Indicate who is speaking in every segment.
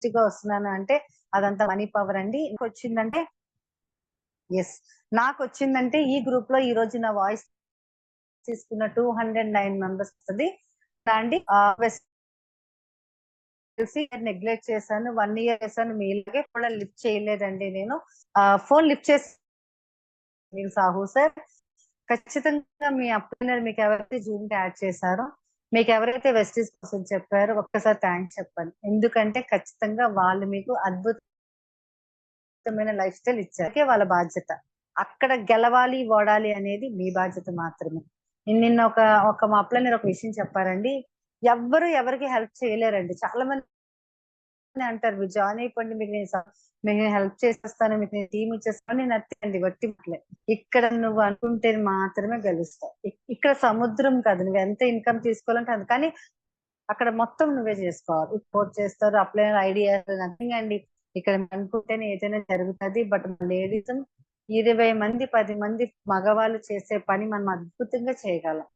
Speaker 1: గా వస్తున్నాను అంటే అదంతా మనీ పవర్ అండి. వచ్చిందంటే యెస్. నాకొచ్చిందంటే ఈ గ్రూప్ లో ఈ రోజు నా వాయిస్ తీసుకున్న 209 మెంబర్స్ వస్తది. అండి తెలిసి నెగ్లెక్ట్ చేశాను. 1 ఇయర్ చేశాను. మీలాగే కూడా లిఫ్ట్ చేయలేదండి నేను. ఫోన్ లిఫ్ట్ చేసి నేను సాహు సార్ ఖచ్చితంగా మీ అప్లైనర్ మీకు ఎవరైతే జూమ్‌కి యాడ్ చేశారో, మీకు ఎవరైతే వెస్టీస్ కోసం చెప్పారో ఒక్కసారి థాంక్స్ చెప్పండి. ఎందుకంటే ఖచ్చితంగా వాళ్ళు మీకు అద్భుతమైన లైఫ్ స్టైల్ ఇచ్చారు. అదే వాళ్ళ బాధ్యత. అక్కడ గెలవాలి, ఓడాలి అనేది మీ బాధ్యత మాత్రమే. నిన్న ఒక మా అప్లైనర్ ఒక విషయం చెప్పారండి. ఎవ్వరు ఎవరికీ హెల్ప్ చేయలేరండి. చాలా మంది అంటారు మీరు జాయిన్ అయిపోండి మీకు నేను హెల్ప్ చేసేస్తాను, మీకు నేను టీమ్ ఇచ్చేస్తాను. నేను అండి వట్టి మాటలే. ఇక్కడ నువ్వు అనుకుంటే మాత్రమే గెలుస్తావు. ఇక్కడ సముద్రం కాదు. నువ్వు ఎంత ఇన్‌కమ్ తీసుకోవాలంటే అంత. కానీ అక్కడ మొత్తం నువ్వే చేసుకోవాలి. రిపోర్ట్ చేస్తారు, అప్లైనర్ ఐడియా నథింగ్ అండి. ఇక్కడ అనుకుంటేనే ఏదైనా జరుగుతది. బట్ లేడీస్ 20 మంది, 10 మంది మగవాళ్ళు చేసే పని మనం అద్భుతంగా చేయగలం.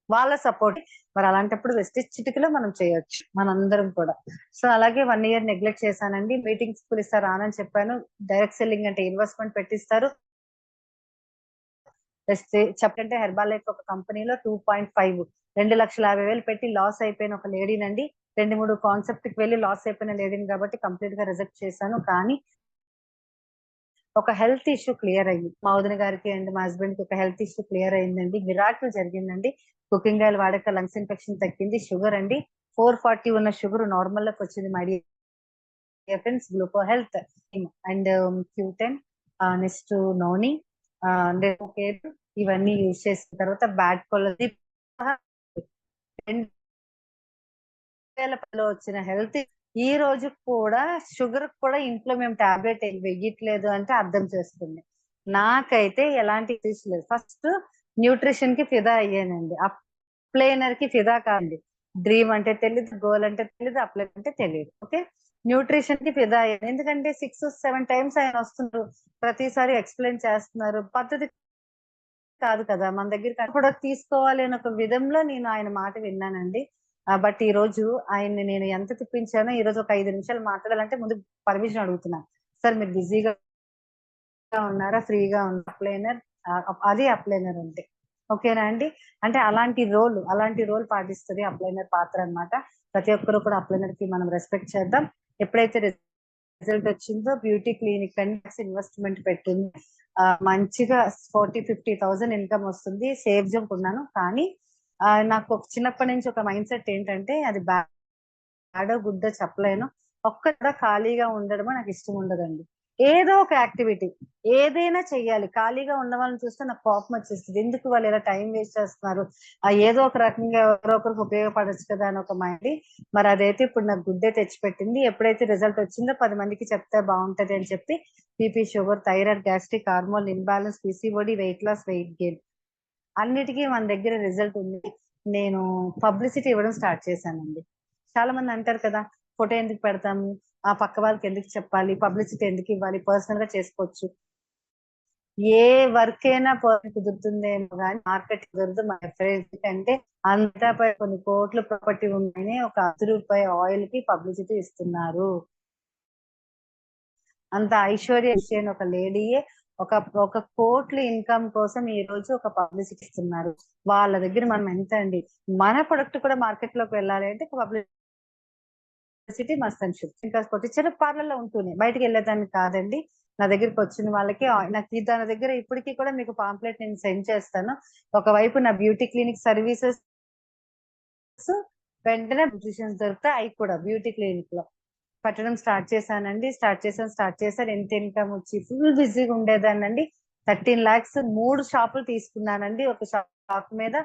Speaker 1: వాళ్ళ సపోర్ట్. మరి అలాంటప్పుడు వెస్టీజ్ చిటికలో మనం చేయొచ్చు. మనందరం కూడా. సో, అలాగే 1 ఇయర్ నెగ్లెక్ట్ చేశానండి. మీటింగ్స్ కూడా ఇస్తారు రానని చెప్పాను. డైరెక్ట్ సెల్లింగ్ అంటే ఇన్వెస్ట్‌మెంట్ పెట్టిస్తారు. చెప్పంటే హెర్బల్ లైఫ్ ఒక కంపెనీలో 2.5 2,50,000 పెట్టి లాస్ అయిపోయిన ఒక లేడీనండి. 2, 3 కాన్సెప్ట్‌కి వెళ్లి లాస్ అయిపోయిన లేడీని కాబట్టి కంప్లీట్‌గా రిజెక్ట్ చేశాను. కానీ ఒక హెల్త్ ఇష్యూ క్లియర్ అయింది. మా వదిన గారికి అండ్ మా హస్బెండ్‌కి ఒక హెల్త్ ఇష్యూ క్లియర్ అయిందండి. మిరాకిల్ జరిగిందండి. కుకింగ్ ఆయిల్ వాడాక లంగ్స్ ఇన్ఫెక్షన్ తగ్గింది. షుగర్ అండి 440 ఉన్న షుగర్ నార్మల్‌లోకి వచ్చింది my dear friends. Gluco Health and Q10 next Noni Care ఇవన్నీ యూజ్ చేసిన తర్వాత బ్యాడ్ కొలది 2000లో వచ్చిన హెల్త్ ఈ రోజు కూడా షుగర్ కూడా ఇంట్లో మేము టాబ్లెట్ వెయ్యట్లేదు అంటే అర్థం చేసుకోండి. నాకైతే ఎలాంటి ఇష్యూస్ లేదు. ఫస్ట్ న్యూట్రిషన్ కి ఫిదా అయ్యానండి. అప్లైనర్ కి ఫిదా కాదండి. డ్రీమ్ అంటే తెలీదు, గోల్ అంటే తెలీదు, అప్లైనర్ అంటే తెలీదు. ఓకే. న్యూట్రిషన్ కి ఫిదా అయ్యాను. ఎందుకంటే 6, 7 టైమ్స్ ఆయన వస్తున్నారు. ప్రతిసారి ఎక్స్‌ప్లెయిన్ చేస్తున్నారు. పద్ధతి కాదు కదా! మన దగ్గర కూడా తీసుకోవాలి అనే ఒక విధంలో నేను ఆయన మాట విన్నానండి. బట్ ఈరోజు ఆయన్ని నేను ఎంత తిప్పించానో ఈరోజు ఒక 5 నిమిషాలు మాట్లాడాలంటే ముందు పర్మిషన్ అడుగుతున్నా. సార్ మీరు బిజీగా ఉన్నారా? ఫ్రీగా ఉన్న అప్లైనర్ అది అప్లైనర్ అంటే. ఓకేనా అండి? అంటే అలాంటి రోల్ పాటిస్తది అప్లైనర్ పాత్ర అన్నమాట. ప్రతి ఒక్కరు కూడా అప్లైనర్‌కి మనం రెస్పెక్ట్ చేద్దాం. ఎప్పుడైతే రిజల్ట్ వచ్చిందో బ్యూటీ క్లినిక్ అని ఇన్వెస్ట్‌మెంట్ పెట్టింది. మంచిగా 40,000-50,000 ఇన్‌కమ్ వస్తుంది. సేఫ్ జోన్ ఉన్నాను. కానీ నాకు చిన్నప్పటి నుంచి ఒక మైండ్ సెట్ ఏంటంటే అది బ్యాడో, గుడ్డో చెప్పలేను. ఒక్కటి ఖాళీగా ఉండడమో నాకిష్టం ఉండదండి. ఏదో ఒక యాక్టివిటీ ఏదైనా చెయ్యాలి. ఖాళీగా ఉన్న వాళ్ళని చూస్తే నాకు కోపమొచ్చేస్తది. ఎందుకు వాళ్ళు ఇలా టైం వేస్ట్ చేస్తున్నారు? ఏదో ఒక రకంగా ఎవరో ఒకరికి ఉపయోగపడొచ్చు కదా అని ఒక మైండ్. మరి అదైతే ఇప్పుడు నాకు గుడ్డే తెచ్చిపెట్టింది. ఎప్పుడైతే రిజల్ట్ వచ్చిందో 10 మందికి చెప్తే బావుంటది అని చెప్పి BP, sugar, thyroid, gastric, hormone imbalance, PCOD, weight loss, weight gain అన్నిటికి మన దగ్గర రిజల్ట్ ఉంది. నేను పబ్లిసిటీ ఇవ్వడం స్టార్ట్ చేశానండి. చాలా మంది అంటారు కదా! ఫోటో ఎందుకు పెడతాము? పక్క వాళ్ళకి ఎందుకు చెప్పాలి? పబ్లిసిటీ ఎందుకు ఇవ్వాలి? పర్సనల్‌గా చేసుకోవచ్చు. ఏ వర్క్ అయినా కుదురుతుందేమో గానీ మార్కెట్ కుదరదు మై ఫ్రెండ్స్. ఎందుకంటే అంతా కొన్ని కోట్ల ప్రాపర్టీ ఉన్నాయని ఒక రూ. 10 ఆయిల్‌కి పబ్లిసిటీ ఇస్తున్నారు. అంత ఐశ్వర్య విషయం ఒక లేడీయే ఒక ఒక కోట్ల ఇన్‌కమ్ కోసం ఈ రోజు ఒక పబ్లిసిటీ ఇస్తున్నారు. వాళ్ళ దగ్గర మనం ఎంత అండి? మన ప్రొడక్ట్ కూడా మార్కెట్‌లోకి వెళ్ళాలి అంటే పబ్లిసిటీ మస్ట్ అండ్ షుడ్. ఇంకా కొట్టించిన పార్లర్‌లో ఉంటూనే బయటికెళ్ళేదాన్ని కాదండి. నా దగ్గరకొచ్చిన వాళ్ళకి నాకు దాని దగ్గర ఇప్పటికి కూడా మీకు పాంప్లెట్ నేను సెండ్ చేస్తాను. ఒకవైపు నా బ్యూటీ క్లినిక్ సర్వీసెస్ వెంటనే బ్యూటీషియన్స్ దొరుకుతాయి. అయి కూడా బ్యూటీ క్లినిక్‌లో. పెట్టడం స్టార్ట్ చేశాను. ఎంత ఇన్‌కమ్ వచ్చి ఫుల్ బిజీగా ఉండేదాన్నండి. 13,00,000 3 షాపులు తీసుకున్నానండి. ఒక షాప్ మీద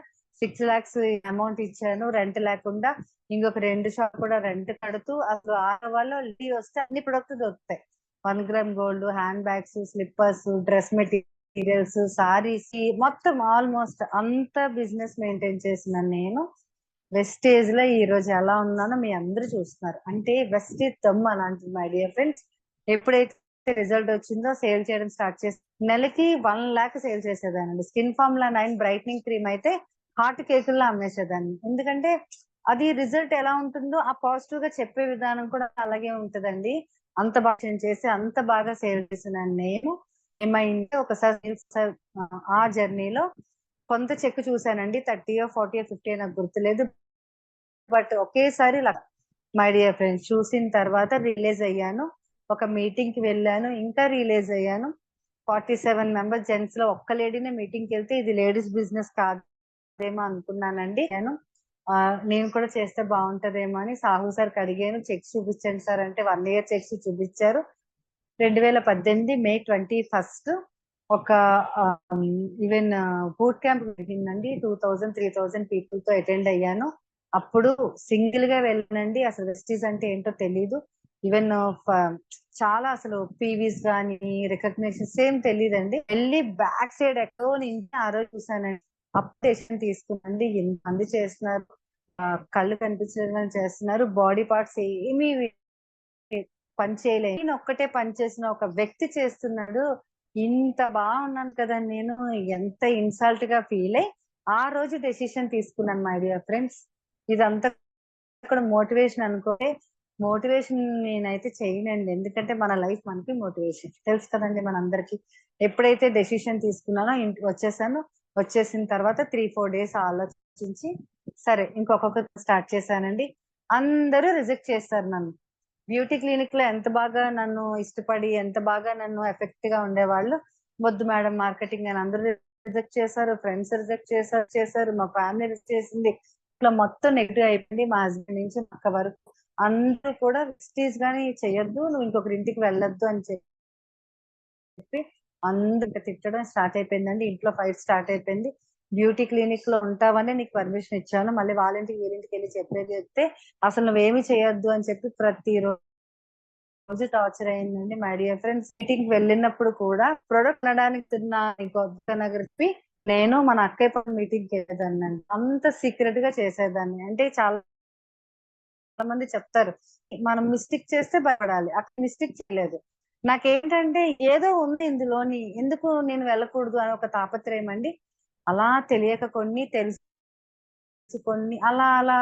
Speaker 1: 6,00,000 అమౌంట్ ఇచ్చాను రెంట్ లేకుండా. ఇంకొక 2 షాప్ కూడా రెంట్ కడుతూ అసలు ఆడవాళ్ళు లేడీ వస్తే అన్ని ప్రొడక్ట్స్ దొరుకుతాయి. 1 gram gold, hand bags, slippers, dress materials, saris మొత్తం ఆల్‌మోస్ట్ అంత బిజినెస్ మెయింటైన్ చేసిన నేను వెస్టేజ్‌లో ఈరోజు ఎలా ఉన్నానో మీ అందరూ చూస్తున్నారు. అంటే వెస్టేజ్ దమ్ అలాంటిది మై డియర్ ఫ్రెండ్స్. ఎప్పుడైతే రిజల్ట్ వచ్చిందో సేల్ చేయడం స్టార్ట్ చేసి నెలకి 1,00,000 సేల్ చేసేదాన్నండి. స్కిన్ ఫార్ములా 9 బ్రైట్నింగ్ క్రీమ్ అయితే హాట్ కేకుల్లో అమ్మేసేదాన్ని. ఎందుకంటే అది రిజల్ట్ ఎలా ఉంటుందో ఆ పాజిటివ్ గా చెప్పే విధానం కూడా అలాగే ఉంటదండి. అంత బాగా చేసి అంత బాగా సేల్ చేసినాను నేను. ఏమైంది ఒకసారి ఆ జర్నీలో కొంత చెక్ చూసానండి. 30 40 50 నాకు గుర్తులేదు. బట్ ఒకేసారి మై డియర్ ఫ్రెండ్స్ చూసిన తర్వాత రియలైజ్ అయ్యాను. ఒక మీటింగ్ కి వెళ్ళాను. ఇంకా రియలైజ్ అయ్యాను. 47 మెంబర్స్ జెంట్స్ లో ఒక్క లేడీనే మీటింగ్ కి వెళ్తే ఇది లేడీస్ బిజినెస్ కాదేమో అనుకున్నానండి నేను. నేను కూడా చేస్తే బాగుంటదేమో అని సాహు సార్కి అడిగాను. చెక్స్ చూపించండి సార్ అంటే 1 ఇయర్ చెక్స్ చూపించారు. 2018 మే 21 ఒక ఈవెన్ బూట్ క్యాంప్ జరిగిందండి. 2000 3000 పీపుల్ తో అటెండ్ అయ్యాను. అప్పుడు సింగిల్ గా వెళ్ళానండి. అసలు వెస్టీజ్ అంటే ఏంటో తెలీదు. ఈవెన్ చాలా అసలు పీవీస్ గానీ రికగ్నిషన్ సేమ్ తెలియదండి. వెళ్ళి బ్యాక్ సైడ్ ఎక్కడో నుంచి ఆ రోజు చూసానండి. అప్డేషన్ తీసుకున్నాండి. ఎంతమంది చేస్తున్నారు, కళ్ళు కనిపించడం చేస్తున్నారు, బాడీ పార్ట్స్ ఏమీ పని చేయలేదు. నేను ఒక్కటే పని చేసిన ఒక వ్యక్తి చేస్తున్నాడు. ఇంత బాగున్నాను కదా నేను, ఎంత ఇన్సల్ట్ గా ఫీల్ అయ్యి ఆ రోజు డెసిషన్ తీసుకున్నాను మై డియర్ ఫ్రెండ్స్. ఇదంతా కూడా మోటివేషన్ అనుకోండి. మోటివేషన్ నేనైతే చేయనండి. ఎందుకంటే మన లైఫ్ మనకి మోటివేషన్ తెలుసు కదండి మనందరికి. ఎప్పుడైతే డెసిషన్ తీసుకున్నానో ఇంటికి వచ్చేసాను. వచ్చేసిన తర్వాత 3-4 డేస్ ఆలోచించి సరే ఇంకొక స్టార్ట్ చేశానండి. అందరూ రిజెక్ట్ చేస్తారు నన్ను. బ్యూటీ క్లినిక్ లో ఎంత బాగా నన్ను ఇష్టపడి ఎంత బాగా నన్ను ఎఫెక్ట్ గా ఉండేవాళ్ళు, వద్దు మేడం మార్కెటింగ్ అని అందరూ రిజెక్ట్ చేశారు. ఫ్రెండ్స్ రిజెక్ట్ చేశారు. మా ఫ్యామిలీ రిజెక్ట్ చేసింది. ఇట్లా మొత్తం నెగిటివ్ అయిపోయింది. మా హస్బెండ్ నుంచి మా అక్క వరకు అందరూ కూడా విస్టీజ్ గానీ చెయ్యొద్దు, నువ్వు ఇంకొకరి ఇంటికి వెళ్ళొద్దు అని చెప్పి అందరు తిట్టడం స్టార్ట్ అయిపోయిందండి. ఇంట్లో ఫైట్ స్టార్ట్ అయిపోయింది. బ్యూటీ క్లినిక్ లో ఉంటావని నీకు పర్మిషన్ ఇచ్చాను, మళ్ళీ వాళ్ళ ఇంటికి వీరింటికి వెళ్ళి చెప్పేది చెప్తే అసలు నువ్వేమి చేయొద్దు అని చెప్పి ప్రతి రోజు టార్చర్ అయిందండి మై డియర్ ఫ్రెండ్స్. మీటింగ్ వెళ్ళినప్పుడు కూడా ప్రొడక్ట్ అనడానికి తిన్నా నగర్కి నేను మన అక్కయ్య మీటింగ్ వెళ్ళేదాన్ని. అంత సీక్రెట్ గా చేసేదాన్ని. అంటే చాలా మంది చెప్తారు మనం మిస్టేక్ చేస్తే భయపడాలి, అక్కడ మిస్టేక్ చేయలేదు. నాకేంటంటే ఏదో ఉంది ఇందులోని, ఎందుకు నేను వెళ్ళకూడదు అని ఒక తాపత్రయం అండి. అలా తెలియక కొన్ని తెలుసుకొని అలా అలా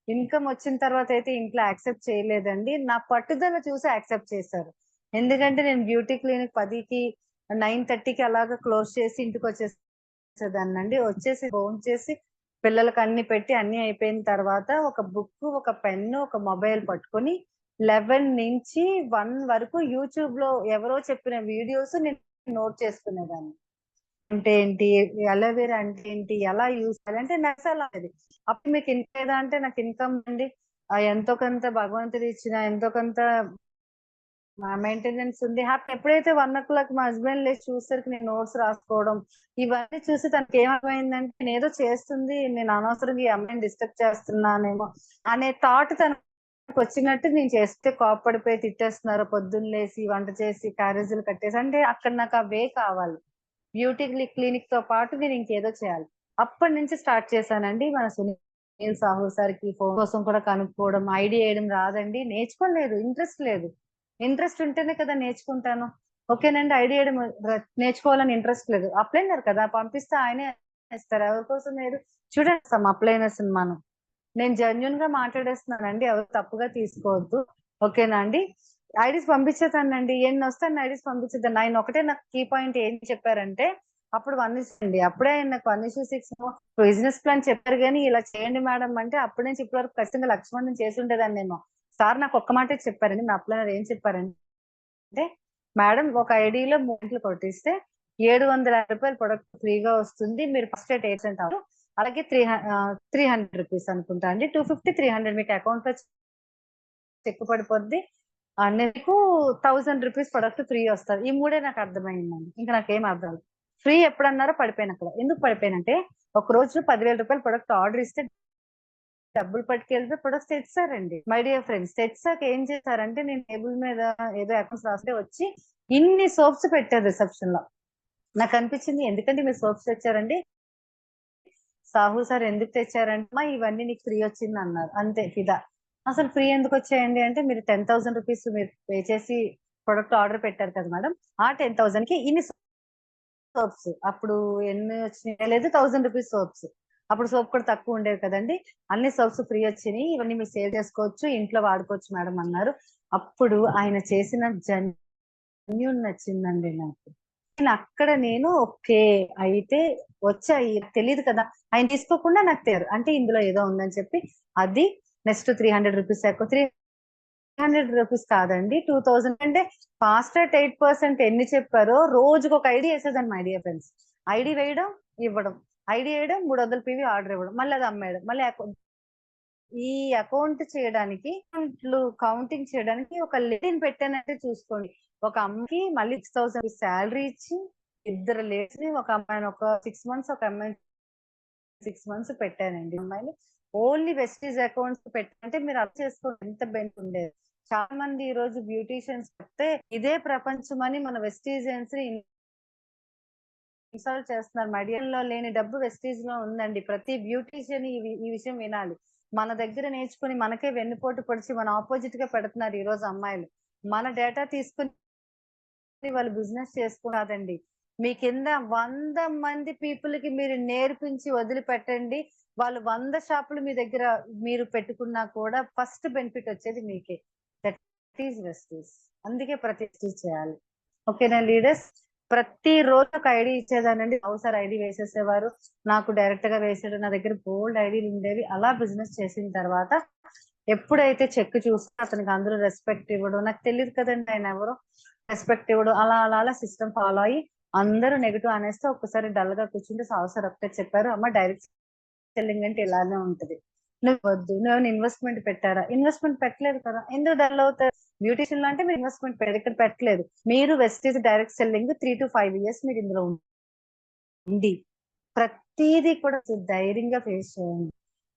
Speaker 1: ఇన్కమ్ వచ్చిన తర్వాత అయితే ఇంట్లో యాక్సెప్ట్ చేయలేదండి. నా పట్టుదల చూసి యాక్సెప్ట్ చేశారు. ఎందుకంటే నేను బ్యూటీ క్లినిక్ 10కి 9:30కి అలాగా క్లోజ్ చేసి ఇంటికి వచ్చేసేదాన్నండి. వచ్చేసి ఫోన్ చేసి పిల్లలకి అన్ని పెట్టి అన్ని అయిపోయిన తర్వాత ఒక బుక్, ఒక పెన్ను, ఒక మొబైల్ పట్టుకొని 11 నుంచి 1 వరకు యూట్యూబ్ లో ఎవరో చెప్పిన వీడియోస్ నేను నోట్ చేసుకునేదాన్ని. అంటే ఏంటి, అలోవెరా అంటే ఏంటి, ఎలా యూజ్ చేయాలి అంటే నక్సల్ అనేది. అప్పుడు మీకు ఇంకేదా అంటే నాకు ఇన్కమ్ అండి. ఎంతో కొంత భగవంతుడు ఇచ్చిన ఎంతో కొంత మెయింటెనెన్స్ ఉంది. హ్యాపీ. ఎప్పుడైతే 1 o'clock మా హస్బెండ్ లేచి చూసేసరికి నేను నోట్స్ రాసుకోవడం ఇవన్నీ చూసి తనకి ఏమైందంటే నేనేదో చేస్తుంది, నేను అనవసరంగా ఈ అమ్మాయిని డిస్టర్బ్ చేస్తున్నానేమో అనే థాట్ తనకు వచ్చినట్టు, నేను చేస్తే కోప్పడిపోయి తిట్టేస్తున్నారు. పొద్దున్న లేసి వంట చేసి క్యారేజీలు కట్టేసి అంటే అక్కడ నాకు ఆ వే కావాలి. బ్యూటీ క్లినిక్ తో పాటు నేను ఇంకేదో చేయాలి. అప్పటి నుంచి స్టార్ట్ చేశానండి. మన సునీల్ సాహు సార్‌కి ఫోన్ కోసం కూడా కనుక్కోవడం, ఐడియా వేయడం రాదండి. నేర్చుకోలేదు. ఇంట్రెస్ట్ లేదు. ఇంట్రెస్ట్ ఉంటేనే కదా నేర్చుకుంటాను. ఓకేనండి. ఐడియా వేయడం నేర్చుకోవాలని ఇంట్రెస్ట్ లేదు. అప్లైనర్ కదా పంపిస్తే ఆయనే ఇస్తారు. ఎవరి కోసం లేదు. చూడేస్తాం అప్లైనర్స్‌ని మనం. నేను జెన్యూన్ గా మాట్లాడేస్తున్నానండి. ఎవరు తప్పుగా తీసుకోవద్దు. ఓకేనా అండి. ఐడీస్ పంపించేదాన్నండి. ఎన్నొస్తే ఐడీస్ పంపించేదాన్ని. ఆయన ఒకటే నాకు కీ పాయింట్ ఏం చెప్పారంటే, అప్పుడు 1:6 అప్పుడే ఆయన నాకు 1:6 బిజినెస్ ప్లాన్ చెప్పారు గానీ, ఇలా చేయండి మేడం అంటే అప్పటి నుంచి ఇప్పటి వరకు ఖచ్చితంగా 1,00,000 మందిని చేసుండేదాన్నేమో. సార్ నాకు ఒక్క మాటే చెప్పారండి. నా అప్లైనర్ ఏం చెప్పారంటే, మేడం ఒక ఐడీలో 3 గంటలు కొట్టిస్తే రూ. 750 ప్రొడక్ట్ ఫ్రీగా వస్తుంది. మీరు ఫస్ట్ రేట్ ఏజెంట్ అవ్వరు. అలాగే రూ. 300 అనుకుంటా అండి. 250, 300 మీకు అకౌంట్ లో చెక్ పడిపోద్ది. నీకు రూ. 1000 ప్రొడక్ట్ ఫ్రీ వస్తది. ఈ మూడే నాకు అర్థమైందండి. ఇంకా నాకేం అర్థం కాలేదు. ఫ్రీ ఎప్పుడన్నారో పడిపోయానక్కడ. ఎందుకు పడిపోయానంటే, ఒక రోజు రూ. 10,000 ప్రొడక్ట్ ఆర్డర్ ఇస్తే డబ్బులు పట్టుకెళ్తే ప్రొడక్ట్స్ తెచ్చారండి. మై డియర్ ఫ్రెండ్స్, తెచ్చాక ఏం చేశారంటే నేను టేబుల్ మీద ఏదో అకౌంట్స్ రాస్తే వచ్చి ఇన్ని సోప్స్ పెట్టారు రిసెప్షన్ లో. నాకు అనిపించింది ఎందుకంటే మీరు సోప్స్ తెచ్చారండి. సాహు సార్ ఎందుకు తెచ్చారంటే, అమ్మా ఇవన్నీ నీకు ఫ్రీ వచ్చింది అన్నారు. అంతే ఫిదా. అసలు ఫ్రీ ఎందుకు వచ్చాయండి అంటే, మీరు 10,000 రూపీస్ మీరు పే చేసి ప్రొడక్ట్ ఆర్డర్ పెట్టారు కదా మేడం. ఆ 10,000కి ఇన్ని సోప్స్. అప్పుడు ఎన్ని వచ్చినాయో లేదు, 1000 రూపీస్ సోప్స్. అప్పుడు సోప్ కూడా తక్కువ ఉండేవి కదండి. అన్ని సోప్స్ ఫ్రీ వచ్చినాయి, ఇవన్నీ మీరు సేవ్ చేసుకోవచ్చు, ఇంట్లో వాడుకోవచ్చు మేడం అన్నారు. అప్పుడు ఆయన చేసిన జెన్యూన్ నచ్చిందండి నాకు. అక్కడ నేను ఓకే. అయితే వచ్చాయి తెలీదు కదా! ఆయన తీసుకోకుండా నాకు తెలీదు. అంటే ఇందులో ఏదో ఉందని చెప్పి అది నెక్స్ట్ రూ. 300 ఎక్కువ. రూ. 300 కాదండి. 2000 అంటే ఫాస్ట్ అట్ 8% ఎన్ని చెప్పారో రోజుకొక ఐడీ యేసేదాన్ని మై డియర్ ఫ్రెండ్స్. ఐడీ వేయడం, ఇవ్వడం. ఐడీ యేయడం, 300 పీవీ ఆర్డర్ ఇవ్వడం. మళ్ళీ అది అమ్మేయడం. మళ్ళీ ఈ అకౌంట్ చేయడానికి కౌంటింగ్ చేయడానికి ఒక లేడీని పెట్టానంటే చూసుకోండి. ఒక అమ్మకి మళ్ళీ 6000 సాలరీ ఇచ్చి, ఇద్దరు లేడీస్‌ని ఒక అమ్మాయిని ఒక 6 మంత్స్, ఒక అమ్మాయిని 6 మంత్స్ పెట్టానండి. అమ్మాయిని ఓన్లీ వెస్టీజ్ అకౌంట్స్ పెట్టంటే మీరు అర్థం చేసుకోండి ఎంత బెనిఫిట్ ఉండేది. చాలా మంది ఈ రోజు బ్యూటీషియన్స్ చెప్తే ఇదే ప్రపంచం అని మన వెస్టీజియన్స్‌ని ఇన్సల్ట్ చేస్తున్నారు. మడియంలో లేని డబ్బు వెస్టీజ్‌లో ఉందండి. ప్రతి బ్యూటీషియన్ ఈ విషయం వినాలి. మన దగ్గర నేర్చుకొని మనకే వెన్నుపోటు పొడిచి మన అపోజిట్‌గా పెడుతున్నారు ఈ రోజు అమ్మాయిలు. మన డేటా తీసుకొని వాళ్ళు బిజినెస్ చేసుకోరాదండి. మీ కింద 100 మంది పీపుల్‌కి మీరు నేర్పించి వదిలిపెట్టండి. వాళ్ళు 100 షాపులు మీ దగ్గర మీరు పెట్టుకున్నా కూడా ఫస్ట్ బెనిఫిట్ వచ్చేది మీకే. That is Vestige. అందుకే ప్రతి వెస్టీజ్ చేయాలి. ఓకేనా లీడర్స్? ప్రతిరోజు ఒక ఐడీ ఇచ్చేదానండి. ఒకసారి ఐడీ వేసేసేవారు. నాకు డైరెక్ట్‌గా వేసాడు. నా దగ్గర బోలెడు ఐడీలు ఉండేవి. అలా బిజినెస్ చేసిన తర్వాత ఎప్పుడైతే చెక్ చూస్తే అతనికి అందరూ రెస్పెక్ట్ ఇవ్వడం, నాకు తెలీదు కదండీ ఆయనెవరో. రెస్పెక్ట్ ఇవ్వడం అలా సిస్టమ్ ఫాలో అయ్యి అందరూ నెగెటివ్ అనేస్తే ఒక్కసారి డల్‌గా కూర్చుంటే సార్ ఒకటే చెప్పారు. అమ్మ డైరెక్ట్ సెల్లింగ్ అంటే ఇలానే ఉంటది. నువ్వొద్దు. నువ్వేమైనా ఇన్వెస్ట్‌మెంట్ పెట్టారా? ఇన్వెస్ట్‌మెంట్ పెట్టలేదు కదా! ఎందుకు డల్ అవుతారు? బ్యూటీషియన్‌లో అంటే మీరు ఇన్వెస్ట్‌మెంట్ పెట్టారు. ఇక్కడ పెట్టలేదు. మీరు వెస్టీజ్ డైరెక్ట్ సెల్లింగ్ 3-5 ఇయర్స్ మీరు ఇందులో ఉండి, ప్రతీదీ కూడా ధైర్యంగా ఫేస్ చేయండి.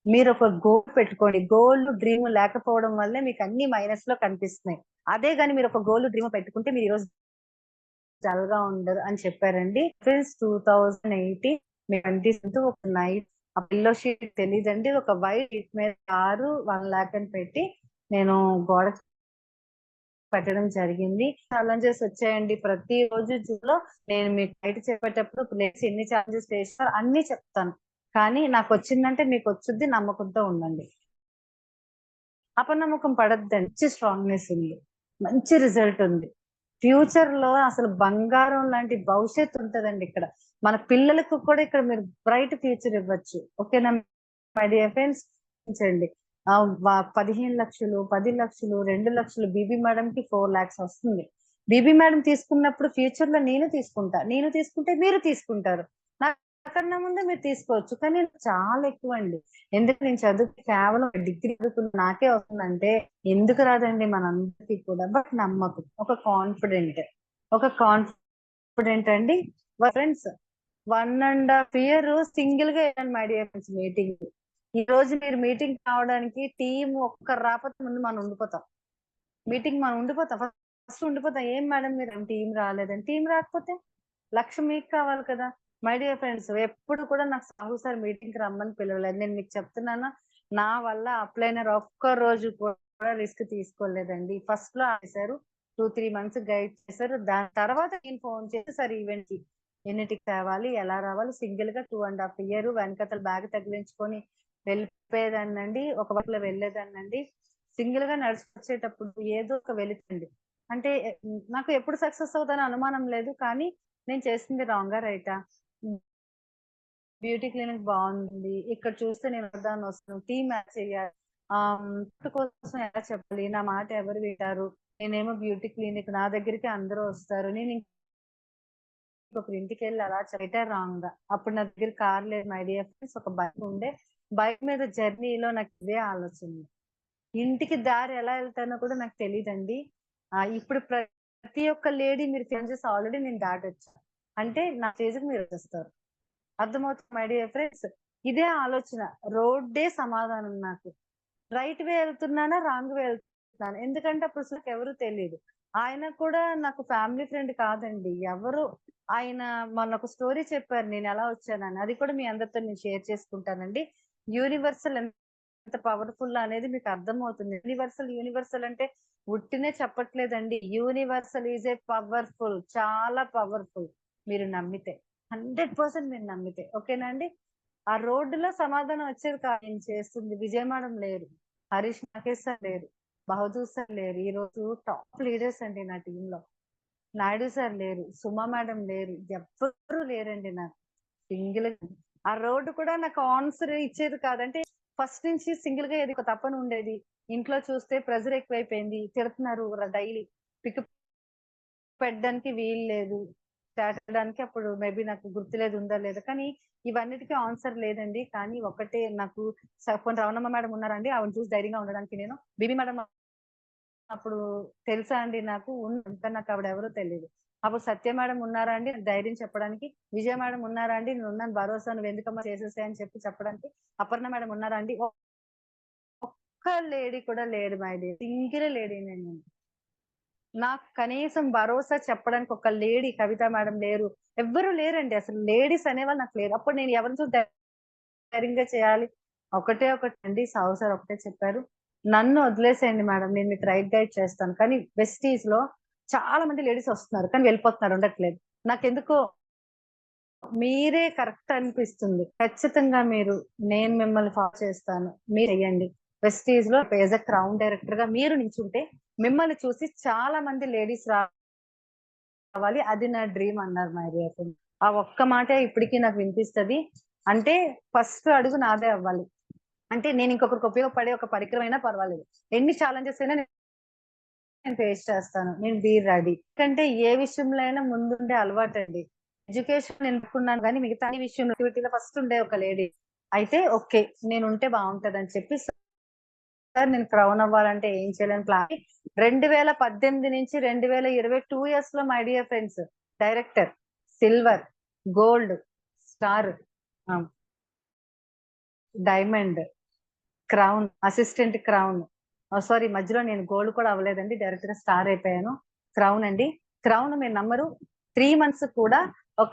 Speaker 1: మీరొక గోల్ పెట్టుకోండి. గోల్, డ్రీమ్ లేకపోవడం వల్లే మీకు అన్ని మైనస్‌లో కనిపిస్తున్నాయి. అదే గాని మీరొక గోల్, డ్రీమ్ పెట్టుకుంటే మీరు ఈరోజు డల్‌గా ఉండరు అని చెప్పారండి. సిన్స్ 2018 మీ 20th ఒక నైట్ ఆ పిల్లో షీట్ తెలీదండి. ఒక వైట్ షీట్ మీద కారు 1,00,000 అని పెట్టి నేను గోడకి పెట్టడం జరిగింది. ఛాలెంజెస్ వచ్చాయండి. ప్రతిరోజు జిమ్‌లో నేను మీకు బయట చెప్పేటప్పుడు ప్లేస్ ఎన్ని ఛాలెంజెస్ చేసినా అన్నీ చెప్తాను. కానీ నాకొచ్చిందంటే మీకొచ్చుద్ది నమ్మకంతో ఉండండి. అపనమ్మకం పడొద్దండి. మంచి స్ట్రాంగ్‌నెస్ ఉంది. మంచి రిజల్ట్ ఉంది. ఫ్యూచర్‌లో అసలు బంగారం లాంటి భవిష్యత్తు ఉంటదండి ఇక్కడ. మన పిల్లలకు కూడా ఇక్కడ మీరు బ్రైట్ ఫ్యూచర్ ఇవ్వచ్చు. ఓకేనా మై డియర్ ఫ్రెండ్స్? ఉంచండి. 15,00,000, 10,00,000, 2,00,000 బీబీ మేడంకి 4,00,000 వస్తుంది. బీబీ మేడం తీసుకున్నప్పుడు ఫ్యూచర్‌లో నేను తీసుకుంటా. నేను తీసుకుంటే మీరు తీసుకుంటారు. నాకన్నా ముందే మీరు తీసుకోవచ్చు. కానీ చాలా ఎక్కువండి. ఎందుకు నేను చదువు కేవలం డిగ్రీ చదువుకున్న నాకే వస్తుందంటే ఎందుకు రాదండి మనందరికీ కూడా. బట్ నమ్మకం. ఒక కాన్ఫిడెంట్ అండి. ఫ్రెండ్స్ 1 ½ ఇయర్ సింగిల్‌గా ఎళ్ళాను మై డియర్ ఫ్రెండ్స్ మీటింగ్‌కి. ఈ రోజు మీరు మీటింగ్‌కి రావడానికి టీమ్ ఒక్కరు రాకపోతే ముందు మనం ఉండిపోతాం. మీటింగ్ మనం ఉండిపోతాం. ఫస్ట్ ఉండిపోతాం. ఏం మేడం మీరు టీమ్ రాలేదని. టీమ్ రాకపోతే లక్ష్యం మీకు కావాలి కదా! మై డియర్ ఫ్రెండ్స్ ఎప్పుడు కూడా నాకు సాహు సార్ మీటింగ్‌కి రమ్మని పిలవలేదు. నేను మీకు చెప్తున్నాను. నా వల్ల అప్లైనర్ ఒక్క రోజు కూడా రిస్క్ తీసుకోలేదండి. ఫస్ట్‌లో ఆపేశారు. 2, 3 మంత్స్ గైడ్ చేశారు. దాని తర్వాత నేను ఫోన్ చేసి సార్ ఈవెంట్‌కి ఎన్నిటికి తేవాలి? ఎలా రావాలి? సింగిల్‌గా 2 ½ ఇయర్ వెనకాతల బ్యాగ్ తగిలించుకొని వెళ్ళిపోయేదాన్నండి. ఒక బస్‌లో వెళ్ళేదాన్నండి. సింగిల్‌గా నడిచొచ్చేటప్పుడు ఏదో ఒక వెలితండి. అంటే నాకు ఎప్పుడు సక్సెస్ అవుతానో అనుమానం లేదు. కానీ నేను చేసింది రాంగా? రైటా? హ్మ్. బ్యూటీ క్లినిక్ బావుంది. ఇక్కడ చూస్తే నేను ఒక్కదాన్ని వస్తున్నాను. టీమ్ మ్యాచ్ చేయాలి. జుట్టు కోసం ఎలా చెప్పాలి? నా మాట ఎవరు వింటారు? నేనేమో బ్యూటీ క్లినిక్ నా దగ్గరికి అందరూ వస్తారు. నేను ఇంకొకరి ఇంటికెళ్ళి అలా రైటా? రాంగా? అప్పుడు నా దగ్గర కార్ లేదు మై డియర్ ఫ్రెండ్స్. ఒక బైక్ ఉండే. బైక్ మీద జర్నీలో నాకు ఇదే ఆలోచన. ఇంటికి దారి ఎలా ఎళ్తానో కూడా నాకు తెలీదండి. ఇప్పుడు ప్రతి ఒక్క లేడీ మీరు చేంజెస్ ఆల్రెడీ నేను దాటొచ్చా. అంటే నా స్టేజ్‌కి మీరొచ్చేస్తారు. అర్థమవుతుందా మై డియర్ ఫ్రెండ్స్? ఇదే ఆలోచన. రోడ్డే సమాధానం నాకు. రైట్ వే ఎళ్తున్నానా? రాంగ్ వే ఎళ్తున్నానా? ఎందుకంటే అప్పుడు నాకెవరు తెలీదు. ఆయన కూడా నాకు ఫ్యామిలీ ఫ్రెండ్ కాదండి. ఎవరు ఆయన మొన్న ఒక స్టోరీ చెప్పారు నేనెలా వచ్చానని. అది కూడా మీ అందరితో నేను షేర్ చేసుకుంటానండి. యూనివర్సల్ ఎంత పవర్‌ఫుల్ అనేది మీకు అర్థమవుతుంది. యూనివర్సల్ అంటే ఉట్టినే చెప్పట్లేదండి. Universal is a powerful. చాలా పవర్‌ఫుల్. మీరు నమ్మితే. 100% మీరు నమ్మితే. ఓకేనా అండి? ఆ రోడ్డులో సమాధానం వచ్చేది కాదు. నేను చేస్తుంది. విజయ మేడం లేరు. హరీష్ నాగేష్ సార్ లేరు. బహదూర్ సార్ లేరు. ఈ రోజు టాప్ లీడర్స్ అండి నా టీంలో. నాయుడు సార్ లేరు. సుమా మేడం లేరు. ఎవ్వరు లేరండి నాకు. సింగిల్ ఆ రోడ్డు కూడా నాకు ఆన్సర్ ఇచ్చేది కాదంటే ఫస్ట్ నుంచి సింగిల్ గా ఏది ఒక తప్పన ఉండేది. ఇంట్లో చూస్తే ప్రెజర్ ఎక్కువైపోయింది. తిడుతున్నారు డైలీ. పిక్ పెట్టడానికి వీలు లేదు. చాటడానికి అప్పుడు మేబీ నాకు గుర్తులేదు ఉందా లేదా కానీ ఇవన్నిటికీ ఆన్సర్ లేదండి. కానీ ఒకటే నాకు పోనీ రవణమ్మ మేడం ఉన్నారండి. ఆవిడని చూసి ధైర్యంగా ఉండడానికి నేను. బీబీ మేడం అప్పుడు తెలుసా అండి నాకు. ఇంకా నాకు ఆవిడ ఎవరో తెలీదు. అప్పుడు సత్య మేడం ఉన్నారా అండి ధైర్యం చెప్పడానికి. విజయ మేడం ఉన్నారా అండి నేనున్నాను భరోసా నువ్వు ఎందుకమ్మా చేసేసాయి అని చెప్పడానికి. అపర్ణ మేడం ఉన్నారా అండి. ఒక్క లేడీ కూడా లేడు మై డియర్. సింగిల్ లేడీ నేను. నాకు కనీసం భరోసా చెప్పడానికి ఒక లేడీ కవిత మేడం లేరు. ఎవ్వరు లేరండి. అసలు లేడీస్ అనేవాళ్ళు నాకు లేరు. అప్పుడు నేను ఎవరిని చూసి ధైర్యంగా చేయాలి. ఒకటే ఒకటండి సాహు సార్ ఒకటే చెప్పారు. నన్ను వదిలేసేయండి మేడం. నేను మీకు రైట్ గైడ్ చేస్తాను. కానీ వెస్టీస్‌లో చాలా మంది లేడీస్ వస్తున్నారు. కానీ వెళ్ళిపోతున్నారు ఉండట్లేదు. నాకెందుకో మీరే కరెక్ట్ అనిపిస్తుంది. ఖచ్చితంగా నేను మిమ్మల్ని ఫాలో చేస్తాను. మీరు చెయ్యండి. వెస్టీజ్‌లో యాస్ ఎ క్రౌన్ డైరెక్టర్‌గా మీరు నిల్చుంటే మిమ్మల్ని చూసి చాలా మంది లేడీస్ రావాలి. అది నా డ్రీమ్ అన్నారు మై డియర్ ఫ్రెండ్. ఆ ఒక్క మాటే ఇప్పటికి నాకు వినిపిస్తది. అంటే ఫస్ట్ అడుగు నాదే అవ్వాలి. అంటే నేను ఇంకొకరికి ఉపయోగపడే ఒక పరికరం అయినా పర్వాలేదు. ఎన్ని ఛాలెంజెస్ అయినా నేను ఫేస్ చేస్తాను. నేను బి రెడీ. ఎందుకంటే ఏ విషయంలో అయినా ముందుండే అలవాటండి. ఎడ్యుకేషన్ ఎంచుకున్నాను గానీ మిగతా అన్ని విషయంలో యాక్టివిటీలో ఫస్ట్ ఉండే ఒక లేడీ. అయితే ఓకే. నేనుంటే బావుంటదని చెప్పి సార్ నేను క్రౌన్ అవ్వాలంటే ఏం చేయాలని ప్లాన్ 2018 నుంచి 2020 2 ఇయర్స్‌లో my dear friends director, silver, gold, star, ఆ! Diamond, crown, assistant crown. Sorry మధ్యలో నేను గోల్డ్ కూడా అవ్వలేదండి. డైరెక్ట్‌గా స్టార్ అయిపోయాను. క్రౌన్ అండి. క్రౌన్ మీరు నమ్మరు 3 మంత్స్ కూడా ఒక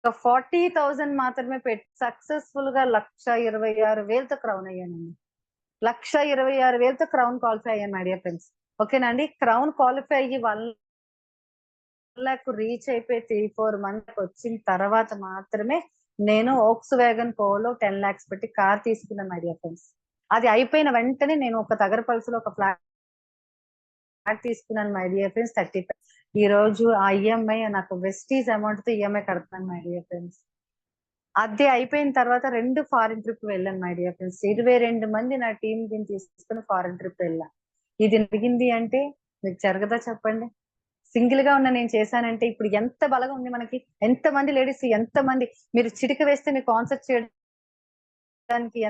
Speaker 1: 40,000 మాత్రమే పెట్టి సక్సెస్‌ఫుల్‌గా 1,26,000తో క్రౌన్ అయ్యానండి. 1,26,000తో క్రౌన్ క్వాలిఫై అయ్యాను మై డియర్ ఫ్రెండ్స్. ఓకేనా అండి. క్రౌన్ క్వాలిఫై అయ్యి 1,00,000 రీచ్ అయిపోయి 3, 4 మంత్స్ వచ్చిన తర్వాత మాత్రమే నేను వోక్స్ వ్యాగన్ పోలో 10,00,000 పెట్టి కార్ తీసుకున్నాను మై డియర్ ఫ్రెండ్స్. అది అయిపోయిన వెంటనే నేను ఒక తగరపల్లిలో ఒక ఫ్లాట్ తీసుకున్నాను మై డియర్ ఫ్రెండ్స్ 35. ఈ రోజు ఆ ఈఎంఐ నాకు వెస్టీజ్ అమౌంట్‌తో ఈఎంఐ కడుతున్నాను మై డియర్ ఫ్రెండ్స్. అది అయిపోయిన తర్వాత 2 ఫారిన్ ట్రిప్ వెళ్ళాను మై డియర్ ఫ్రెండ్స్. 22 మంది నా టీమ్‌ని తీసుకొని ఫారిన్ ట్రిప్ వెళ్ళా. ఇది జరిగింది అంటే మీకు జరగదా చెప్పండి? సింగిల్‌గా ఉన్న నేను చేశానంటే ఇప్పుడు ఎంత బలంగా ఉంది మనకి. ఎంతమంది లేడీస్ ఎంతమంది మీరు చిటిక వేస్తే మీకు ఆన్సర్ చేయడానికి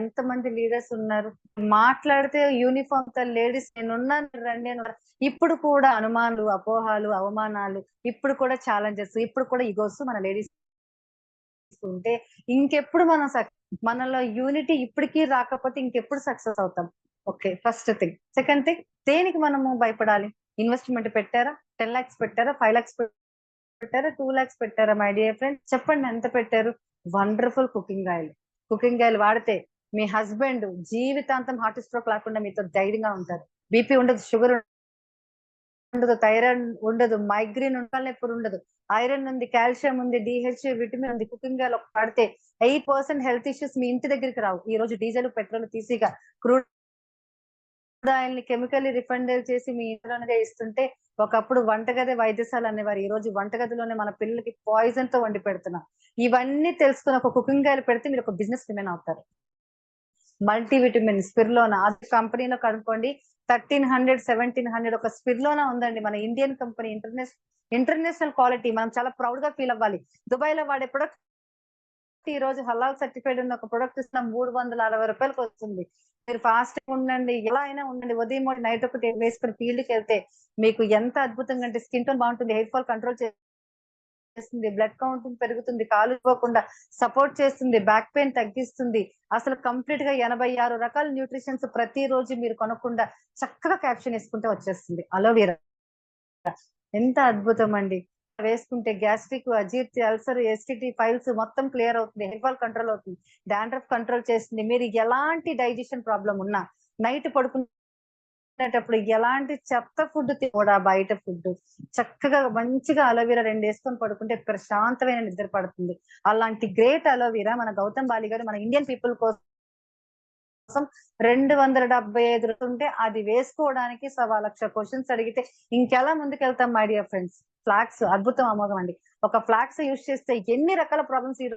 Speaker 1: ఎంతమంది లీడర్స్ ఉన్నారు. మాట్లాడితే యూనిఫార్మ్‌తో లేడీస్ నేనున్నాను రండి అని ఇప్పుడు కూడా అనుమానాలు, అపోహలు, అవమానాలు, ఇప్పుడు కూడా ఛాలెంజెస్, ఇప్పుడు కూడా ఇగోస్ మన లేడీస్ ఉంటే ఇంకెప్పుడు మనం మనలో యూనిటీ ఇప్పటికి రాకపోతే ఇంకెప్పుడు సక్సెస్ అవుతాం. Okay. First thing. Second thing దేనికి మనము భయపడాలి? ఇన్వెస్ట్‌మెంట్ పెట్టారా? 10,00,000 పెట్టారా? 5,00,000 పెట్టారా? 2,00,000 పెట్టారా మై డియర్ ఫ్రెండ్? చెప్పండి ఎంత పెట్టారు? Wonderful cooking oil. Cooking oil వాడితే మీ హస్బెండ్ జీవితాంతం హార్ట్ స్ట్రోక్ రాకుండా మీతో ధైర్యంగా ఉంటారు. బీపీ ఉండదు, షుగర్ ఉండదు, థైరాయిడ్ ఉండదు, మైగ్రేన్ నొప్పి ఉండదు. ఐరన్ ఉంది, కాల్షియం ఉంది, డీహెచ్ విటమిన్ ఉంది. కుకింగ్ ఆయిల్ ఒకటి వాడితే 8% హెల్త్ ఇష్యూస్ మీ ఇంటి దగ్గరికి రావు. ఈ రోజు డీజిల్, పెట్రోల్ తీసిగా క్రూడ్ ఆయిల్‌ని కెమికల్లీ రిఫైండ్ చేసి మీ ఇంట్లోనే ఇస్తుంటే ఒకప్పుడు వంటగది వైద్యశాల అనేవారు. ఈ రోజు వంటగదిలోనే మన పిల్లలకి పాయిజన్‌తో వండి పెడుతున్నాం. ఇవన్నీ తెలుసుకొని ఒక కుకింగ్ ఆయిల్ పెడితే మీరు ఒక బిజినెస్ విమెన్ అవుతారు. మల్టీ విటమిన్ స్పిర్లోనా అది కంపెనీలో కనుక్కోండి. 1300, 1700 ఒక స్పిర్లోనా ఉందండి. మన ఇండియన్ కంపెనీ ఇంటర్నేషనల్ క్వాలిటీ. మనం చాలా ప్రౌడ్‌గా ఫీల్ అవ్వాలి. దుబాయ్‌లో వాడే ప్రొడక్ట్ ఈ రోజు హలాల్ సర్టిఫైడ్ ఉన్న ఒక ప్రొడక్ట్ ఇస్తున్న రూ. 360కి వస్తుంది. మీరు ఫాస్టింగ్ ఉండండి. ఎలా అయినా ఉండండి. ఉదయం ఒకటి, నైట్ ఒకటి వేసుకొని ఫీల్డ్‌కెళ్తే మీకు ఎంత అద్భుతంగా అంటే స్కిన్ టోన్ బాగుంటుంది. హెయిర్ ఫాల్ కంట్రోల్ చేస్తుంది. బ్లడ్ కౌంటింగ్ పెరుగుతుంది. కాలు పోకుండా సపోర్ట్ చేస్తుంది. బ్యాక్ పెయిన్ తగ్గిస్తుంది. అసలు కంప్లీట్‌గా 86 రకాల న్యూట్రిషన్స్ ప్రతిరోజు మీరు కొనకుండా చక్కగా క్యాప్షన్ యేసుకుంటే వచ్చేస్తుంది. అలోవెరా ఎంత అద్భుతం అండి. వేసుకుంటే గ్యాస్ట్రిక్, అజీర్తి, అల్సర్, ఎస్టిడి ఫైల్స్ మొత్తం క్లియర్ అవుతుంది. హెయిర్ ఫాల్ కంట్రోల్ అవుతుంది. డాండ్రఫ్ కంట్రోల్ చేస్తుంది. మీరు ఎలాంటి డైజెషన్ ప్రాబ్లమ్ ఉన్నా నైట్ పడుకునే తినేటప్పుడు ఎలాంటి చెత్త ఫుడ్ కూడా బయట ఫుడ్ చక్కగా మంచిగా అలోవెరా 2 వేసుకొని పడుకుంటే ప్రశాంతమైన నిద్ర పడుతుంది. అలాంటి గ్రేట్ అలోవెరా మన గౌతమ్ బాలి గారు మన ఇండియన్ పీపుల్ కోసం 275 ఉంటే అది వేసుకోవడానికి 1,00,000 క్వశ్చన్స్ అడిగితే ఇంకెలా ముందుకెళ్తాం మై డియర్ ఫ్రెండ్స్. ఫ్లాక్స్ అద్భుతం, అమోఘం అండి. ఒక ఫ్లాక్స్ యూజ్ చేస్తే ఎన్ని రకాల ప్రాబ్లమ్స్ ఈ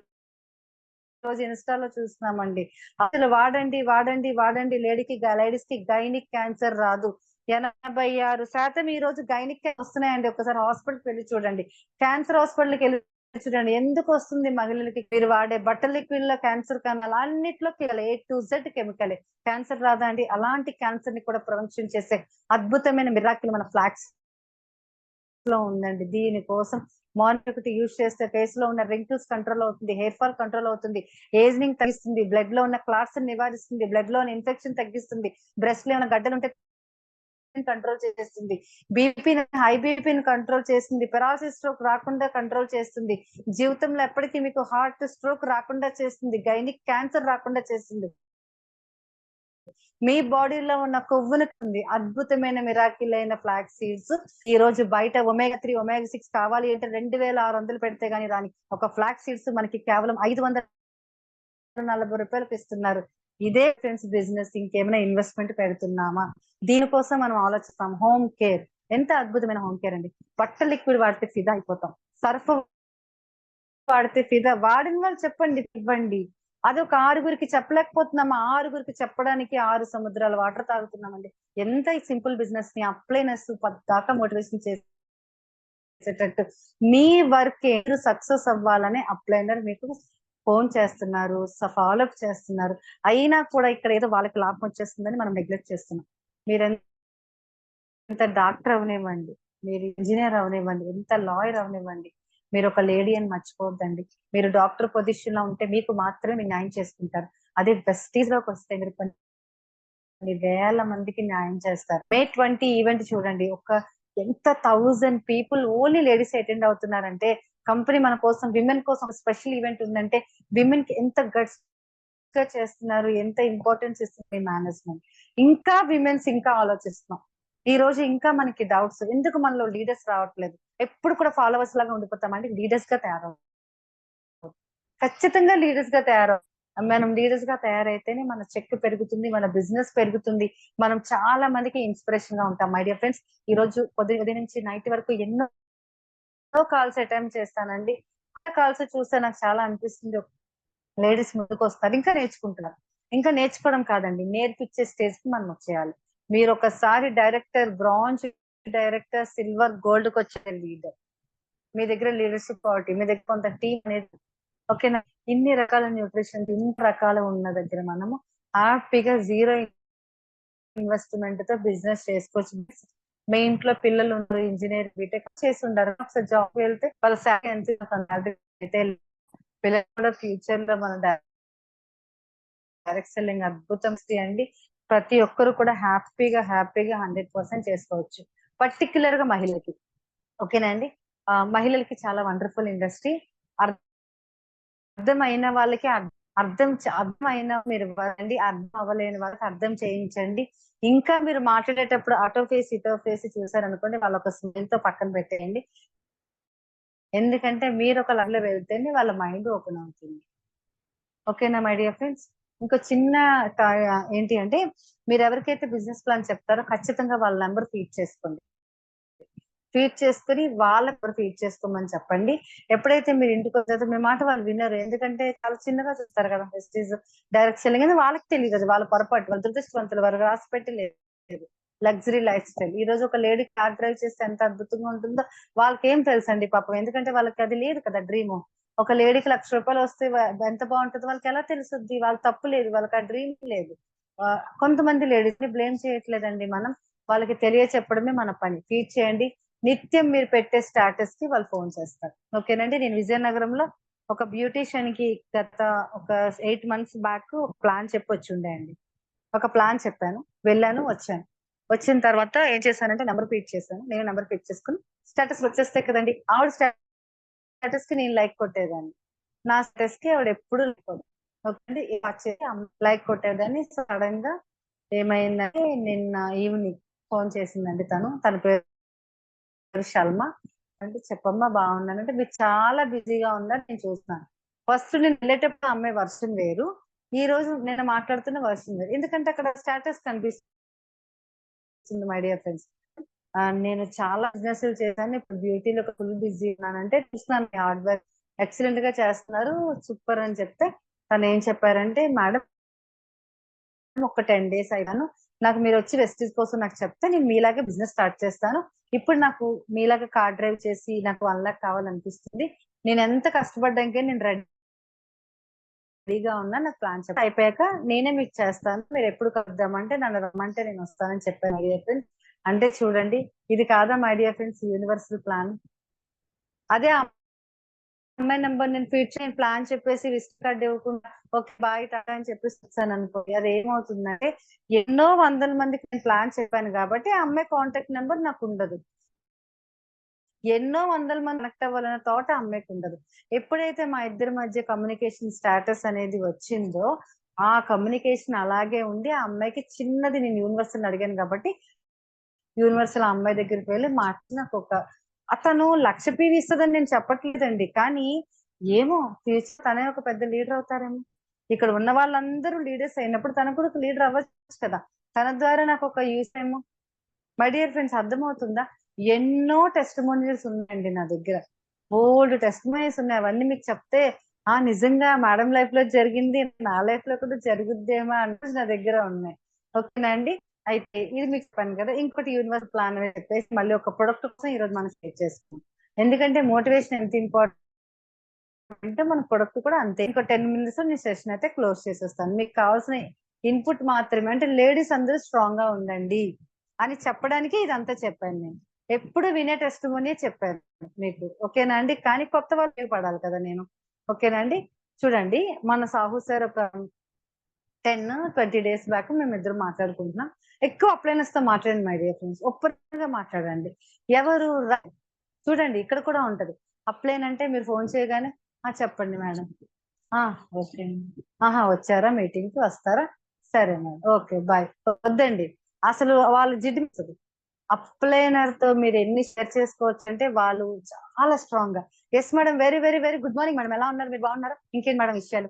Speaker 1: రోజు ఇన్‌స్టా‌లో చూస్తున్నామండి. అసలు వాడండి, వాడండి, వాడండి లేడీస్‌కి గైనిక్ క్యాన్సర్ రాదు. 86% ఈ రోజు గైనిక్ వస్తున్నాయండి. ఒక్కసారి హాస్పిటల్‌కి వెళ్లి చూడండి. క్యాన్సర్ హాస్పిటల్‌కెళ్లి చూడండి. ఎందుకొస్తుంది మహిళలకి? మీరు వాడే బట్టల లిక్విడ్‌లో క్యాన్సర్ కణాలు అన్నిట్లో ఏ టు జెడ్ కెమికలే. క్యాన్సర్ రాదా అండి? అలాంటి క్యాన్సర్‌ని కూడా ప్రివెన్షన్ చేసే అద్భుతమైన మిరాకిల్ మన ఫ్లాక్స్ లో ఉందండి. దీనికోసం మార్నింగ్ ఒకటి యూజ్ చేస్తే ఫేస్ లో ఉన్న రింకిల్స్ కంట్రోల్ అవుతుంది, హెయిర్ ఫాల్ కంట్రోల్ అవుతుంది, ఏజింగ్ తగ్గిస్తుంది, బ్లడ్ లో ఉన్న క్లాట్స్ నివారిస్తుంది, బ్లడ్ లో ఉన్న ఇన్ఫెక్షన్ తగ్గిస్తుంది, బ్రెస్ట్ లో ఉన్న గడ్డలు ఉంటే కంట్రోల్ చేస్తుంది, బీపీని హై బీపీని కంట్రోల్ చేస్తుంది, పెరాలసిస్ స్ట్రోక్ రాకుండా కంట్రోల్ చేస్తుంది, జీవితంలో ఎప్పటికీ మీకు హార్ట్ స్ట్రోక్ రాకుండా చేస్తుంది, గైనిక్ క్యాన్సర్ రాకుండా చేస్తుంది, మీ బాడీలో ఉన్న కొవ్వును అద్భుతమైన మిరాకిల్ అయిన ఫ్లాక్స్ సీడ్స్ ఈ రోజు బయట ఒమేగా 3 ఒమేగా 6 కావాలి అంటే 2,600 పెడితే గానీ రాని ఒక ఫ్లాక్స్ సీడ్స్ మనకి కేవలం 540 రూపాయలకు ఇస్తున్నారు. ఇదే ఫ్రెండ్స్ బిజినెస్. ఇంకేమైనా ఇన్వెస్ట్మెంట్ పెడుతున్నామా? దీనికోసం మనం ఆలోచిస్తాం. హోమ్ కేర్ ఎంత అద్భుతమైన హోమ్ కేర్ అండి. బట్టల లిక్విడ్ వాడితే ఫిదా అయిపోతాం, సర్ఫ్ వాడితే ఫిదా. వాడిన వాళ్ళు చెప్పండి, ఇవ్వండి. అది ఒక 6గురికి చెప్పలేకపోతున్నాం. 6గురికి చెప్పడానికి 6 సముద్రాల వాటర్ తాగుతున్నామండి. ఎంత ఈ సింపుల్ బిజినెస్ ని అప్లైనెస్ పద్దాకా మోటివేషన్ చేసేటట్టు మీ వర్క్ సక్సెస్ అవ్వాలని అప్లైనర్ మీకు ఫోన్ చేస్తున్నారు, ఫాలో అప్ చేస్తున్నారు. అయినా కూడా ఇక్కడ ఏదో వాళ్ళకి లాభం వచ్చేస్తుందని మనం నెగ్లెక్ట్ చేస్తున్నాం. మీరెంత డాక్టర్ అవనివ్వండి, మీరు ఇంజినీర్ అవనివ్వండి, ఎంత లాయర్ అవనివ్వండి, మీరు ఒక లేడీ అని మర్చిపోవద్దండి. మీరు డాక్టర్ పొజిషన్ లో ఉంటే మీకు మాత్రమే మీరు న్యాయం చేసుకుంటారు. అదే వెస్టీజ్ లోకి వస్తే మీరు కొన్ని వేల మందికి న్యాయం చేస్తారు. మే 20 ఈవెంట్ చూడండి. ఎంత 1000 పీపుల్ ఓన్లీ లేడీస్ అటెండ్ అవుతున్నారంటే కంపెనీ మన కోసం విమెన్ కోసం స్పెషల్ ఈవెంట్ ఉందంటే విమెన్ కి ఎంత గట్స్ గా చేస్తున్నారు, ఎంత ఇంపార్టెన్స్ ఇస్తుంది మేనేజ్మెంట్. ఇంకా విమెన్స్ ఇంకా ఆలోచిస్తున్నాం. ఈ రోజు ఇంకా మనకి డౌట్స్ ఎందుకు మనలో లీడర్స్ రావట్లేదు, ఎప్పుడు కూడా ఫాలోవర్స్ లాగా ఉండిపోతామంటే లీడర్స్ గా తయారవుతాం. ఖచ్చితంగా లీడర్స్ గా మనం లీడర్స్ గా తయారైతేనే మన చెక్ పెరుగుతుంది, మన బిజినెస్ పెరుగుతుంది, మనం చాలా మందికి ఇన్స్పిరేషన్ గా ఉంటాం. మై డియర్ ఫ్రెండ్స్, ఈ రోజు ఉదయం నుంచి నైట్ వరకు ఎన్నో కాల్స్ అటెండ్ చేస్తానండి. కాల్స్ చూస్తే నాకు చాలా అనిపిస్తుంది. లేడీస్ ముందుకు వస్తారు, ఇంకా నేర్చుకుంటున్నారు. ఇంకా నేర్చుకోవడం కాదండి, నేర్పించే స్టేజ్ కి మనం వచ్చేయాలి. మీరు ఒకసారి director, bronze director, silver, gold కి వచ్చే లీడర్. మీ దగ్గర లీడర్షిప్ క్వాలిటీ, మీ దగ్గర కొంత టీం అనేది ఓకేనా. ఇన్ని రకాల న్యూట్రిషన్, ఇన్ని రకాలు ఉన్న దగ్గర మనము హ్యాపీగా జీరో ఇన్వెస్ట్మెంట్ తో బిజినెస్ చేసుకోవచ్చు. మీ ఇంట్లో పిల్లలు ఉన్నారు, ఇంజనీర్ బీటెక్ చేసి ఉండరు, ఒకసారి జాబ్ వెళ్తే వాళ్ళ శాలరీ ఎంత అయితే పిల్లలు కూడా ఫ్యూచర్ లో మన డైరెక్ట్ సెల్లింగ్ అద్భుతం అండి. ప్రతి ఒక్కరు కూడా హ్యాపీగా 100% చేసుకోవచ్చు. పర్టిక్యులర్ గా మహిళలకి ఓకేనా అండి. మహిళలకి చాలా వండర్ఫుల్ ఇండస్ట్రీ. అర్థమైన వాళ్ళకి అర్థమైన మీరు ఇవ్వండి, అర్థం అవ్వలేని వాళ్ళకి అర్థం చేయించండి. ఇంకా మీరు మాట్లాడేటప్పుడు అటో ఫేస్ ఇటో ఫేస్ చూసారనుకోండి, వాళ్ళ ఒక స్మైల్ తో పక్కన పెట్టేయండి. ఎందుకంటే మీరు ఒక లైన్ లో వెళ్తేనే వాళ్ళ మైండ్ ఓపెన్ అవుతుంది. ఓకేనా మై డియర్ ఫ్రెండ్స్. ఇంకో చిన్న ఏంటి అంటే మీరు ఎవరికైతే బిజినెస్ ప్లాన్ చెప్తారో ఖచ్చితంగా వాళ్ళ నెంబర్ ఫీడ్ చేసుకోండి. ఫీడ్ చేసుకొని వాళ్ళకి ఫీడ్ చేసుకోమని చెప్పండి. ఎప్పుడైతే మీరు ఇంటికి వచ్చారో మీ మాట వాళ్ళు వినరు. ఎందుకంటే చాలా చిన్నగా చూస్తారు కదా ప్రెస్టీజ్, డైరెక్ట్ సెల్లింగ్ అని వాళ్ళకి తెలియదు. అది వాళ్ళ పొరపాటు, వాళ్ళ దురదృష్టవంతులు, వారు రాసి పెట్టి లేదు. Luxury life style. ఈ రోజు ఒక లేడీ కార్ డ్రైవ్ చేస్తే ఎంత అద్భుతంగా ఉంటుందో వాళ్ళకేం తెలుసండి పాపం. ఎందుకంటే వాళ్ళకి అది లేదు కదా డ్రీమ్. ఒక లేడీకి ₹1,00,000 వస్తే ఎంత బాగుంటుందో వాళ్ళకి ఎలా తెలుసుద్ది? వాళ్ళ తప్పు లేదు, వాళ్ళకి ఆ డ్రీమ్ లేదు. కొంతమంది లేడీస్ ని బ్లేమ్ చేయట్లేదండి మనం. వాళ్ళకి తెలియ చెప్పడమే మన పని. ఫీడ్ చేయండి. నిత్యం మీరు పెట్టే స్టాటస్ కి వాళ్ళు ఫోన్ చేస్తారు. ఓకేనండి. నేను విజయనగరంలో ఒక బ్యూటీషియన్ కి గత ఒక 8 మంత్స్ బ్యాక్ ప్లాన్ చెప్పొచ్చుండే అండి. ఒక ప్లాన్ చెప్పాను, వెళ్ళాను, వచ్చాను. వచ్చిన తర్వాత ఏం చేశానంటే నంబర్ ఫీడ్ చేశాను. నేను నంబర్ ఫీడ్ చేసుకొని స్టేటస్ వచ్చేస్తాయి కదండి. ఆవిడ స్టేటస్ కి నేను లైక్ కొట్టేదాన్ని, నా స్టేటస్ కి ఆవిడ ఎప్పుడు లైక్ కొట్టేదాన్ని. సడన్ గా ఏమైందంటే నిన్న ఈవినింగ్ ఫోన్ చేసిందండి తన పేరు శర్మ. అంటే చెప్పమ్మా బాగున్నానంటే, మీరు చాలా బిజీగా ఉన్నారు నేను చూస్తున్నాను. ఫస్ట్ నేను వెళ్ళేటప్పుడు అమ్మాయి వర్షన్ వేరు, ఈ రోజు నేను మాట్లాడుతున్న వర్షన్ వేరు. ఎందుకంటే అక్కడ స్టేటస్ కనిపిస్తుంది మై డియర్ ఫ్రెండ్స్. నేను చాలా బిజినెస్లు చేశాను, ఇప్పుడు బ్యూటీలో ఫుల్ బిజీ ఉన్నానంటే చూస్తున్నాను మీ హార్డ్ వర్క్ ఎక్సలెంట్ గా చేస్తున్నారు, సూపర్ అని చెప్తే తను ఏం చెప్పారంటే, మేడం ఒక 10 days అయ్యాను, నాకు మీరు వచ్చి వెస్టీజ్ కోసం నాకు చెప్తే నేను మీలాగే బిజినెస్ స్టార్ట్ చేస్తాను. ఇప్పుడు నాకు మీలాగా కార్ డ్రైవ్ చేసి నాకు 1 lakh కావాలనిపిస్తుంది. నేను ఎంత కష్టపడ్డానికే నేను రెడీగా ఉన్నా, నాకు ప్లాన్ చెప్పండి, అయిపోయాక నేనే మీకు చేస్తాను, మీరు ఎప్పుడు కలుద్దామంటే నన్ను రమ్మంటే నేను వస్తానని చెప్పాను మై డియర్ ఫ్రెండ్స్. అంటే చూడండి, ఇది కాదా my dear friends universal plan. అదే అమ్మాయి నెంబర్ నేను ఫీడ్ చేయని ప్లాన్ చెప్పేసి విజిట్ కార్డ్ ఇవ్వకుండా ఓకే బాయ్ టాటా అని చెప్పేసి వచ్చాను అనుకోండి, అది ఏమవుతుందంటే ఎన్నో వందల మందికి నేను ప్లాన్ చెప్పాను కాబట్టి ఆ అమ్మాయి కాంటాక్ట్ నెంబర్ నాకు ఉండదు. ఎన్నో వందల మంది కనెక్ట్ అవ్వాలన్న థాట్ ఆ అమ్మాయికి ఉండదు. ఎప్పుడైతే మా ఇద్దరి మధ్య కమ్యూనికేషన్ స్టేటస్ అనేది వచ్చిందో, ఆ కమ్యూనికేషన్ అలాగే ఉండి ఆ అమ్మాయికి చిన్నది, నేను యూనివర్సల్ అడిగాను కాబట్టి యూనివర్సల్ ఆ అమ్మాయి దగ్గరికి వెళ్ళి నాకు అతను 1,00,000 PV ఇస్తదని నేను చెప్పట్లేదండి. కానీ ఏమో ఫ్యూచర్ తనే ఒక పెద్ద లీడర్ అవుతారేమో. ఇక్కడ ఉన్న వాళ్ళందరూ లీడర్స్ అయినప్పుడు తను కూడా ఒక లీడర్ అవ్వచ్చు కదా. తన ద్వారా నాకు ఒక యూస్ ఏమో. మై డియర్ ఫ్రెండ్స్ అర్థమవుతుందా? ఎన్నో టెస్టిమోనియల్స్ ఉన్నాయండి నా దగ్గర. బోలెడు టెస్టిమోనియల్స్ ఉన్నాయి. అవన్నీ మీకు చెప్తే నిజంగా మేడం లైఫ్ లో జరిగింది నా లైఫ్ లో కూడా జరుగుద్దేమో అన్నది నా దగ్గర ఉన్నాయి. ఓకేనా అండి? అయితే ఇది మీకు చెప్పాను కదా. ఇంకోటి యూనివర్సల్ ప్లాన్ అని చెప్పేసి మళ్ళీ ఒక ప్రొడక్ట్ కోసం ఈరోజు మనం షేర్ చేసుకుందాం. ఎందుకంటే మోటివేషన్ ఎంత ఇంపార్టెంట్ అంటే మన ప్రొడక్ట్ కూడా అంతే. ఇంకో 10 minutes నేను సెషన్ అయితే క్లోజ్ చేసేస్తాను. మీకు కావాల్సిన ఇన్పుట్ మాత్రమే, అంటే లేడీస్ అందరూ స్ట్రాంగ్ గా ఉండండి అని చెప్పడానికి ఇదంతా చెప్పాను నేను. ఎప్పుడు వినే టెస్టిమోనియే చెప్పాను మీకు. ఓకేనా అండి? కానీ కొత్త వాళ్ళు ఉపయోగపడాలి కదా నేను. ఓకేనా అండి? చూడండి, మన సాహు సార్ ఒక 10-20 days బ్యాక్ మేమిద్దరం మాట్లాడుకుంటున్నాం. ఎక్కువ అప్లైనర్స్ తో మాట్లాడండి మై డియర్ ఫ్రెండ్స్. ఓపెన్ గా మాట్లాడండి. ఎవరు చూడండి ఇక్కడ కూడా ఉంటది. అప్లైన్ అంటే మీరు ఫోన్ చేయగానే చెప్పండి మేడం. ఓకే అండి. వచ్చారా మీటింగ్ కి, వస్తారా? సరే మేడం, ఓకే బాయ్. వద్దండి, అసలు వాళ్ళు జిడ్డు. అప్లైనర్ తో మీరు ఎన్ని షేర్ చేసుకోవచ్చు అంటే వాళ్ళు చాలా స్ట్రాంగ్ గా, yes madam, very very very good morning madam, ఎలా ఉన్నారు, మీరు బాగున్నారా, ఇంకేంటి మేడం విషయాలు,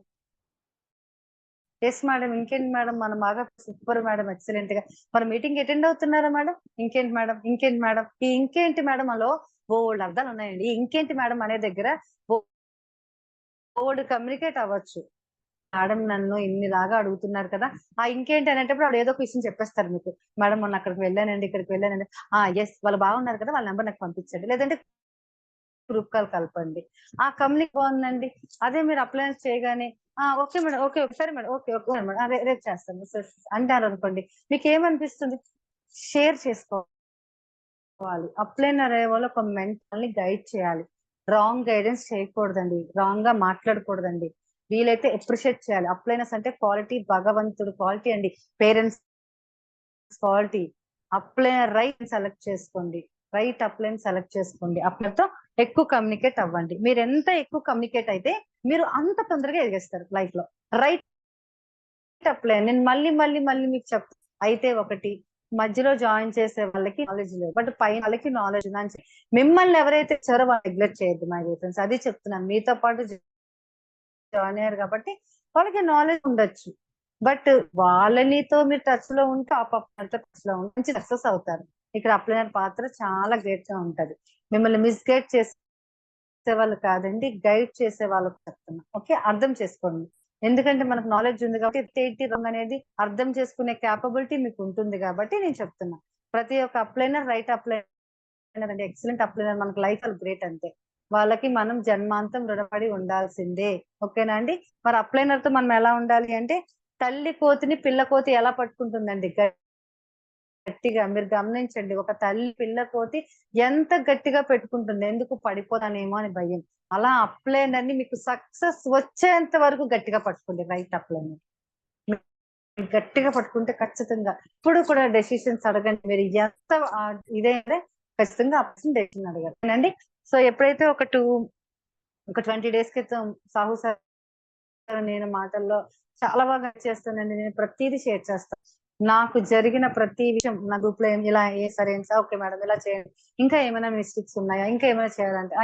Speaker 1: ఎస్ మేడం, ఇంకేంటి మేడం, మనం బాగా సూపర్ మేడం, ఎక్సలెంట్ గా మన మీటింగ్ అటెండ్ అవుతున్నారా మేడం, ఇంకేంటి మేడం, ఇంకేంటి మేడం, ఈ ఇంకేంటి మేడం అలో బోల్డ్ అర్థాలు ఉన్నాయండి. ఇంకేంటి మేడం అనే దగ్గర బోల్డ్ కమ్యూనికేట్ అవ్వచ్చు. మేడం నన్ను ఇన్నిలాగా అడుగుతున్నారు కదా, ఇంకేంటి అనేటప్పుడు ఆవిడ ఏదో ఒక విషయం చెప్పేస్తారు మీకు. మేడం మొన్న అక్కడికి వెళ్ళానండి, ఇక్కడికి వెళ్ళానండి. ఎస్ వాళ్ళు బాగున్నారు కదా, వాళ్ళ నెంబర్ నాకు పంపించండి, లేదంటే గ్రూప్ కాల్ కలపండి. కమ్యూనిక్ బాగుందండి. అదే మీరు అప్లయన్స్ చేయగానే ఓకే మేడం, ఓకే సరే మేడం, ఓకే ఓకే మేడం, రేపు చేస్తాను అంటారు అనుకోండి, మీకు ఏమనిపిస్తుంది? షేర్ చేసుకోవాలి. అప్లైనర్ అయ్యే వాళ్ళు ఒక మెంటల్ని గైడ్ చేయాలి. రాంగ్ గైడెన్స్ చేయకూడదండి, రాంగ్ గా మాట్లాడకూడదండి. వీలైతే అప్రిషియేట్ చేయాలి. అప్లైనర్స్ అంటే క్వాలిటీ, భగవంతుడు క్వాలిటీ అండి, పేరెంట్స్ క్వాలిటీ. అప్లైనర్ సెలెక్ట్ చేసుకోండి, రైట్ అప్లైన్ సెలెక్ట్ చేసుకోండి. అప్లైన్ తో ఎక్కువ కమ్యూనికేట్ అవ్వండి. మీరు ఎంత ఎక్కువ కమ్యూనికేట్ అయితే మీరు అంత తొందరగా ఎదిగేస్తారు లైఫ్ లో. రైట్ అప్లైన్ నేను మళ్ళీ మళ్ళీ మళ్ళీ మీకు చెప్తాను. అయితే ఒకటి, మధ్యలో జాయిన్ చేసే వాళ్ళకి నాలెడ్జ్ లేదు, బట్ పైన వాళ్ళకి నాలెడ్జ్ ఉందని మిమ్మల్ని ఎవరైతే ఇచ్చారో వాళ్ళు నెగ్లెక్ట్ చేయొద్దు మై డియర్ ఫ్రెండ్స్. అది చెప్తున్నాను. మీతో పాటు జాయిన్ అయ్యారు కాబట్టి వాళ్ళకి నాలెడ్జ్ ఉండొచ్చు, బట్ వాళ్ళనితో మీరు టచ్ లో ఉంటే టచ్ లో ఉంటే మంచి సక్సెస్ అవుతారు. ఇక్కడ అప్లైనర్ పాత్ర చాలా గ్రేట్ గా ఉంటది. మిమ్మల్ని మిస్గైడ్ చేసే వాళ్ళు కాదండి, గైడ్ చేసే వాళ్ళకి చెప్తున్నా. ఓకే, అర్థం చేసుకోండి. ఎందుకంటే మనకు నాలెడ్జ్ ఉంది కాబట్టి ఏంటి రాంగ్ అనేది అర్థం చేసుకునే క్యాపబిలిటీ మీకు ఉంటుంది కాబట్టి నేను చెప్తున్నా. ప్రతి ఒక్క అప్లైనర్ రైట్ అప్లైనర్ అండి, ఎక్సలెంట్ అప్లైనర్ మనకు లైఫ్ గ్రేట్ అంతే. వాళ్ళకి మనం జన్మాంతం రుణపడి ఉండాల్సిందే. ఓకేనా అండి? మరి అప్లైనర్ తో మనం ఎలా ఉండాలి అంటే, తల్లి కోతిని పిల్ల కోతి ఎలా పట్టుకుంటుందండి గట్టిగా. మీరు గమనించండి, ఒక తల్లి పిల్ల కోతి ఎంత గట్టిగా పెట్టుకుంటుంది, ఎందుకు పడిపోతానేమో అని భయం. అలా అప్లైనర్ ని మీకు సక్సెస్ వచ్చేంత వరకు గట్టిగా పట్టుకోండి. రైట్ అప్లైనర్ గట్టిగా పట్టుకుంటే ఖచ్చితంగా ఇప్పుడు కూడా డెసిషన్స్ అడగండి. మీరు ఎంత ఇదైతే ఖచ్చితంగా డెసిషన్ అడగండి. సో ఎప్పుడైతే ఒక 20 days క్రితం సాహు సార్ నేను మాటల్లో చాలా బాగా చేస్తానండి, నేను ప్రతిదీ షేర్ చేస్తాను. నాకు జరిగిన ప్రతి విషయం నా గ్రూప్ లో ఇలా సరే సార్, ఓకే మేడం ఇలా చేయండి, ఇంకా ఏమైనా మిస్టేక్స్ ఉన్నాయా, ఇంకా ఏమైనా చేయాలంటే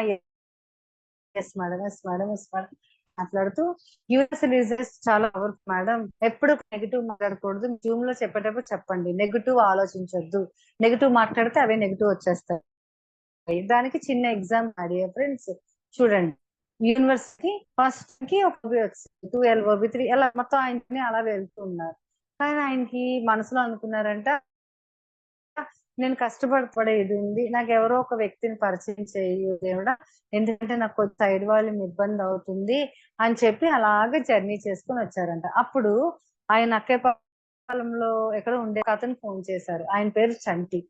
Speaker 1: yes madam, yes madam, yes madam మాట్లాడుతూ, యూఎస్ రీజన్స్ చాలా పవర్ఫుల్ మేడం. ఎప్పుడు నెగిటివ్ మాట్లాడకూడదు. జూమ్ లో చెప్పేటప్పుడు చెప్పండి, నెగిటివ్ ఆలోచించొద్దు. నెగిటివ్ మాట్లాడితే అవే నెగిటివ్ వచ్చేస్తాయి. దానికి చిన్న ఎగ్జామ్ అడిగే ఫ్రెండ్స్ చూడండి. యూనివర్సిటీ ఫస్ట్ కి ఒక వచ్చింది, 2 LOB 3 అలా మొత్తం ఆయనకి అలా వెళ్తూ ఉన్నారు. కానీ ఆయనకి మనసులో అనుకున్నారంట, నేను కష్టపడేది ఉంది, నాకు ఎవరో ఒక వ్యక్తిని పరిచయం చేయు దేవుడా, ఎందుకంటే నాకు కొంచెం సైడ్ వాళ్ళని ఇబ్బంది అవుతుంది అని చెప్పి అలాగే జర్నీ చేసుకుని వచ్చారంట. అప్పుడు ఆయన అక్కేపాలెంలో ఎక్కడ ఉండే అతను ఫోన్ చేశారు. ఆయన పేరు చంటి.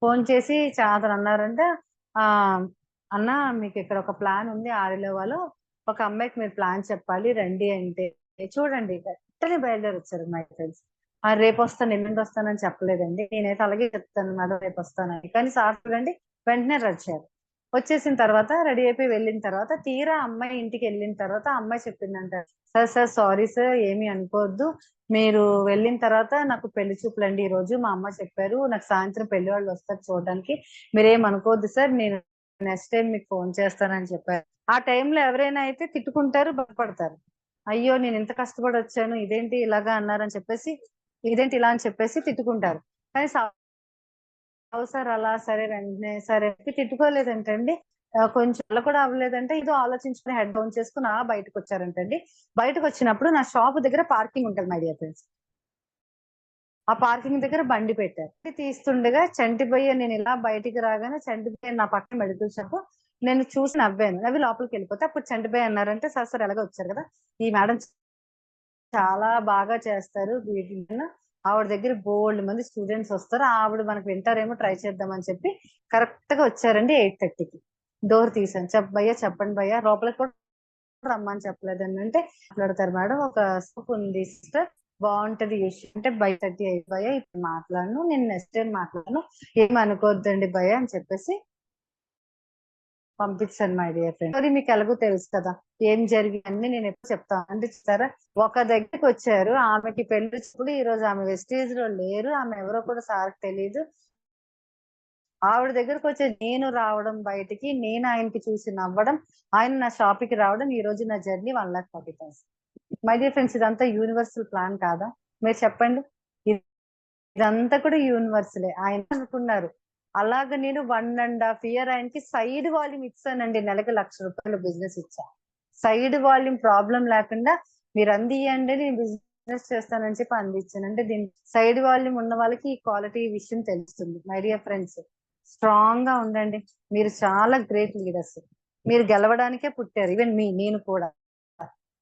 Speaker 1: ఫోన్ చేసి అతను అన్నారంట, ఆ అన్న మీకు ఇక్కడ ఒక ప్లాన్ ఉంది ఆరిలోవాలో, ఒక అమ్మాయికి మీరు ప్లాన్ చెప్పాలి రండి అంటే, చూడండి వెంటనే బయలుదేరి వచ్చారు మై ఫ్రెండ్స్. రేపు వస్తాను ఎల్లుండి వస్తానని చెప్పలేదండి, నేనైతే అలాగే చెప్తాను మేడం రేపు వస్తానని. కానీ సార్ చూడండి వెంటనే వచ్చారు. వచ్చేసిన తర్వాత రెడీ అయిపోయి వెళ్ళిన తర్వాత తీరా అమ్మాయి ఇంటికి వెళ్ళిన తర్వాత అమ్మాయి చెప్పిందంట, సార్ సార్ సారీ సార్ ఏమీ అనుకోవద్దు, మీరు వెళ్ళిన తర్వాత నాకు పెళ్లి చూపులండి ఈ రోజు, మా అమ్మ చెప్పారు నాకు సాయంత్రం పెళ్లి వాళ్ళు వస్తారు చూడడానికి, మీరేం అనుకోవద్దు సార్, నేను నెక్స్ట్ టైం మీకు ఫోన్ చేస్తానని చెప్పారు. ఆ టైంలో ఎవరైనా అయితే తిట్టుకుంటారు, బాధపడతారు. అయ్యో నేను ఇంత కష్టపడి వచ్చాను, ఇదేంటి ఇలాగా అన్నారని చెప్పేసి, ఇదేంటి ఇలా అని చెప్పేసి తిట్టుకుంటారు. కానీ సార్ అలా సరే వెంటనే సరే తిట్టుకోలేదంటండి. కొంచెం అలా కూడా అవ్వలేదంటే ఏదో ఆలోచించుకుని హెడ్ డౌన్ చేసుకుని బయటకు వచ్చారంటండి. బయటకు వచ్చినప్పుడు నా షాప్ దగ్గర పార్కింగ్ ఉంటది మై డియర్ ఫ్రెండ్స్. ఆ పార్కింగ్ దగ్గర బండి పెట్టారు. తీస్తుండగా చంటిబయ్య, నేను ఇలా బయటికి రాగానే చంటిబయ్య నా పక్కన మెడికల్ షాప్, నేను చూసి నవ్వాను. నవ్వి లోపలికి వెళ్ళిపోతే అప్పుడు చంటిబయ్య అన్నారంటే, సార్ సార్ ఎలాగో వచ్చారు కదా, ఈ మేడం చాలా బాగా చేస్తారు వీటిని, ఆవిడ దగ్గర బోల్డ్ మంది స్టూడెంట్స్ వస్తారు, ఆవిడ మనకు వింటారేమో ట్రై చేద్దామని చెప్పి కరెక్ట్ గా వచ్చారండి 8:30కి. డోర్ తీసాను. భయ్యా చెప్పండి భయ్యా, లోపలికి కూడా రమ్మని చెప్పలేదండి అంటే, మాట్లాడతారు మేడం ఒక స్కూప్ ఉంది సిస్టర్, బాగుంటది అంటే బయట భయ ఇప్పుడు మాట్లాడను, నేను నెక్స్ట్ టైం మాట్లాడను, ఏమి అనుకోవద్దండి భయ అని చెప్పేసి పంపించాను మై డియర్ ఫ్రెండ్. అది మీకు ఎలాగో తెలుసు కదా ఏం జరిగింది, నేను ఎప్పుడు చెప్తాను అంటే చూస్తారా, ఒక దగ్గరికి వచ్చారు, ఆమెకి పెళ్లి చూపుడు, ఈ రోజు ఆమె వెస్టేజ్ లో లేరు, ఆమె ఎవరో కూడా సార్ తెలియదు. ఆవిడ దగ్గరకు వచ్చే నేను రావడం బయటికి, నేను ఆయనకి చూసి నవ్వడం, ఆయన నా షాప్ కి రావడం, ఈ రోజు నా జర్నీ 1,40,000. మై డియర్ ఫ్రెండ్స్, ఇదంతా యూనివర్సల్ ప్లాన్ కాదా? మీరు చెప్పండి. ఇదంతా కూడా యూనివర్సలే. ఆయన అనుకున్నారు. అలాగ నేను 1.5 ఇయర్ ఆయనకి సైడ్ వాల్యూమ్ ఇచ్చానండి. నెలకి ₹1,00,000 బిజినెస్ ఇచ్చా. సైడ్ వాల్యూమ్ ప్రాబ్లం లేకుండా మీరు అందియండి, నేను బిజినెస్ చేస్తానని చెప్పి అందించాను. అంటే దీని సైడ్ వాల్యూమ్ ఉన్న వాళ్ళకి ఈ క్వాలిటీ విషయం తెలుస్తుంది. మై డియర్ ఫ్రెండ్స్, స్ట్రాంగ్ గా ఉండండి. మీరు చాలా గ్రేట్ లీడర్స్. మీరు గెలవడానికే పుట్టారు. ఈవెన్ నేను కూడా.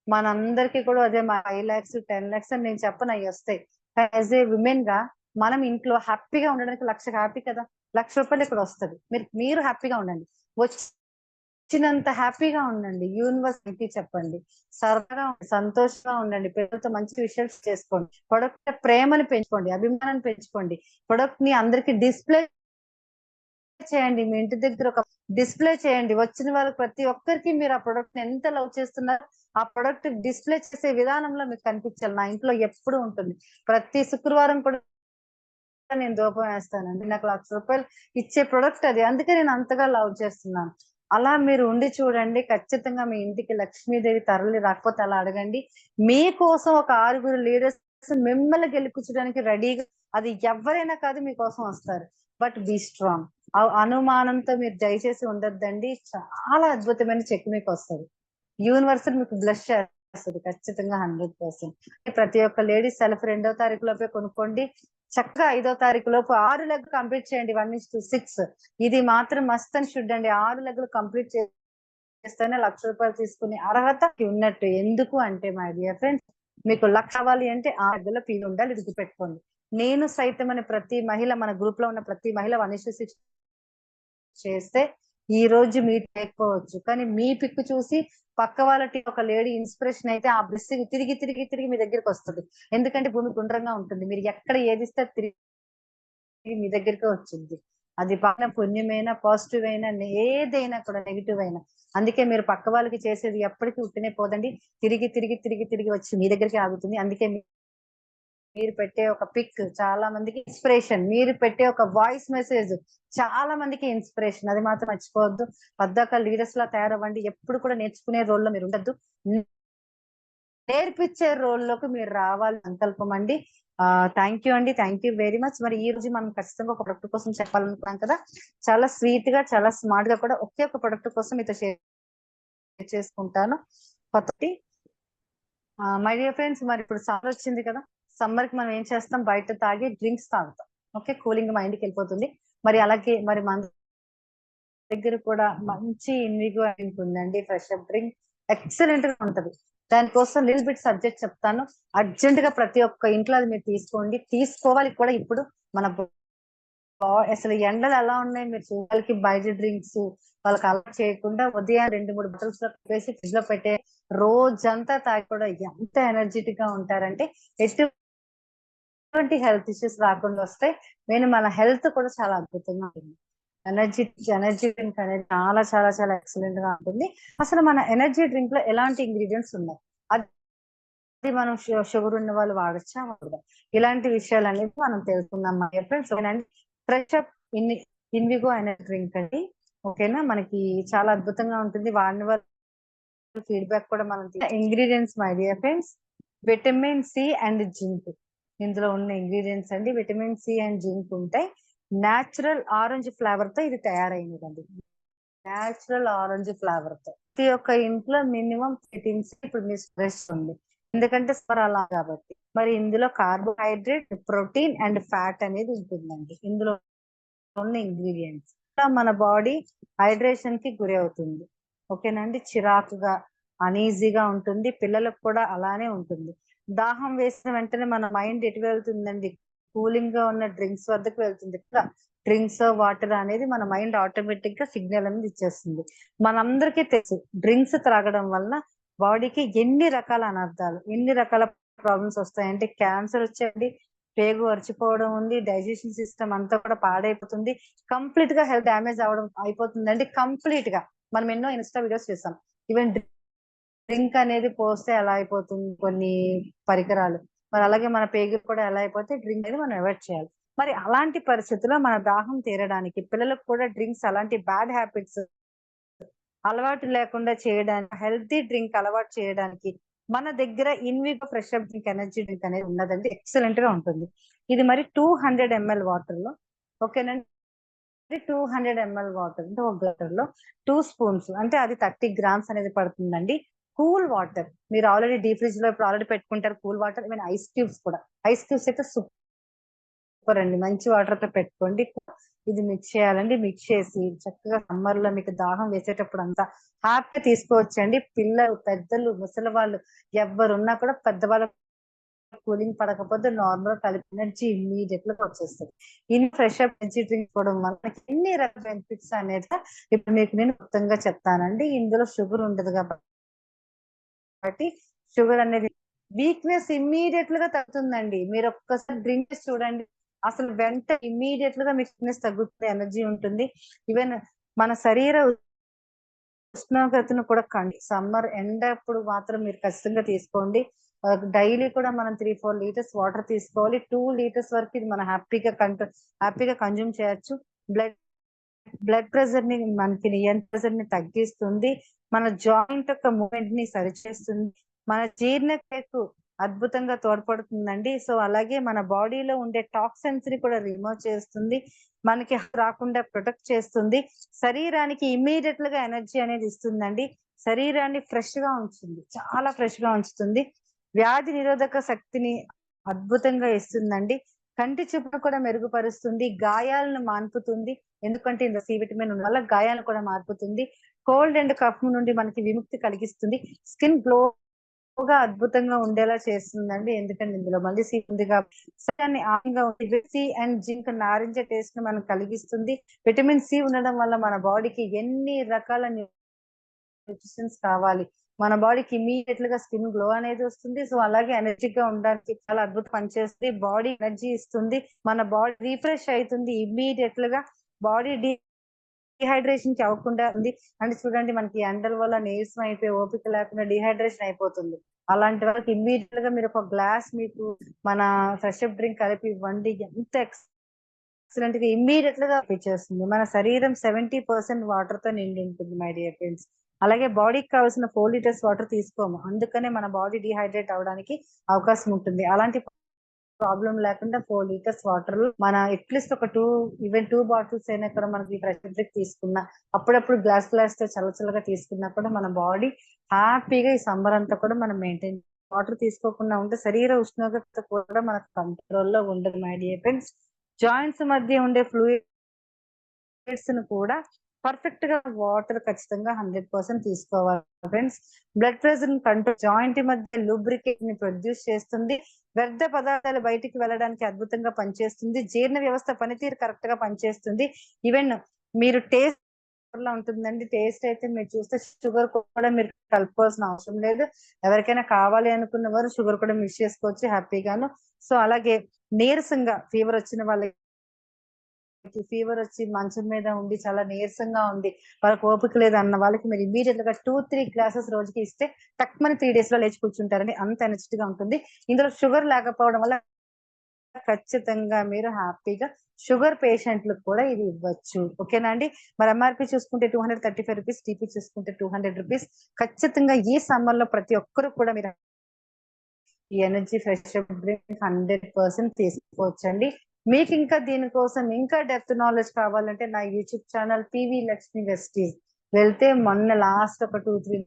Speaker 1: మనందరికీ కూడా అదే 5 lakhs 10 lakhs అని నేను చెప్పను, అవి వస్తాయి. యాజ్ ఏ విమెన్ గా మనం ఇంట్లో హ్యాపీగా ఉండడానికి 1,00,000 హ్యాపీ కదా, ₹1,00,000 ఇక్కడ వస్తుంది. మీరు హ్యాపీగా ఉండండి. వచ్చినంత హ్యాపీగా ఉండండి. యూనివర్సిటీ చెప్పండి, సరదాగా సంతోషంగా ఉండండి, పిల్లలతో మంచి విషయాలు చేసుకోండి, ప్రొడక్ట్ ప్రేమని పెంచుకోండి, అభిమానాన్ని పెంచుకోండి, ప్రొడక్ట్ ని అందరికి డిస్ప్లే చేయండి. మీ ఇంటి దగ్గర ఒక డిస్ప్లే చేయండి. వచ్చిన వాళ్ళకి ప్రతి ఒక్కరికి మీరు ఆ ప్రొడక్ట్ ని ఎంత లవ్ చేస్తున్నారో ఆ ప్రొడక్ట్ డిస్ప్లే చేసే విధానంలో మీకు కనిపించాలి. నా ఇంట్లో ఎప్పుడు ఉంటుంది. ప్రతి శుక్రవారం కూడా నేను ధూపం వేస్తానండి. నాకు ₹1,00,000 ఇచ్చే ప్రొడక్ట్ అది. అందుకే నేను అంతగా లవ్ చేస్తున్నాను. అలా మీరు ఉండి చూడండి. ఖచ్చితంగా మీ ఇంటికి లక్ష్మీదేవి తరలి రాకపోతే అలా అడగండి. మీకోసం ఒక 6 లీడర్స్ మిమ్మల్ని గెలిపించడానికి రెడీగా, అది ఎవరైనా కాదు మీకోసం వస్తారు. But be strong. అనుమానంతో మీరు దయచేసి ఉండొద్దండి. చాలా అద్భుతమైన చెక్ మీకు వస్తది. యూనివర్సల్ మీకు బ్లెస్ చేస్తది ఖచ్చితంగా 100%. ప్రతి ఒక్క లేడీస్ సెల్ఫ్ 2వ తారీఖు లోపే కొనుక్కోండి. చక్కగా 5వ తారీఖు లోపు 6 లెగ్లు కంప్లీట్ చేయండి. 1:6. ఇది మాత్రం మస్ట్ అండ్ షుడ్ అండి. 6 లెగ్లు కంప్లీట్ చేస్తేనే ₹1,00,000 తీసుకునే అర్హత ఉన్నట్టు. ఎందుకు అంటే మై డియర్ ఫ్రెండ్స్, మీకు 1,00,000 కావాలి అంటే 6 లెగ్గుల పీలు ఉండాలి. ఇది గుర్తుపెట్టుకోండి. నేను సైతం అని ప్రతి మహిళ, మన గ్రూప్ లో ఉన్న ప్రతి మహిళ 1:6 చేస్తే ఈ రోజు మీట్ లేకపోవచ్చు. కానీ మీ పిక్ చూసి పక్క వాళ్ళ ఒక లేడీ ఇన్స్పిరేషన్ అయితే ఆ బ్లెస్సింగ్ తిరిగి తిరిగి తిరిగి మీ దగ్గరికి వస్తుంది. ఎందుకంటే భూమి గుండ్రంగా ఉంటుంది. మీరు ఎక్కడ ఏదిస్తే తిరిగి మీ దగ్గరికే వచ్చింది. అది పక్కన పుణ్యమైనా, పాజిటివ్ అయినా, ఏదైనా కూడా నెగిటివ్ అయినా. అందుకే మీరు పక్క వాళ్ళకి చేసేది ఎప్పటికీ ఉట్టినే పోదండి. తిరిగి తిరిగి తిరిగి తిరిగి వచ్చి మీ దగ్గరికి ఆగుతుంది. అందుకే మీరు పెట్టే ఒక పిక్ చాలా మందికి ఇన్స్పిరేషన్. మీరు పెట్టే ఒక వాయిస్ మెసేజ్ చాలా మందికి ఇన్స్పిరేషన్. అది మాత్రం మర్చిపోవద్దు. పద్దాక లీడర్స్ లా తయారవ్వండి. ఎప్పుడు కూడా నేర్చుకునే రోల్‌లో మీరు ఉండొద్దు. నేర్పించే రోల్‌లోకి మీరు రావాలి సంకల్పం అండి. థాంక్ యూ అండి. Thank you very much. మరి ఈ రోజు మనం ఖచ్చితంగా ఒక ప్రొడక్ట్ కోసం చెప్పాలనుకున్నాం కదా! చాలా స్వీట్‌గా, చాలా స్మార్ట్‌గా కూడా ఒకే ఒక ప్రొడక్ట్ కోసం మీతో షేర్ చేసుకుంటాను. కొత్తటి మై డియర్ ఫ్రెండ్స్, మరి ఇప్పుడు సమ్మర్ వచ్చింది కదా! సమ్మర్‌కి మనం ఏం చేస్తాం? బయట తాగి డ్రింక్స్ తాగుతాం. ఓకే. కూలింగ్ మైండ్‌కెళ్ళిపోతుంది. మరి అలాగే మరి మన దగ్గర కూడా మంచి ఇన్విగో డ్రింక్ ఉందండి. ఫ్రెష్ అప్ డ్రింక్ ఎక్సలెంట్‌గా ఉంటది. దానికోసం లిటిల్ బిట్ సబ్జెక్ట్ చెప్తాను. అర్జెంట్‌గా ప్రతి ఒక్క ఇంట్లో అది మీరు తీసుకోండి. తీసుకోవాలి కూడా ఇప్పుడు. మన అసలు ఎండలు ఎలా ఉన్నాయి మీరు చూడాలికి బయట డ్రింక్స్ వాళ్ళకి అలవాటు చేయకుండా ఉదయం 2, 3 బాటిల్స్ లో కలిపేసి ఫ్రిడ్జ్ లో పెట్టే రోజంతా తాగి కూడా ఎంత ఎనర్జెటిక్ గా ఉంటారంటే ఎటువంటి హెల్త్ ఇష్యూస్ రాకుండా వస్తాయి. మెయిన్ మన హెల్త్ కూడా చాలా అద్భుతంగా ఉంటుంది. ఎనర్జీ ఎనర్జీ డ్రింక్ అనేది చాలా చాలా చాలా ఎక్సలెంట్ గా ఉంటుంది. అసలు మన ఎనర్జీ డ్రింక్ లో ఎలాంటి ఇంగ్రీడియంట్స్ ఉన్నాయి, అది మనం షుగర్ ఉన్న వాళ్ళు వాడొచ్చా వాడదా, ఇలాంటి విషయాలనేది మనం తెలుసుకుందాం మా ఫ్రెండ్స్. ఓకేనండి. ఫ్రెష్ అప్ ఇన్ ఇన్విగో అనే డ్రింక్ అండి. ఓకేనా, మనకి చాలా అద్భుతంగా ఉంటుంది. వాడిన వాళ్ళు ఫీడ్‌బ్యాక్ కూడా మనం ingredients my dear friends, vitamin C and zinc ఇందులో ఉన్న ఇంగ్రీడియెంట్స్ అండి. విటమిన్ సి అండ్ జింక్ ఉంటాయి. నేచురల్ ఆరెంజ్ ఫ్లేవర్ తో ఇది తయారైనదండి. నేచురల్ ఆరెంజ్ ఫ్లేవర్ తో ప్రతి ఒక్క ఇంట్లో మినిమం 3 టిన్స్ ఇప్పుడు మీ స్ట్రెస్ ఉంది. ఎందుకంటే సమ్మర్ అలా కాబట్టి. మరి ఇందులో కార్బోహైడ్రేట్, ప్రోటీన్ అండ్ ఫ్యాట్ అనేది ఉంటుందండి. ఇందులో ఉన్న ఇంగ్రీడియంట్స్ మన బాడీ హైడ్రేషన్ కి గురి అవుతుంది. ఓకేనండి. చిరాకుగా అనీజీగా ఉంటుంది. పిల్లలకు కూడా అలానే ఉంటుంది. దాహం వేసిన వెంటనే మన మైండ్ ఎటు వెళ్తుందండి? కూలింగ్ గా ఉన్న డ్రింక్స్ వద్దకు వెళ్తుంది కదా! డ్రింక్స్, వాటర్ అనేది మన మైండ్ ఆటోమేటిక్ గా సిగ్నల్ అనేది ఇచ్చేస్తుంది. మనందరికీ తెలుసు డ్రింక్స్ త్రాగడం వల్ల బాడీకి ఎన్ని రకాల అనర్థాలు, ఎన్ని రకాల ప్రాబ్లమ్స్ వస్తాయంటే క్యాన్సర్ వచ్చేయండి, పేగు అరిచిపోవడం ఉంది, డైజెషన్ సిస్టమ్ అంతా కూడా పాడైపోతుంది. కంప్లీట్ గా హెల్త్ డ్యామేజ్ అవ్వడం అయిపోతుందండి. కంప్లీట్ గా మనం ఎన్నో ఇన్స్టా వీడియోస్ చేస్తాం. ఈవెన్ డ్రింక్ అనేది పోస్తే ఎలా అయిపోతుంది కొన్ని పరికరాలు, మరి అలాగే మన పేగులు కూడా ఎలా అయిపోతే డ్రింక్ అనేది మనం అవాయిడ్ చేయాలి. మరి అలాంటి పరిస్థితుల్లో మన దాహం తీరడానికి పిల్లలకు కూడా డ్రింక్స్ అలాంటి బ్యాడ్ హ్యాబిట్స్ అలవాటు లేకుండా చేయడానికి, హెల్తీ డ్రింక్ అలవాటు చేయడానికి మన దగ్గర Invigo fresh up drink energy drink అనేది ఉన్నదండి. ఎక్సలెంట్ గా ఉంటుంది. ఇది మరి 200 ఎంఎల్ వాటర్ లో, ఓకేనండి. 200 ఎంఎల్ వాటర్ అంటే ఒక గ్లాటర్ లో 2 స్పూన్స్ అంటే అది 30 గ్రామ్స్ అనేది పడుతుందండి. కూల్ వాటర్ మీరు ఆల్రెడీ డీ ఫ్రిడ్జ్ లో ఇప్పుడు ఆల్రెడీ పెట్టుకుంటారు. Cool water, even ice cubes కూడా. ఐస్ క్యూబ్స్ అయితే సూపర్ అండి. మంచి వాటర్ తో పెట్టుకోండి. ఇది మిక్స్ చేయాలండి. మిక్స్ చేసి చక్కగా సమ్మర్ లో మీకు దాహం వేసేటప్పుడు అంతా హ్యాపీ తీసుకోవచ్చండి. పిల్లలు, పెద్దలు, ముసలి వాళ్ళు ఎవరున్నా కూడా పెద్దవాళ్ళ కూలింగ్ పడకపోతే నార్మల్ కలిపి ఎనర్జీ ఇమ్మీడియట్ గా వచ్చేస్తుంది. In fresh up energy drink తీసుకోవడం వల్ల మనకి ఎన్ని రకాల బెనిఫిట్స్ అనేది ఇప్పుడు మీకు నేను మొత్తంగా చెప్తానండి. ఇందులో షుగర్ ఉండదు కాబట్టి షుగర్ అనేది వీక్‌నెస్ ఇమ్మీడియేట్ గా తగ్గుతుందండి. మీరు ఒక్కసారి డ్రింక్ చేసి చూడండి. అసలు ఇమ్మీడియేట్ గా మీకు వీక్‌నెస్ తగ్గుతుంది. ఎనర్జీ ఉంటుంది. ఈవెన్ మన శరీర ఉష్ణోగ్రతను కూడా సమ్మర్ ఎండప్పుడు మాత్రం మీరు ఖచ్చితంగా తీసుకోండి. డైలీ కూడా మనం 3, 4 లీటర్స్ వాటర్ తీసుకోవాలి. 2 లీటర్స్ వరకు ఇది మనం హ్యాపీగా కన్జ్యూమ్ చేయొచ్చు. బ్లడ్ బ్లడ్ ప్రెషర్ ని మనకి ప్రెషర్ ని తగ్గిస్తుంది. మన జాయింట్ యొక్క మూవ్‌మెంట్ ని సరిచేస్తుంది. మన జీర్ణక్రియకు అద్భుతంగా తోడ్పడుతుందండి. సో, అలాగే మన బాడీలో ఉండే టాక్సిన్స్ ని కూడా రిమూవ్ చేస్తుంది. మనకి రాకుండా ప్రొటెక్ట్ చేస్తుంది. శరీరానికి ఇమ్మీడియేట్ గా ఎనర్జీ అనేది ఇస్తుందండి. శరీరాన్ని ఫ్రెష్ గా ఉంచుతుంది. చాలా ఫ్రెష్ గా ఉంచుతుంది. వ్యాధి నిరోధక శక్తిని అద్భుతంగా ఇస్తుందండి. కంటి చూపును కూడా మెరుగుపరుస్తుంది. గాయాలను మాన్పుతుంది. ఎందుకంటే ఇందులో సి విటమిన్ వల్ల గాయాలను కూడా మాన్పుతుంది. కోల్డ్ అండ్ కఫ్ నుండి మనకి విముక్తి కలిగిస్తుంది. స్కిన్ గ్లోగా అద్భుతంగా ఉండేలా చేస్తుందండి. ఎందుకంటే ఇందులో మళ్ళీ సి ఉంది కాబట్టి శరీరాన్ని ఆనందంగా ఉంది. సి అండ్ జింక్ నారింజ టేస్ట్ ని మనకు కలిగిస్తుంది. విటమిన్ సి ఉండడం వల్ల మన బాడీకి ఎన్ని రకాల న్యూట్రిషన్స్ కావాలి. మన బాడీకి ఇమ్మీడియట్ గా స్కిన్ గ్లో అనేది వస్తుంది. సో, అలాగే ఎనర్జిక్ గా ఉండడానికి చాలా అద్భుతం పనిచేస్తుంది. బాడీ ఎనర్జీ ఇస్తుంది. మన బాడీ రిఫ్రెష్ అవుతుంది ఇమ్మీడియట్ గా. బాడీ డీహైడ్రేషన్ కి అవ్వకుండా ఉంది. అంటే చూడండి మనకి ఎండల వల్ల నీరసం అయిపోయి ఓపిక లేకుండా డీహైడ్రేషన్ అయిపోతుంది. అలాంటి వాళ్ళకి ఇమ్మీడియట్ గా మీరు ఒక గ్లాస్ మీకు మన ఫ్రెష్ అప్ డ్రింక్ కలిపి ఇవ్వండి, ఎంత ఎక్సలెంట్ గా ఇమ్మీడియట్ గా చేస్తుంది. మన శరీరం 70% వాటర్ తో నిండి ఉంటుంది మై డియర్ ఫ్రెండ్స్. అలాగే బాడీకి కావాల్సిన 4 లీటర్స్ వాటర్ తీసుకోము, అందుకనే మన బాడీ డిహైడ్రేట్ అవడానికి అవకాశం ఉంటుంది. అలాంటి ప్రాబ్లం లేకుండా 4 లీటర్స్ వాటర్ మన అట్లీస్ట్ ఒక 2 బాటిల్స్ అయినా కూడా మనకి ఫ్రెష్ డ్రింక్ తీసుకున్నా, అప్పుడప్పుడు గ్లాస్ తో చల్లచల్లగా తీసుకున్నా కూడా మన బాడీ హ్యాపీగా ఈ సమ్మర్ అంతా కూడా మనం మెయింటైన్. వాటర్ తీసుకోకుండా ఉంటే శరీర ఉష్ణోగ్రత కూడా మనకు కంట్రోల్లో ఉండదు మై డియర్ ఫ్రెండ్స్. జాయింట్స్ మధ్య ఉండే ఫ్లూయిడ్స్ ను కూడా పర్ఫెక్ట్ గా వాటర్ ఖచ్చితంగా 100% తీసుకోవాలి friends. Blood pressure control, joint మధ్య లూబ్రికేట్ ని ప్రొడ్యూస్ చేస్తుంది, వ్యర్థ పదార్థాలు బయటికి వెళ్ళడానికి అద్భుతంగా పనిచేస్తుంది, జీర్ణ వ్యవస్థ పనితీరు కరెక్ట్ గా పనిచేస్తుంది. ఈవెన్ మీరు టేస్ట్ లా ఉంటుందండి. టేస్ట్ అయితే మీరు చూస్తే షుగర్ కూడా మీరు కలుపుకోవాల్సిన అవసరం లేదు. ఎవరికైనా కావాలి అనుకున్న వారు షుగర్ కూడా మిక్స్ చేసుకోవచ్చు హ్యాపీగాను. సో అలాగే నీరసంగా ఫీవర్ వచ్చిన వాళ్ళకి, ఫీవర్ వచ్చి మంచం మీద ఉండి చాలా నీరసంగా ఉంది, వాళ్ళకి ఓపిక లేదు అన్న వాళ్ళకి మీరు ఇమీడియట్ గా 2-3 గ్లాసెస్ రోజుకి ఇస్తే తక్కువ 3 డేస్ లో లేచి కూర్చుంటారండి, అంత ఎనర్జెటిక్ గా ఉంటుంది. ఇందులో షుగర్ లేకపోవడం వల్ల ఖచ్చితంగా మీరు హ్యాపీగా షుగర్ పేషెంట్లకు కూడా ఇది ఇవ్వచ్చు. ఓకేనా అండి. మరి ఎంఆర్పి చూసుకుంటే 235 రూపీస్, టీపీ చూసుకుంటే 200 రూపీస్. ఖచ్చితంగా ఈ సమ్మర్ లో ప్రతి ఒక్కరు కూడా మీరు ఈ ఎనర్జీ ఫ్రెష్ అప్ డ్రింక్ 100% తీసుకోవచ్చండి. మీకు ఇంకా దీనికోసం ఇంకా డెప్త్ నాలెడ్జ్ కావాలంటే నా YouTube channel PV Lakshmi Vestige వెళ్తే మొన్న లాస్ట్ ఒక 2-3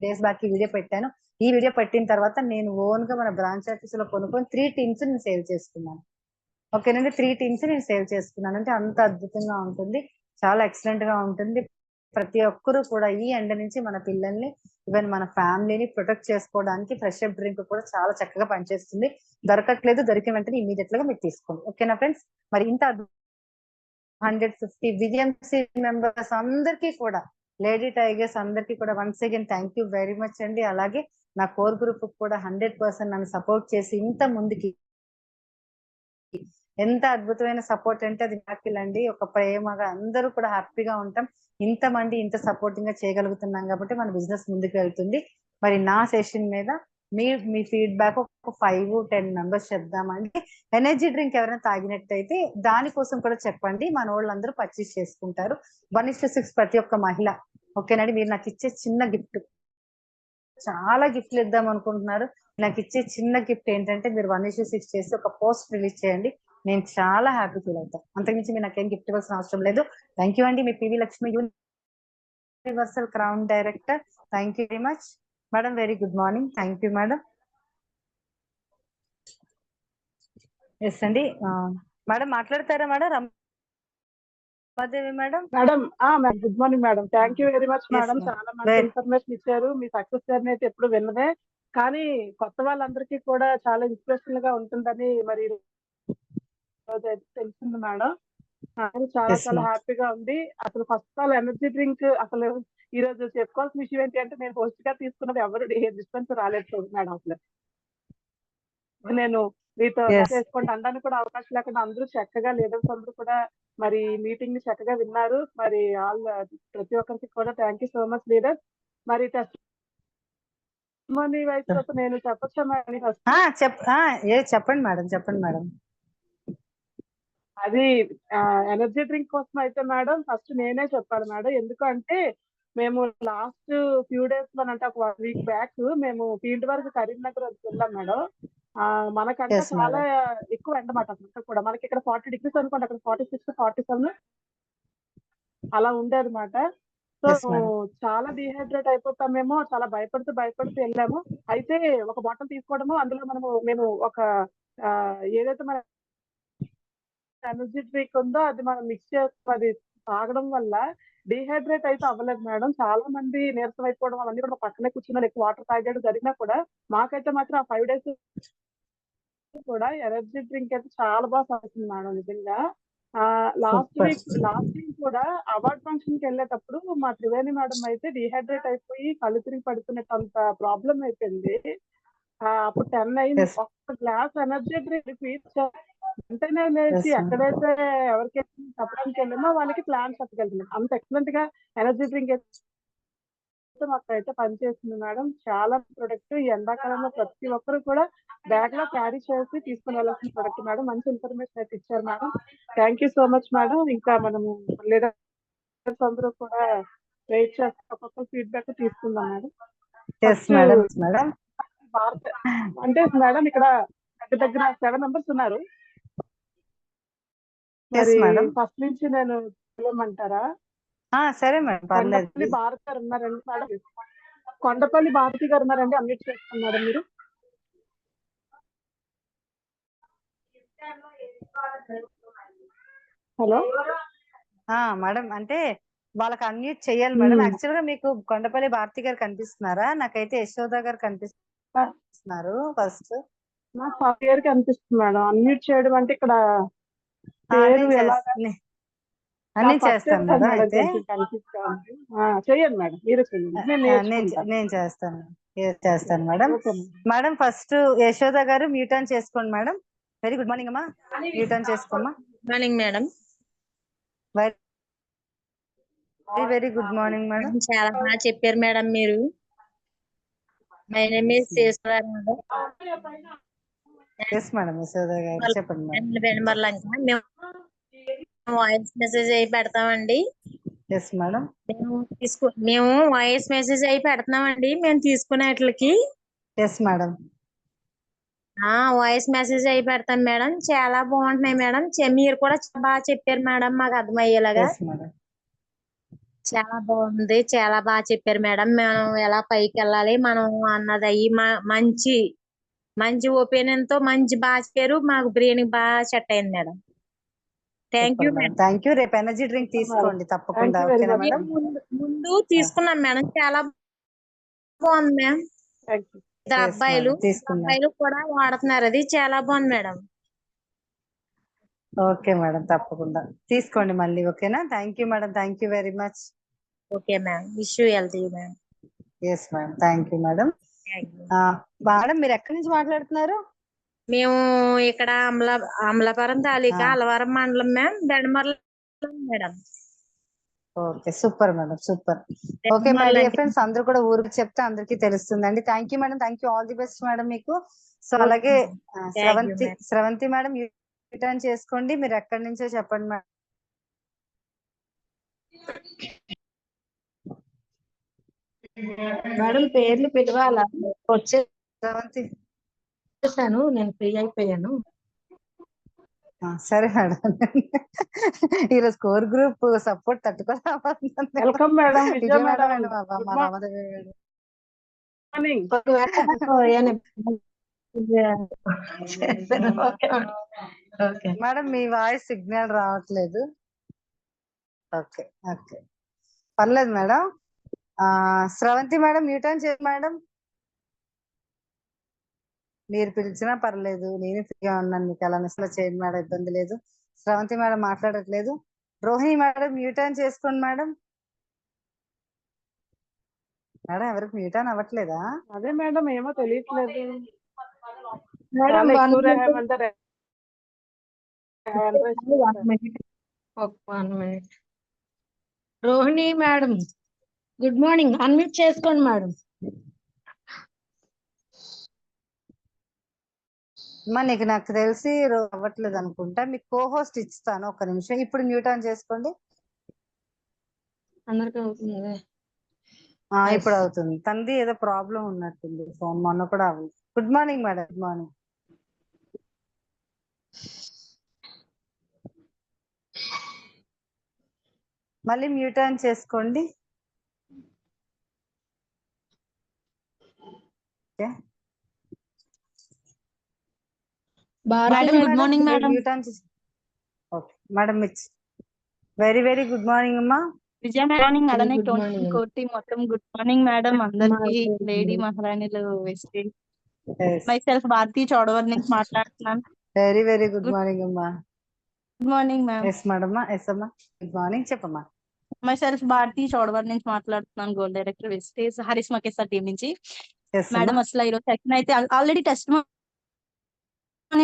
Speaker 1: డేస్ బ్యాక్ ఈ వీడియో పెట్టాను. ఈ వీడియో పెట్టిన తర్వాత నేను ఓన్ గా మన బ్రాంచ్ ఆఫీస్ లో కొనుక్కొని 3 టీమ్స్ నేను సేల్ చేసుకున్నాను. ఓకేనండి. 3 టీమ్స్ నేను సేల్ చేసుకున్నాను. అంటే అంత అద్భుతంగా ఉంటుంది, చాలా ఎక్సలెంట్ గా ఉంటుంది. ప్రతి ఒక్కరూ కూడా ఈ ఎండ నుంచి మన పిల్లల్ని, ఈవెన్ మన ఫ్యామిలీని ప్రొటెక్ట్ చేసుకోవడానికి ఫ్రెష్ అప్ డ్రింక్ కూడా చాలా చక్కగా పనిచేస్తుంది. దొరకట్లేదు, దొరికిన వెంటనే ఇమీడియట్ గా మీరు తీసుకోండి. ఓకేనా ఫ్రెండ్స్. మరి ఇంత 150 విజయంసి మెంబర్స్ అందరికీ కూడా, లేడీ టైగర్స్ అందరికీ కూడా once again thank you very much అండి. అలాగే నా కోర్ గ్రూప్ కూడా 100% నన్ను సపోర్ట్ చేసి ఇంత ముందుకి, ఎంత అద్భుతమైన సపోర్ట్ అంటే అది మిరాకిల్ అండి. ఒక ప్రేమగా అందరూ కూడా హ్యాపీగా ఉంటాం. ఇంతమంది ఇంత సపోర్టింగ్ గా చేయగలుగుతున్నాం కాబట్టి మన బిజినెస్ ముందుకు వెళ్తుంది. మరి నా సెషన్ మీద మీ ఫీడ్‌బ్యాక్ ఒక 5-10 మెంబర్స్ చెప్దామండి. ఎనర్జీ డ్రింక్ ఎవరైనా తాగినట్టయితే దానికోసం కూడా చెప్పండి. మనోళ్ళందరూ పర్చేస్ చేసుకుంటారు. 1:6 ప్రతి ఒక్క మహిళ. ఓకేనండి. మీరు నాకిచ్చే చిన్న గిఫ్ట్, చాలా గిఫ్ట్లు ఇద్దాం అనుకుంటున్నారు. నాకిచ్చే చిన్న గిఫ్ట్ ఏంటంటే మీరు 1:6 చేసి ఒక పోస్ట్ రిలీజ్ చేయండి. నేను చాలా హ్యాపీ ఫీల్ అవుతా. అంతకుమించి మీరు నాకేం గిఫ్ట్ ఇవ్వాల్సిన అవసరం లేదు. థ్యాంక్ యూ అండి. మీ PV Lakshmi universal crown director. Thank you very much. Madam very good morning. Thank you madam. Yes అండి. మేడం మాట్లాడతారా madam? Ramadevi madam.
Speaker 2: Madam madam good morning madam. Thank you very much madam. చాలా మంచి information ఇచ్చారు. మీ success journey అయితే ఎప్పుడు విన్నదే, కానీ కొత్త వాళ్ళందరికీ కూడా చాలా ఇన్స్పిరేషనల్ గా ఉంటుందని మరి రోజు అయితే తెలిసింది మేడం. చాలా చాలా హ్యాపీగా ఉంది. అసలు ఫస్ట్ ఆల్ ఎనర్జీ డ్రింక్ అసలు ఈ రోజు చెప్పుకోవాల్సిన విషయం ఏంటి అంటే నేను హోస్ట్ గా తీసుకున్నది ఎవరు డిస్పెన్స్ రాలేదు మేడం. అసలు నేను మీతో చేసుకోండి అనడానికి కూడా అవకాశం లేకుండా అందరూ చక్కగా లీడర్స్ అందరూ కూడా మరి మీటింగ్ ని చక్కగా విన్నారు. మరి ప్రతి ఒక్కరికి కూడా thank you so much leader. మరి టెస్టిమనీ వైస్ నేను చెప్పొచ్చా మేడం?
Speaker 1: చెప్పండి మేడం, చెప్పండి మేడం.
Speaker 2: అది ఎనర్జీ డ్రింక్ కోసం అయితే మేడం ఫస్ట్ నేనే చెప్పాలి మేడం. ఎందుకంటే మేము లాస్ట్ ఫ్యూ డేస్ లో అంటే ఒక 1 వీక్ బ్యాక్ మేము ఫీల్డ్ వరకు కరీంనగర్ వెళ్ళాం మేడం. మనకంటే చాలా ఎక్కువ ఎండ మాట అసలు కూడా. మనకి ఇక్కడ 40 degrees అనుకోండి, అక్కడ 46, 47 అలా ఉండేదన్నమాట. సో చాలా డిహైడ్రేట్ అయిపోతామేమో, చాలా భయపడుతూ వెళ్ళాము. అయితే ఒక బాటిల్ తీసుకోవడము, అందులో మేము ఒక ఏదైతే మన ఎనర్జీ డ్రింక్ ఉందో అది మనం మిక్స్ చేసి అది తాగడం వల్ల డిహైడ్రేట్ అయితే అవ్వలేదు మేడం. చాలా మంది నీరసం అయిపోవడం అవన్నీ కూడా పక్కనే కూర్చున్నారు, ఎక్కువ వాటర్ తాగడం జరిగినా కూడా మాకైతే మాత్రం ఆ 5 days కూడా ఎనర్జీ డ్రింక్ అయితే చాలా బాగా సాగుతుంది మేడం నిజంగా. లాస్ట్ వీక్ కూడా అవార్డ్ ఫంక్షన్ కి వెళ్ళేటప్పుడు మా త్రివేణి మేడం అయితే డిహైడ్రేట్ అయిపోయి కళ్ళు తిరిగి పడుతున్నట్టు ప్రాబ్లం అయిపోయింది. అప్పుడు 10 అయింది. ఒక్క గ్లాస్ ఎనర్జీ డ్రింక్ వెంటనే లేచి ఎక్కడైతే ఎవరికైతే చెప్పడానికి వెళ్ళామో వాళ్ళకి ప్లాన్ చెప్పగలుగుతున్నాం. అంత ఎక్సలెంట్ గా ఎనర్జీ డ్రింక్ మాకైతే పనిచేస్తుంది మేడం. చాలా ప్రొడక్ట్ ఈ ఎండాకాలంలో ప్రతి ఒక్కరు కూడా బ్యాగ్ లో క్యారీ చేసి తీసుకుని వెళ్ళాల్సిన ప్రొడక్ట్ మేడం. మంచి ఇన్ఫర్మేషన్ అయితే ఇచ్చారు madam. Thank you so much madam. ఇంకా మనము లీడర్స్ అందరూ కూడా వెయిట్ చేస్తే ఒక్కొక్క ఫీడ్బ్యాక్ తీసుకుందాం madam.
Speaker 1: Yes
Speaker 2: first
Speaker 1: madam madam
Speaker 2: భారత అంటే మేడం ఇక్కడ దగ్గర దగ్గర 7 మెంబర్స్ ఉన్నారు.
Speaker 1: ఎస్
Speaker 2: మరి
Speaker 1: మేడం
Speaker 2: ఫస్ట్ నుంచి నేను చెప్పమంటారా?
Speaker 1: సరే మేడం పర్లేదు
Speaker 2: కొండపల్లి భారతి గారు ఉన్నారండి మేడం. కొండపల్లి భారతి గారు ఉన్నారండి. అన్మ్యూట్ చేస్తాను మేడం మీరు. హలో
Speaker 1: మేడం అంటే వాళ్ళకి అన్మ్యూట్ చేయాలి మేడం. యాక్చువల్ గా మీకు కొండపల్లి భారతి గారు కనిపిస్తున్నారా? నాకైతే యశోద గారు కనిపిస్తున్నారు ఫస్ట్.
Speaker 2: నాకు ఆ పేరు కనిపిస్తుంది మేడం. అన్మ్యూట్ చేయడం అంటే ఇక్కడ పేరు ఎలా
Speaker 1: నేను చేస్తాను మేడం. అయితే
Speaker 2: చేయండి మేడం. మీరు చేయండి.
Speaker 1: నేను చేస్తాను మేడం. మేడం ఫస్ట్ యశోద గారు మ్యూట్ ఆన్ చేసుకోండి మేడం. వెరీ గుడ్ మార్నింగ్ అమ్మా. మ్యూట్ ఆన్ చేసుకోమ్మా.
Speaker 3: Morning madam.
Speaker 1: Very good morning madam.
Speaker 3: చాలా బాగా చెప్పారు మేడం మీరు. My name is Sheshwara madam.
Speaker 1: Yes madam Yashoda గారు చెప్పండి మేడం.
Speaker 3: బెనమర్లంక మేము వాయిస్ మెసేజ్ అయి పెడతామండి.
Speaker 1: Yes madam.
Speaker 3: మేము వాయిస్ మెసేజ్ అయి పెడుతున్నామండి మేము తీసుకునేట్లకి.
Speaker 1: Yes madam.
Speaker 3: వాయిస్ మెసేజ్ అయి పెడతాం మేడం. చాలా బాగుంటున్నాయి మేడం. మీరు కూడా బాగా చెప్పారు మేడం మాకు అర్థమయ్యేలాగా. చాలా బాగుంది. చాలా బాగా చెప్పారు మేడం. మనం ఎలా పైకి వెళ్ళాలి మనం అన్నది అయ్యి మంచి మంచి ఒపీనియన్ తో మంచి బాగా చెప్పారు. మాకు బ్రెయిన్ బాగా సెట్ అయింది madam. Thank you madam.
Speaker 1: Thank you. రేపు ఎనర్జీ డ్రింక్ తీసుకోండి తప్పకుండా. ఓకేనా మేడం?
Speaker 3: ముందు తీసుకున్నాం మేడం. చాలా బాగుంది మ్యామ్. ఇద్దరు అబ్బాయిలు కూడా వాడుతున్నారు. అది చాలా బాగుంది మేడం.
Speaker 1: ఓకే మేడం తప్పకుండా తీసుకోండి మళ్ళీ. ఓకేనా? Thank you madam. Thank you very much.
Speaker 3: Okay ma'am. Wish you healthy ma'am.
Speaker 1: Yes madam. Thank you madam. Madam మీరు ఎక్కడి నుంచి మాట్లాడుతున్నారు?
Speaker 3: మేము ఇక్కడ అమలాపురం తాలూకా అలవారం మండలం ma'am. Bedamarla madam.
Speaker 1: Okay super madam super. Okay my dear friends అందరూ కూడా ఊరికి చెప్తే అందరికీ తెలుస్తుందండి. Thank you madam. Thank you. All the best madam మీకు. సో అలాగే స్రవంతి మేడం రిటర్న్ చేసుకోండి. మీరు ఎక్కడి నుంచో చెప్పండి మేడం.
Speaker 4: మేడం పేర్లు పిలవాలా?
Speaker 1: వచ్చేసాను
Speaker 4: నేను ఫ్రీ అయిపోయాను.
Speaker 1: సరే మేడం. ఈరోజు కోర్ గ్రూప్ సపోర్ట్ తట్టుకోలేకపోతున్నాను.
Speaker 2: Welcome madam.
Speaker 1: మేడం మీ వాయిస్ సిగ్నల్ రావట్లేదు. ఓకే ఓకే పర్లేదు madam. Sravanthi madam mute on చేయండి మేడం. మీరు పిలిచినా పర్లేదు. నేను ఫ్రీగా ఉన్నాను. మీకు ఎలా మెసేజ్ చేయండి మేడం. ఇబ్బంది లేదు. స్రవంతి మేడం మాట్లాడట్లేదు. రోహిణి మేడం మ్యూట్ ఆన్ చేసుకోండి మేడం. మేడం ఎవరికి మ్యూట్ ఆన్ అవ్వట్లేదా?
Speaker 2: అదే మేడం ఏమో తెలియట్లేదు.
Speaker 4: Rohini madam good morning. Unmute చేసుకోండి మేడం.
Speaker 1: నీకు నాకు తెలిసి అవ్వట్లేదు అనుకుంటా. మీకు కోహోస్ట్ ఇస్తాను. ఒక్క నిమిషం. ఇప్పుడు మ్యూట్ ఆన్ చేసుకోండి.
Speaker 4: అందరికి అవుతుంది.
Speaker 1: ఇప్పుడు అవుతుంది. తంది ఏదో ప్రాబ్లం ఉన్నట్టుంది. ఫోన్ మొన్న కూడా అవ్వదు. Good morning madam. Good morning. మళ్ళీ మ్యూట్ ఆన్ చేసుకోండి.
Speaker 4: Good morning madam.
Speaker 1: Okay madam very very good morning అమ్మా.
Speaker 4: విజయ మార్నింగ్. అలానే కోటి మొత్తం గుడ్ మార్నింగ్ మేడం అందరికి. లేడీ మహారాణిలు Vestige. Myself Bharathi Chowdavar నుంచి మాట్లాడుతున్నాను.
Speaker 1: వెరీ వెరీ గుడ్ మార్నింగ్ అమ్మా.
Speaker 4: Good morning ma'am.
Speaker 1: Yes madam. Yes అమ్మా. గుడ్ మార్నింగ్ చెప్పమ్మా.
Speaker 4: మై సెల్ఫ్ భారతి చౌడవర్ నుంచి మాట్లాడుతున్నాను. Gold director Vestige Harish Makesa team నుంచి. మేడం అసలు ఈరోజు సెక్షన్ అయితే ఆల్రెడీ టెస్ట్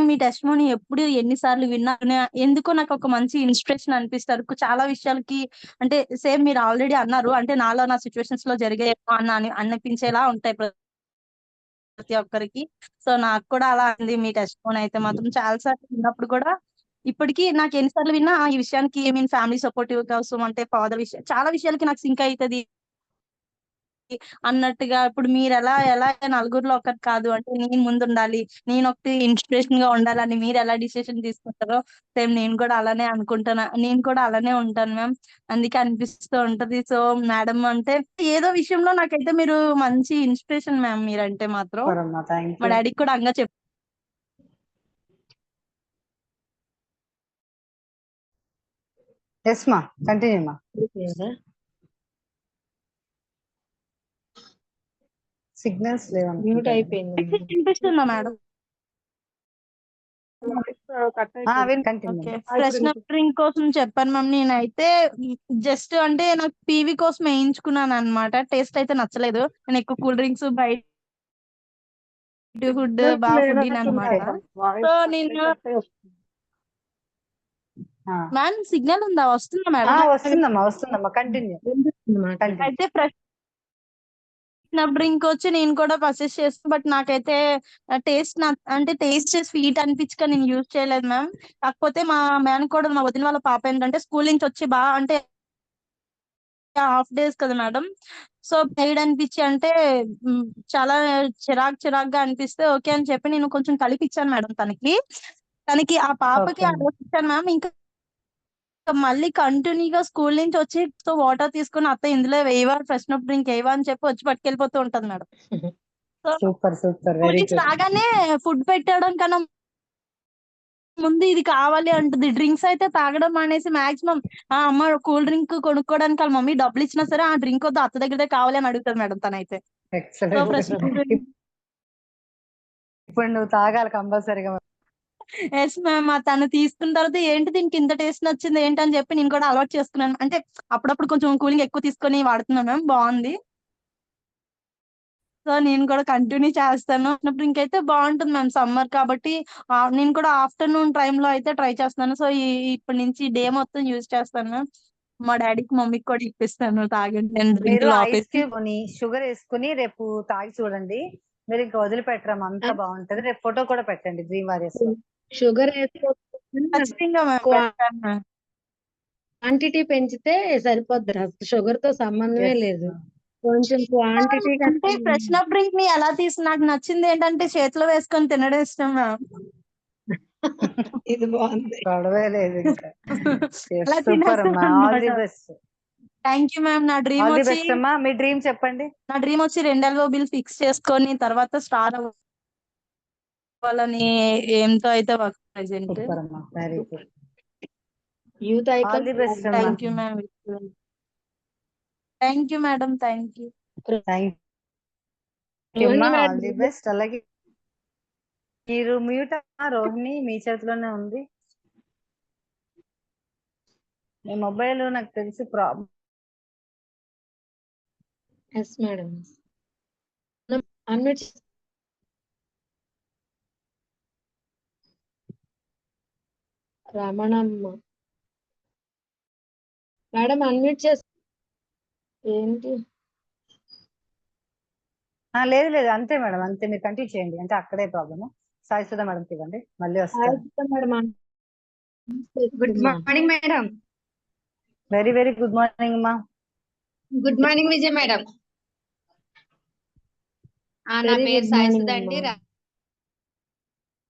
Speaker 4: మీ టెస్టిమోనీ ఎప్పుడు ఎన్నిసార్లు విన్నా ఎందుకో నాకు ఒక మంచి ఇన్స్పిరేషన్ అనిపిస్తారు. చాలా విషయాలకి అంటే సేమ్ మీరు ఆల్రెడీ అన్నారు. అంటే నాలో నా సిట్యుయేషన్స్ లో జరిగాయేమో అనిపించేలా ఉంటాయి ప్రతి ఒక్కరికి. సో నాకు కూడా అలా ఉంది. మీ టెస్టిమోనీ అయితే మాత్రం చాలా సార్లు విన్నప్పుడు కూడా ఇప్పటికి నాకు ఎన్నిసార్లు విన్నా ఈ విషయానికి మీన్ ఫ్యామిలీ సపోర్టివ్ కోసం అంటే ఫాదర్ విషయం చాలా విషయాలకి నాకు సింక్ అవుతుంది అన్నట్టుగా. ఇప్పుడు మీరు ఎలా ఎలా నలుగురిలో ఒకటి కాదు అంటే నేను ముందు ఉండాలి, నేను ఒకటి ఇన్స్పిరేషన్ గా ఉండాలని మీరు ఎలా డిసిషన్ తీసుకుంటారో సేమ్ నేను కూడా అలానే అనుకుంటాను. నేను కూడా అలానే ఉంటాను మ్యామ్. అందుకే అనిపిస్తూ ఉంటది. సో మేడం అంటే ఏదో విషయంలో నాకైతే మీరు మంచి ఇన్స్పిరేషన్ మ్యామ్. మీరంటే మాత్రం
Speaker 1: సూపర్ అమ్మా, థ్యాంక్
Speaker 4: మా
Speaker 1: యూ.
Speaker 4: డాడీకి కూడా అంగా చెప్
Speaker 1: ఎస్ మా, కంటిన్యూ మా. సిగ్నల్స్
Speaker 5: మ్యూట్
Speaker 1: లేవనుకుంటా.
Speaker 5: అయిపోయింది.
Speaker 4: వినిపిస్తుందా madam?
Speaker 2: Cut
Speaker 1: continue.
Speaker 4: Okay, fresh drink కోసం చెప్పాను మ్యామ్. నేనైతే జస్ట్ అంటే నాకు పీవీ కోసం వేయించుకున్నాను అనమాట. టేస్ట్ అయితే నచ్చలేదు. నేను ఎక్కువ కూల్ డ్రింక్స్ బయట ఫుడ్ బాగా ఫుడ్ అనమాట. సో నేను మ్యామ్ సిగ్నల్ ఉందా, వస్తుందా మేడం?
Speaker 1: వస్తుందమ్మా, వస్తుందమ్మా, కంటిన్యూ.
Speaker 4: అయితే ఫ్రెష్ డ్రింక్ వచ్చి నేను కూడా పర్చేస్ చేస్తాను. బట్ నాకైతే టేస్ట్ అంటే టేస్ట్ స్వీట్ అనిపించక నేను యూజ్ చేయలేదు మ్యామ్. కాకపోతే మా మేనకోడలు మా వదిన వాళ్ళ పాప ఏంటంటే స్కూల్ నుంచి వచ్చి బాగా అంటే హాఫ్ డేస్ కదా మేడం. సో టైర్డ్ అనిపించి అంటే చాలా చిరాగ్గా అనిపిస్తే ఓకే అని చెప్పి నేను కొంచెం కలిపిచ్చాను మేడం తనకి ఆ పాపకి
Speaker 1: Okay.
Speaker 4: ఆలోచించాను మ్యామ్. ఇంకా మళ్ళీ కంటిన్యూగా స్కూల్ నుంచి వచ్చి సో వాటర్ తీసుకుని అత్త ఇందులో వేయవా, ఫ్రెష్ డ్రింక్ వేయవా అని చెప్పి వచ్చి పట్టుకెళ్ళిపోతూ ఉంటది madam. So
Speaker 1: super super,
Speaker 4: school
Speaker 1: very
Speaker 4: నుంచి
Speaker 1: గుడ్.
Speaker 4: రాగానే ఫుడ్ పెట్టడం కన్నా ముందు ఇది కావాలి అంటది. డ్రింక్స్ అయితే తాగడం మానేసి మాక్సిమం అమ్మ కూల్ డ్రింక్ కొనుక్కోవడానికి వాళ్ళ మమ్మీ డబ్బులు ఇచ్చినా సరే ఆ డ్రింక్ వద్దు అత్త దగ్గరే కావాలి అని అడుగుతుంది మేడం తనైతే. So
Speaker 1: excellent.
Speaker 4: ఫ్రెష్
Speaker 1: ఇప్పుడు నువ్వు తాగాలి కంపల్సరీగా.
Speaker 4: Yes ma'am. తను తీసుకున్న తర్వాత ఏంటి దీనికి ఇంత టేస్ట్ నచ్చింది ఏంటని చెప్పి నేను కూడా అలవాటు చేసుకున్నాను. అంటే అప్పుడప్పుడు కొంచెం కూలింగ్ ఎక్కువ తీసుకొని వాడుతున్నాను మ్యామ్, బాగుంది. సో నేను కూడా కంటిన్యూ చేస్తాను. డ్రింక్ అయితే బాగుంటుంది మ్యామ్. సమ్మర్ కాబట్టి నేను కూడా ఆఫ్టర్నూన్ టైమ్ లో అయితే ట్రై చేస్తున్నాను. సో ఇప్పటి నుంచి డే మొత్తం యూజ్ చేస్తాను మ్యామ్. మా డాడీకి మమ్మీకి కూడా ఇప్పిస్తాను తాగండి నేను డ్రింక్
Speaker 1: మీరు ఐస్
Speaker 4: లోపేసి.
Speaker 1: క్యూబ్ ని షుగర్ వేసుకుని రేపు తాగి చూడండి. మీరు ఇంకా వదిలిపెట్టరం, అంత బాగుంటది. రేపు ఫోటో కూడా పెట్టండి డ్రీమ్ వారియర్స్ లో.
Speaker 5: షుగర్
Speaker 4: ఖచ్చితంగా మ్యామ్ పెడతాను మ్యామ్.
Speaker 5: క్వాంటిటీ పెంచితే సరిపోద్ది. అసలు షుగర్ తో సంబంధమే
Speaker 1: Yes.
Speaker 5: లేదు. కొంచెం క్వాంటిటీ
Speaker 4: అంటే ఫ్రెష్ డ్రింక్ ని ఎలా నాకు నచ్చింది ఏంటంటే చేతిలో వేసుకొని తినడం ఇష్టం మ్యామ్.
Speaker 5: ఇది బాగుంది.
Speaker 1: గొడవే లేదు ఇంకా.
Speaker 4: అలా
Speaker 1: సూపర్ అమ్మా, all the best.
Speaker 4: Thank you ma'am. నా డ్రీమ్
Speaker 1: ఆల్ ది
Speaker 4: వచ్చి
Speaker 1: బెస్ట్ అమ్మా. మీ డ్రీమ్ చెప్పండి.
Speaker 4: 2 LOB ఫిక్స్ చేసుకొని తర్వాత స్టార్ అవ్వాలని ఏంతో అయితే వర్క్ ప్రెజెంట్.
Speaker 1: సూపర్ అమ్మా, very good.
Speaker 5: Youth
Speaker 1: all
Speaker 5: icon.
Speaker 1: The best అమ్మా.
Speaker 4: Thank you ma'am. Thank you madam. Thank you.
Speaker 1: Thank you అమ్మా, ఆల్ ది బెస్ట్. అలాగే మీరు మ్యూట్ రోహిణి, మీ చేతిలోనే ఉంది. మీ మొబైల్ నాకు తెలిసి problem.
Speaker 5: Yes madam. Unmute Ramanamma madam unmute చేసి ఏంటి?
Speaker 1: లేదు లేదు, అంతే మేడం, అంతే. మీరు కంటిన్యూ చేయండి. అంటే అక్కడే ప్రాబ్లమ్. సాయి సుధా మేడం ఇవ్వండి, మళ్ళీ వస్తాను.
Speaker 5: Madam
Speaker 6: good morning madam.
Speaker 1: Very very good morning అమ్మా.
Speaker 6: Good morning Vijay madam. నా పేరు సాయి సుధా అండి,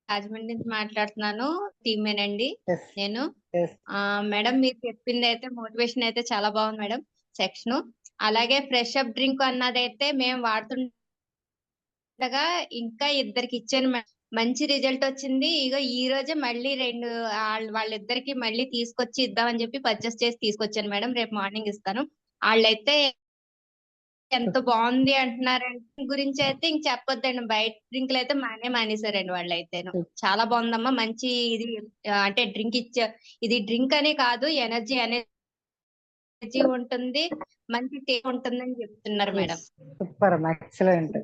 Speaker 6: రాజమండ్రి నుంచి మాట్లాడుతున్నాను. టీమేనండి నేను. మేడం మీరు చెప్పింది అయితే మోటివేషన్ అయితే చాలా బాగుంది మేడం. సెక్షన్ అలాగే ఫ్రెష్ అప్ డ్రింక్ అన్నదైతే మేము వాడుతుండగా ఇంకా ఇద్దరికి ఇచ్చాను. మంచి రిజల్ట్ వచ్చింది. ఇగో ఈ రోజే మళ్ళీ వాళ్ళిద్దరికి మళ్ళీ తీసుకొచ్చి ఇద్దామని చెప్పి పర్చేస్ చేసి తీసుకొచ్చాను మేడం. రేపు మార్నింగ్ ఇస్తాను. వాళ్ళైతే ఎంత బాగుంది అంటున్నారంటే గురించి అయితే ఇంక చెప్పొద్దండి. బయట డ్రింక్లు అయితే మానేసారండి వాళ్ళైతే. చాలా బాగుందమ్మా, మంచి ఇది అంటే డ్రింక్ ఇది డ్రింక్ అనే కాదు, ఎనర్జీ ఉంటుంది, మంచి టేస్ట్ ఉంటుంది అని చెప్తున్నారు మేడం.
Speaker 1: సూపర్ అమ్మా, ఎక్సలెంట్.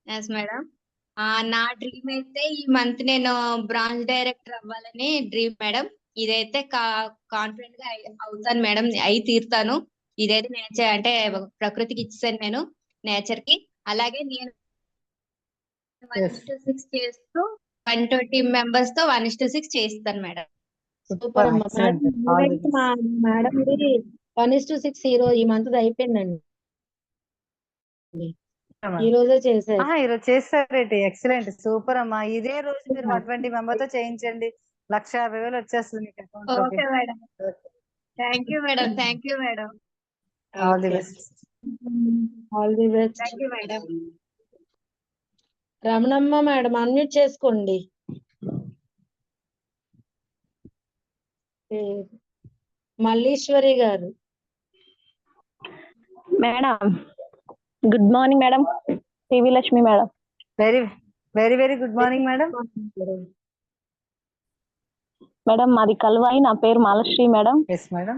Speaker 6: Yes madam. నా డ్రీమ్ అయితే ఈ మంత్ నేను బ్రాంచ్ డైరెక్టర్ అవ్వాలని డ్రీమ్ మేడం. ఇదైతే కాన్ఫిడెంట్ గా అవుతాను మేడం, అయి తీరుతాను. ఇదైతే నేచర్ అంటే ప్రకృతికి ఇచ్చాను నేను, నేచర్ కి. అలాగే నేను 1:6 చేస్తూ 120 మెంబర్స్ తో 1:6 చేస్తాను మేడం.
Speaker 5: సూపర్ అమ్మా. మేడం ఈరోజు మా మేడం 1:6 ఈ మంత్ అయిపోయిందండి. ఈ రోజే చేశారు.
Speaker 1: ఈరోజు చేస్తారేంటి? ఎక్సలెంట్, సూపర్ అమ్మా. ఇదే రోజు మీరు 120 మెంబర్ తో చేయించండి, 1,50,000 వచ్చేస్తుంది మీకు అకౌంట్ లోకి.
Speaker 6: Okay madam, thank you madam, thank you madam,
Speaker 1: all the best.
Speaker 5: All the best.
Speaker 6: Thank you madam.
Speaker 5: Ramanamma madam unmute చేసుకోండి. మల్లీశ్వరి గారు.
Speaker 7: Madam good morning madam. TV Lakshmi madam.
Speaker 1: Very very very good morning madam.
Speaker 7: Madam మాది కల్వాయి, నా పేరు Malashri madam.
Speaker 1: Yes madam.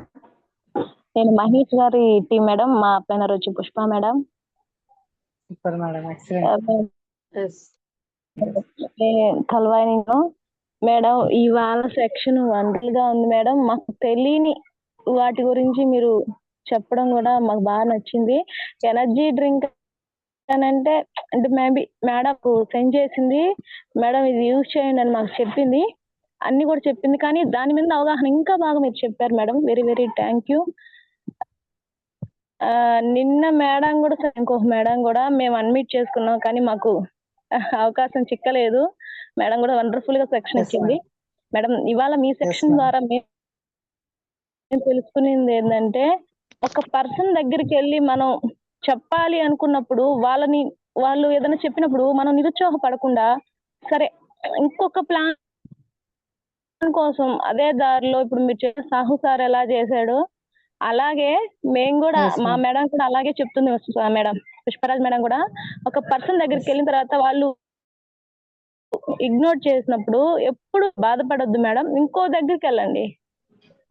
Speaker 7: నేను మహేష్ గారి team madam. మా planner వచ్చి Pushpa madam.
Speaker 1: Super madam, excellent.
Speaker 7: Kalvai నేను మేడం. ఇవాళ సెక్షన్ వండర్ఫుల్ గా ఉంది మేడం. మాకు తెలియని వాటి గురించి మీరు చెప్పడం కూడా మాకు బాగా నచ్చింది. ఎనర్జీ డ్రింక్ అంటే మేబీ మేడం సెండ్ చేసింది మేడం, ఇది యూజ్ చేయండి అని మాకు చెప్పింది, అన్ని కూడా చెప్పింది. కానీ దాని మీద అవగాహన ఇంకా బాగా మీరు చెప్పారు madam. Very very thank you. నిన్న మేడం కూడా ఇంకొక మేడం కూడా మేము అన్మిట్ చేసుకున్నాం, కానీ మాకు అవకాశం చిక్కలేదు. మేడం కూడా వండర్ఫుల్ గా సెక్షన్ ఇచ్చింది మేడం. ఇవాళ మీ సెక్షన్ ద్వారా మేము తెలుసుకునేది ఏంటంటే, ఒక పర్సన్ దగ్గరికి వెళ్ళి మనం చెప్పాలి అనుకున్నప్పుడు వాళ్ళు ఏదైనా చెప్పినప్పుడు మనం నిరుత్సాహపడకుండా, సరే ఇంకొక ప్లాన్ కోసం అదే దారిలో ఇప్పుడు మీరు చెప్పిన సాహు సార్ ఎలా చేశాడో అలాగే మేము కూడా మా మేడం కూడా అలాగే చెప్తుంది మేడం. పుష్పరాజ్ మేడం కూడా ఒక పర్సన్ దగ్గరికి వెళ్ళిన తర్వాత వాళ్ళు ఇగ్నోర్ చేసినప్పుడు ఎప్పుడు బాధపడొద్దు మేడం. ఇంకో దగ్గరికి వెళ్ళండి,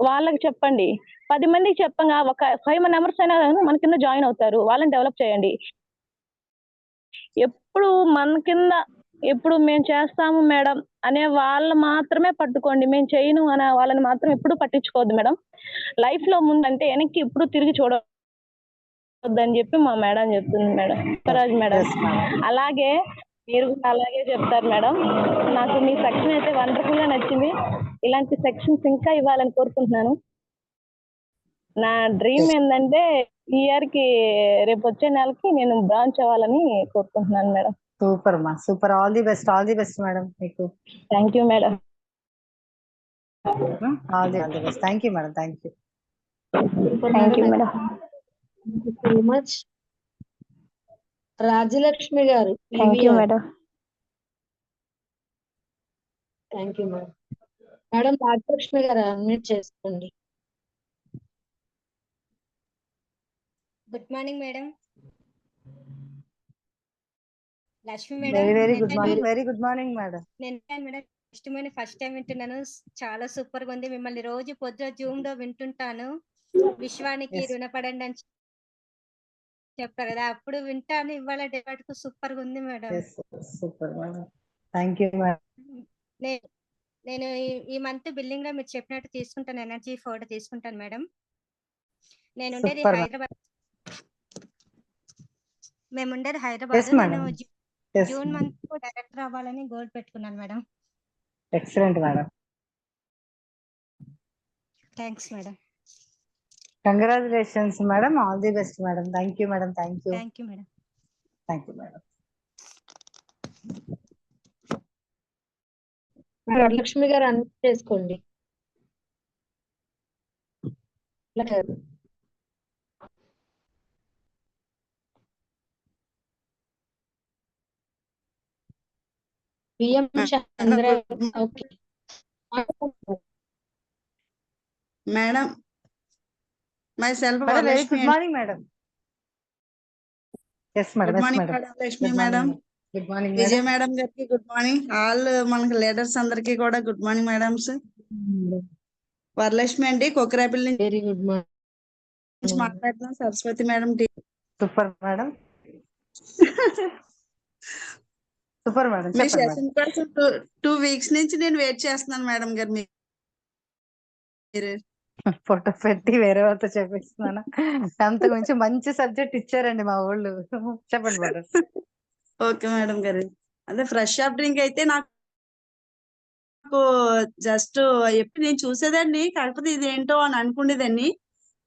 Speaker 7: వాళ్ళకి చెప్పండి. 10 మందికి చెప్పంగా ఒక 5 మెంబర్స్ అయినా మన కింద జాయిన్ అవుతారు. వాళ్ళని డెవలప్ చేయండి. ఎప్పుడు మన కింద ఎప్పుడు మేము చేస్తాము మేడం అనే వాళ్ళు మాత్రమే పట్టుకోండి. మేము చేయను అనే వాళ్ళని మాత్రం ఎప్పుడు పట్టించుకోవద్దు మేడం. లైఫ్ లో ముందంటే వెనక్కి ఎప్పుడు తిరిగి చూడొద్దని చెప్పి మా మేడం చెప్తుంది మేడం, పుష్పరాజ్ మేడం. అలాగే మీరు అలాగే చెప్తారు మేడం. నాకు మీ సెక్షన్ అయితే వండర్ఫుల్ గా నచ్చింది. ఇలాంటి సెక్షన్స్ ఇంకా ఇవ్వాలని కోరుకుంటున్నాను. నా డ్రీమ్ ఏంటంటే ఈ ఇయర్ కి రేపు వచ్చే నెలకి నేను బ్రాంచ్ అవ్వాలని కోరుకుంటున్నాను మేడం.
Speaker 1: సూపర్ అమ్మా, super. All the best madam మీకు.
Speaker 7: Thank you madam.
Speaker 1: All the best. Thank you madam, thank you.
Speaker 7: Thank you madam.
Speaker 5: So much. Rajalakshmi గారు.
Speaker 7: Thank you madam.
Speaker 5: Thank you madam. Madam Rajalakshmi గారు unmute చేసుకోండి.
Speaker 6: Good morning madam. Lakshmi madam.
Speaker 1: Very very good morning. Very good morning madam.
Speaker 6: నేను madam first time వింటున్నాను. చాలా super గా ఉంది. మిమ్మల్ని రోజు పొద్దున జూమ్ లో వింటుంటాను. విశ్వానికి రుణపడండి అని చెప్పారు కదా, అప్పుడు వింటాను. ఇవాళ డేట్ సూపర్ గా ఉంది madam.
Speaker 1: Super madam, thank you madam.
Speaker 6: నేను ఈ మంత్ బిల్డింగ్ లో మీరు చెప్పినట్టు తీసుకుంటాను, ఎనర్జీ 4 తీసుకుంటాను మేడం. నేను ఉండేది హైదరాబాద్. మేము ఉండేది హైదరాబాద్. నేను జూన్ మంత్ డైరెక్టర్ అవ్వాలని గోల్ పెట్టుకున్నాను madam.
Speaker 1: Excellent madam.
Speaker 6: Thanks madam.
Speaker 1: Congratulations madam. All the best madam. Thank you madam. Thank you.
Speaker 6: Thank you madam.
Speaker 1: Thank you madam.
Speaker 5: Lakshmi garu unmute చేసుకోండి.
Speaker 8: Madam myself
Speaker 1: good morning madam. Yes madam.
Speaker 8: Good morning madam. Lakshmi madam.
Speaker 1: Good morning
Speaker 8: Vijaya madam గారికి good morning. All మనకి leaders అందరికి కూడా good morning madams. Varalakshmi అండి కొకరాపిల్ నుంచి.
Speaker 5: Very good morning
Speaker 8: మాట్లాడుతున్నాం. Saraswathi madam.
Speaker 1: Super madam. Super madam,
Speaker 8: మీ
Speaker 1: చెప్పండి మేడం.
Speaker 8: సెషన్ కోసం 2 వీక్స్ నుంచి నేను వెయిట్ చేస్తున్నాను మేడం గారు. మీరు
Speaker 1: ఫోటో పెట్టి వేరే వాళ్ళతో చెప్పిస్తున్నాను. అంతకు మించి మంచి సబ్జెక్ట్ ఇచ్చారండి మా వాళ్ళు. చెప్పండి మేడం.
Speaker 8: ఓకే మేడం గారు. అదే ఫ్రెష్ అప్ డ్రింక్ అయితే నాకు జస్ట్ ఎప్పుడు నేను చూసేదాన్ని, కాకపోతే ఇదేంటో అని అనుకునేదాన్ని.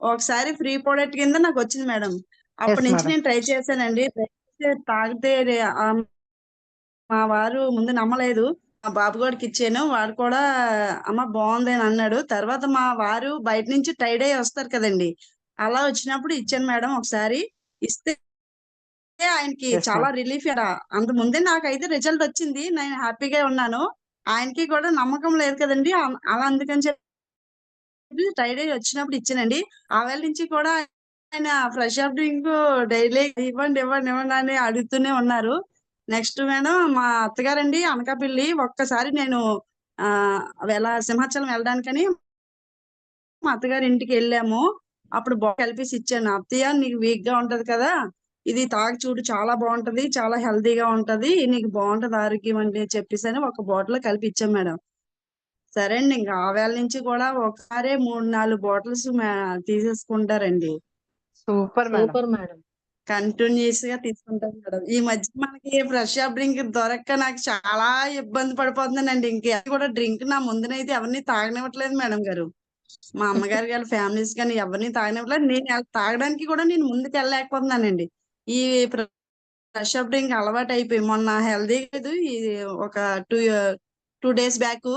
Speaker 8: ఒకసారి ఫ్రీ ప్రోడక్ట్ కింద నాకు వచ్చింది మేడం. అప్పటి నుంచి
Speaker 1: మేడం.
Speaker 8: నేను ట్రై చేశానండి. ట్రై చేస్తే తాగితే మా వారు ముందు నమ్మలేదు. మా బాబు గారికి ఇచ్చాను. వాడు కూడా అమ్మ బాగుంది అని అన్నాడు. తర్వాత మా వారు బయట నుంచి టైడ్ అయ్యి వస్తారు కదండి, అలా వచ్చినప్పుడు ఇచ్చాను మేడం ఒకసారి. ఇస్తే ఆయనకి
Speaker 1: Yes,
Speaker 8: చాలా
Speaker 1: ma'am.
Speaker 8: రిలీఫ్. అంత ముందే నాకైతే రిజల్ట్ వచ్చింది, నేను హ్యాపీగా ఉన్నాను. ఆయనకి కూడా నమ్మకం లేదు కదండి, అలా అందుకని చెప్పి టైడ్ అయ్యి వచ్చినప్పుడు ఇచ్చానండి. ఆ వేళ నుంచి కూడా ఆయన ఫ్రెష్ అప్ డ్రింక్ డైలీ ఇవ్వండి ఇవ్వండి ఇవ్వండి అని అడుగుతూనే ఉన్నారు. నెక్స్ట్ మేడం మా అత్తగారండి అనకాపల్లి. ఒక్కసారి నేను సింహాచలం వెళ్ళడానికని మా అత్తగారి ఇంటికి వెళ్ళాము. అప్పుడు కలిపేసి ఇచ్చాను. అత్తయ్య నీకు వీక్ గా ఉంటది కదా, ఇది తాగి చూడు, చాలా బాగుంటది, చాలా హెల్తీగా ఉంటది, నీకు బాగుంటది ఆరోగ్యం అని చెప్పేసి అని ఒక బాటిల్ కలిపి ఇచ్చాం మేడం. సరే అండి, ఇంకా ఆ వేళ నుంచి కూడా ఒకసారి 3-4 బాటిల్స్ తీసేసుకుంటారండి.
Speaker 1: Super madam.
Speaker 5: Super madam.
Speaker 8: Continuous గా తీసుకుంటాం మేడం. ఈ మధ్య మనకి ఫ్రెష్ అప్ డ్రింక్ దొరక్క నాకు చాలా ఇబ్బంది పడిపోతుందండి. ఇంకే కూడా డ్రింక్ నా ముందునైతే ఎవరిని తాగనివ్వట్లేదు మేడం గారు. మా అమ్మగారి వాళ్ళ ఫ్యామిలీస్ కానీ ఎవరిని తాగనివ్వట్లేదు. నేను తాగడానికి కూడా నేను ముందుకు వెళ్ళలేకపోతున్నానండి. ఈ ఫ్రెష్ అప్ డ్రింక్ అలవాటు అయిపోయి మొన్న హెల్దీ లేదు, ఇది ఒక 2 days బ్యాక్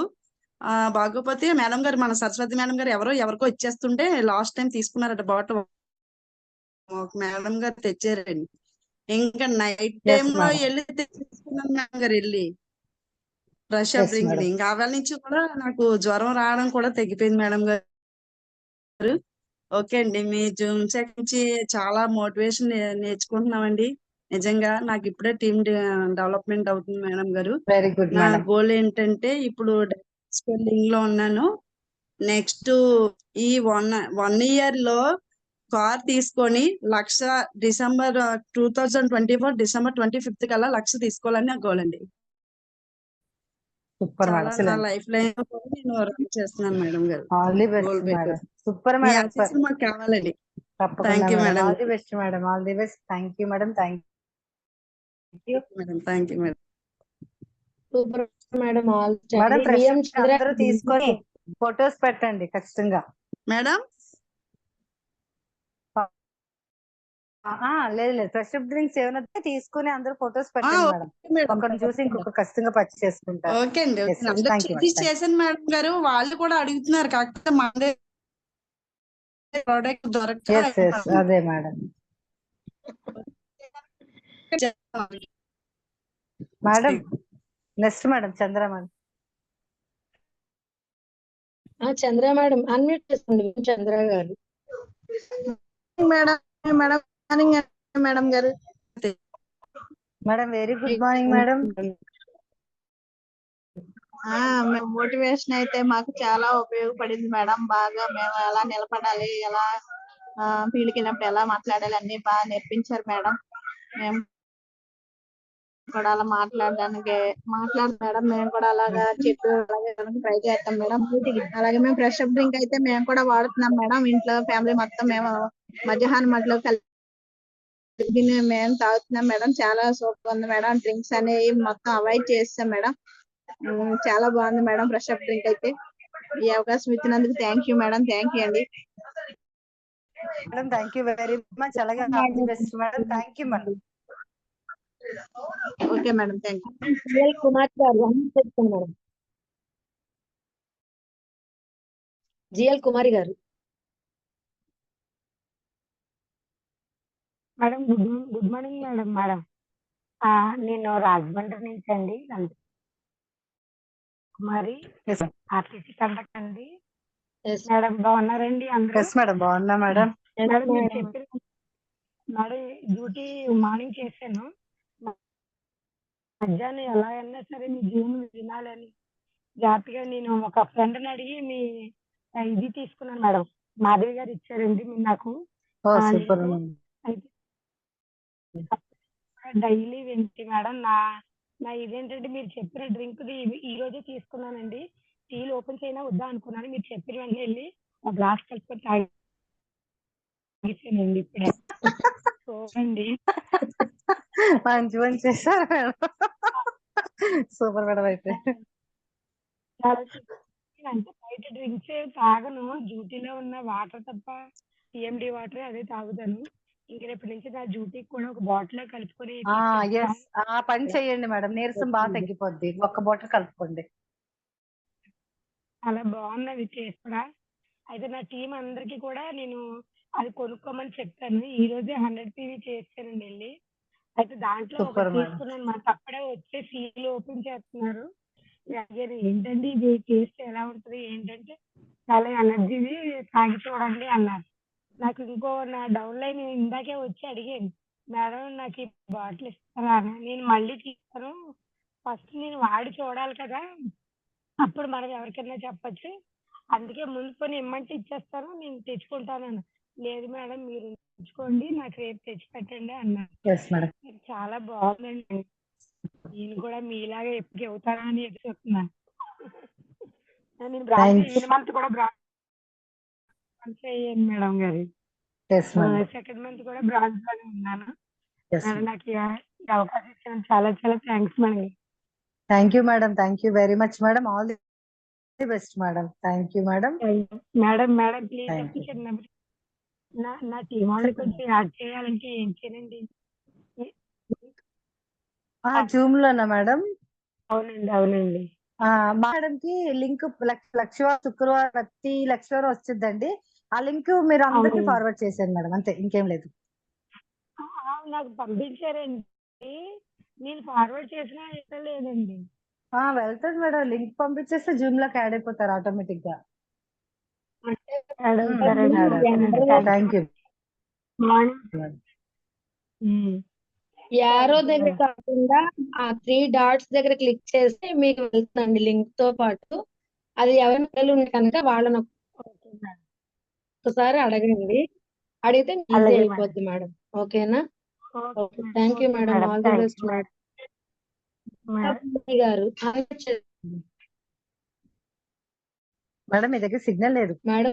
Speaker 8: బాగోపోతే మేడం గారు, మన సరస్వతి మేడం గారు ఎవరికో ఇచ్చేస్తుంటే లాస్ట్ టైం తీసుకున్నారట బాటిల్. ఒక మేడం గారు తెచ్చారండి. ఇంకా నైట్
Speaker 1: Yes,
Speaker 8: టైమ్ లో
Speaker 1: madam.
Speaker 8: వెళ్ళి తెచ్చుకున్నాను మేడం గారు వెళ్ళి ఫ్రెష్ అప్
Speaker 1: Yes,
Speaker 8: డ్రింక్ ని.
Speaker 1: madam.
Speaker 8: ఇంకా ఆ వేళ నుంచి కూడా నాకు జ్వరం రావడం కూడా తగ్గిపోయింది మేడం గారు. ఓకే అండి, మీ జూమ్ సెట్ నుంచి చాలా మోటివేషన్ నేర్చుకుంటున్నామండి. నిజంగా నాకు ఇప్పుడే టీమ్ డెవలప్మెంట్ అవుతుంది మేడం గారు.
Speaker 1: వెరీ గుడ్
Speaker 8: నా
Speaker 1: మేడం.
Speaker 8: గోల్ ఏంటంటే ఇప్పుడు స్పెల్లింగ్ లో ఉన్నాను. నెక్స్ట్ ఈ 1 year లో కార్ తీసుకొని డిసెంబర్ 2024 డిసెంబర్ 25th కల్లా 1,00,000 తీసుకోవాలని నా గోల్ అండి.
Speaker 1: Super madam.
Speaker 8: చాలా నా లైఫ్ లైన్ కూడా నేను రన్ చేస్తున్నాను మేడం గారు.
Speaker 1: All the
Speaker 8: goal
Speaker 1: best madam.
Speaker 8: పెట్టుకుని
Speaker 1: సూపర్
Speaker 8: మీ
Speaker 1: మేడం.
Speaker 8: ఆశీస్సులు మాకు కావాలండి.
Speaker 1: తప్పకుండా
Speaker 8: thank you
Speaker 1: madam.
Speaker 8: Madam.
Speaker 1: All the best madam. All the best. Thank you madam. Thank you
Speaker 8: madam thank you madam.
Speaker 5: Super madam. All
Speaker 1: madam. Fresh
Speaker 5: BM Chandra
Speaker 1: అందరూ తీసుకొని photos పెట్టండి ఖచ్చితంగా.
Speaker 8: మేడం
Speaker 1: లేదు ఫ్రెష్ డ్రింక్స్ ఏమైనా తీసుకుని అందరూ ఫొటోస్
Speaker 8: ఆ,
Speaker 1: పెట్టండి మేడం.
Speaker 8: Okay madam.
Speaker 1: ఒకరిని చూసి ఇంకొక ఖచ్చితంగా పచ్చి చేసుకుంటారు.
Speaker 8: ఓకే అండి.
Speaker 1: Yes,
Speaker 8: okay.
Speaker 1: yes.
Speaker 8: అందరూ
Speaker 1: Thank you
Speaker 8: చూసి
Speaker 1: మేడం.
Speaker 8: చేశాను మేడం గారు. వాళ్ళు కూడా అడుగుతున్నారు, కాకపోతే మన ప్రోడక్ట్ దొరక్క
Speaker 1: ఎస్ ఎస్ అదే మేడం. మేడం నెక్స్ట్ మేడం చంద్ర మేడం.
Speaker 5: చంద్ర మేడం అన్మ్యూట్ చేసుకోండి చంద్ర గారు.
Speaker 8: మేడం మేడం మార్నింగ్ మేడం గారు.
Speaker 1: Madam very good morning madam.
Speaker 9: Motivation అయితే మాకు చాలా ఉపయోగపడింది మేడం. బాగా మేము ఎలా నిలబడాలి, ఎలా ఫీల్డ్కి వెళ్ళినప్పుడు ఎలా మాట్లాడాలి అన్ని బాగా నేర్పించారు మేడం. మేము కూడా అలా మాట్లాడు మేడం. మేము కూడా అలాగా చెప్పి అలాగే ట్రై చేస్తాం మేడం. అలాగే మేము ఫ్రెష్ అప్ డ్రింక్ అయితే మేము కూడా వాడుతున్నాం మేడం. ఇంట్లో ఫ్యామిలీ మొత్తం మేము మధ్యాహ్నం మధ్యలో దీన్ని మేము తాగుతున్నాం మేడం. చాలా సూపర్ ఉంది మేడం. డ్రింక్స్ అనేవి మొత్తం అవాయిడ్ చేస్తాం మేడం. చాలా బాగుంది మేడం ఫ్రెష్ అప్ డ్రింక్ అయితే. ఈ అవకాశం ఇచ్చినందుకు thank you madam. Thank you అండి
Speaker 1: madam. Thank you very much. అలాగే all the best madam. Thank you madam.
Speaker 9: Okay madam. Thank you.
Speaker 5: GL Kumar గారు unmute చేసుకోండి మేడం. జిఎల్ కుమారి గారు.
Speaker 10: Madam good morning madam. Madam నేను రాజమండ్రి నుంచి అండి Kumari,
Speaker 1: Yes, ma'am.
Speaker 10: RTC conductor అండి. Madam బాగున్నారండి అందరూ?
Speaker 1: ఎస్ మేడం బాగున్నా మేడం.
Speaker 10: మేడం మీరు చెప్పిన మేడం డ్యూటీ మార్నింగ్ చేశాను. మధ్యాహ్నం ఎలా అయినా సరే మీ జూమ్ వినాలని జాగ్రత్తగా నేను ఒక ఫ్రెండ్ని అడిగి మీ ఇది తీసుకున్నాను మేడం. మాధవి గారు ఇచ్చారండి మీరు నాకు.
Speaker 1: సూపర్
Speaker 10: అయితే డైలీ వింటి మేడం. నా ఇదేంటంటే మీరు చెప్పిన డ్రింక్ ఈ రోజే తీసుకున్నానండి. టీలు ఓపెన్ చేయనా వద్దా అనుకున్నాను. మీరు చెప్పిన వెంటనే వెళ్ళి ఆ గ్లాస్ కలుపుకొని తాగేసానండి ఇప్పుడే. అండి
Speaker 1: మంచి పని చేశారు మేడం. సూపర్ మేడం అయితే.
Speaker 10: అంటే బయట డ్రింక్స్ తాగను. డ్యూటీలో ఉన్న వాటర్ తప్ప టీఎండి వాటర్ అదే తాగుతాను. ఇంక రేపటి నుంచి నా డ్యూటీకి కూడా ఒక బాటిల్ కలుపుకొని
Speaker 1: ఎస్ ఆ పని చెయ్యండి మేడం, నీరసం బాగా తగ్గిపోద్ది. ఒక్క బాటిల్ కలుపుకోండి.
Speaker 10: అలా బాగున్నది టేస్ట్ కూడా. అయితే నా టీం అందరికి కూడా నేను అది కొనుక్కోమని చెప్పాను. ఈ రోజే 100 PV చేశానండి వెళ్ళి. అయితే దాంట్లో ఒకటి
Speaker 1: సూపర్ మేడం.
Speaker 10: తీసుకున్నాను. మనకు అప్పుడే వచ్చే సీల్ ఓపెన్ చేస్తున్నారు. అడిగాను ఏంటండి ఇది టేస్ట్ ఎలా ఉంటుంది ఏంటంటే చాలా ఎనర్జీది తాగి చూడండి అన్నారు. నాకు ఇంకో నా డౌన్ లైన్ ఇందాకే వచ్చి అడిగాను, మేడం నాకు ఈ బాటిల్ ఇస్తారా అని. నేను మళ్ళీ తీస్తాను, ఫస్ట్ నేను వాడి చూడాలి కదా, అప్పుడు మనం ఎవరికైనా చెప్పొచ్చు, అందుకే ముందు కొని ఇమ్మంటే ఇచ్చేస్తాను, నేను తెచ్చుకుంటాను అన్న. లేదు మేడం మీరు తెచ్చుకోండి, నాకు రేపు తెచ్చి పెట్టండి అన్నారు.
Speaker 1: Yes madam.
Speaker 10: చాలా బాగుందండి. నేను కూడా మీలాగే ఎప్పుడు చెబుతానా అని ఎదురు చూస్తున్నాను. నేను బ్రాంచ్ ఈ మంత్ కూడా బ్రాంచ్ అయ్యాను మేడం గారు. సెకండ్ మంత్ కూడా బ్రాంచ్ లోనే ఉన్నాను. మేడం నాకు ఈ అవకాశం ఇచ్చిన చాలా చాలా thanks madam.
Speaker 1: Thank you madam, thank you very much madam. All the best madam. Thank you madam.
Speaker 10: Madam please చిన్న నా టీం వాళ్ళు కొంచెం యాడ్ చేయాలంటే ఏం చేయండి?
Speaker 1: జూమ్ లోనా మేడం?
Speaker 10: అవునండి.
Speaker 1: మేడం కి లింక్ లక్షవారం శుక్రవారం ప్రతి లక్షవారం వచ్చిందండి. ఆ లింక్ మీరు అందరికి ఫార్వర్డ్ చేశాను మేడం, అంతే, ఇంకేం లేదు.
Speaker 10: నాకు పంపించారండి, నేను ఫార్వర్డ్ చేసినా లేదండి.
Speaker 1: వెళ్తుంది మేడం, లింక్ పంపించేస్తే జూమ్ లోకి యాడ్ అయిపోతారు ఆటోమేటిక్ గా. Thank you.
Speaker 5: యారో దగ్గర కాకుండా ఆ 3 డాట్స్ దగ్గర క్లిక్ చేస్తే మీకు వెళ్తుందండి లింక్ తో పాటు. అది ఎవరి పిల్లలు ఉంటే కనుక వాళ్ళని ఒకసారి అడగండి, అడిగితే ఈజీ అయిపోద్ది మేడం. ఓకేనా? Okay, thank you madam. All the best madam. గారు
Speaker 1: మేడం మీ దగ్గర సిగ్నల్ లేదు
Speaker 5: మేడం.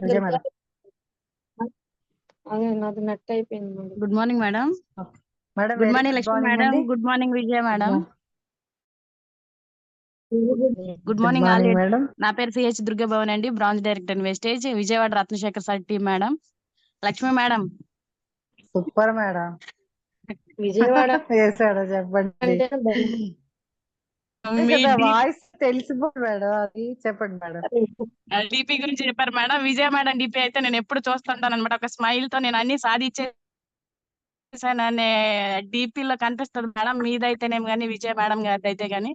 Speaker 1: అదే
Speaker 5: నాది నెట్ అయిపోయింది madam.
Speaker 11: Good morning madam.
Speaker 1: Madam
Speaker 11: good morning Lakshmi madam. Good morning Vijaya madam. Good morning all. నా పేరు సిహెచ్ దుర్గా భవన్ అండి, బ్రాంచ్ డైరెక్టర్ ఇన్వెస్టేజ్ Vijayawada Ratnasekhar sir team madam. Lakshmi madam
Speaker 1: super madam.
Speaker 5: Vijayawada
Speaker 1: చెప్పండి. వాయిస్ తెలిసిపోదు మేడం, అది చెప్పండి మేడం.
Speaker 11: డిపి గురించి చెప్పారు మేడం. విజయ మేడం డిపి అయితే నేను ఎప్పుడు చూస్తుంటాను అనమాట. ఒక స్మైల్ తో నేను అన్ని సాధించేసాననే డిపిలో కనిపిస్తుంది మేడం. మీదైతేనేమి కానీ విజయ మేడం గారిది అయితే కానీ.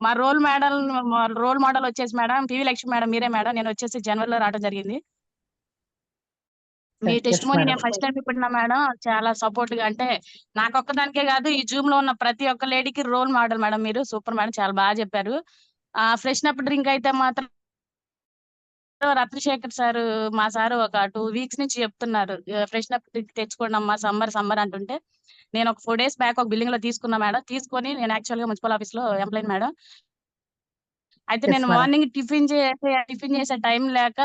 Speaker 11: మా రోల్ మోడల్ వచ్చేసి మేడం పివి లక్ష్మి మేడం, మీరే మేడం. నేను వచ్చేసి జనవరిలో రావడం జరిగింది. మీ టెస్టిమోనీ నేను ఫస్ట్ టైం ఇప్పుడున్నా మేడం. చాలా సపోర్ట్ గా, అంటే నాకు ఒక్కదానికే కాదు ఈ జూమ్ లో ఉన్న ప్రతి ఒక్క లేడీకి రోల్ మోడల్ మేడం. మీరు సూపర్ మేడం, చాలా బాగా చెప్పారు. ఫ్రెష్ అప్ డ్రింక్ అయితే మాత్రం రత్నశేఖర్ సార్ మా సార్ ఒక 2 వీక్స్ నుంచి చెప్తున్నారు, ఫ్రెష్ అప్ డ్రింక్ తెచ్చుకోండి అమ్మా, సమ్మర్ అంటుంటే నేను ఒక 4 days బ్యాక్ ఒక బిల్డింగ్ లో తీసుకున్నా మేడం. తీసుకొని నేను యాక్చువల్ గా మున్సిపల్ ఆఫీస్ లో ఎంప్లాయ్ మేడం. అయితే నేను మార్నింగ్ టిఫిన్ చేసే టైం లేక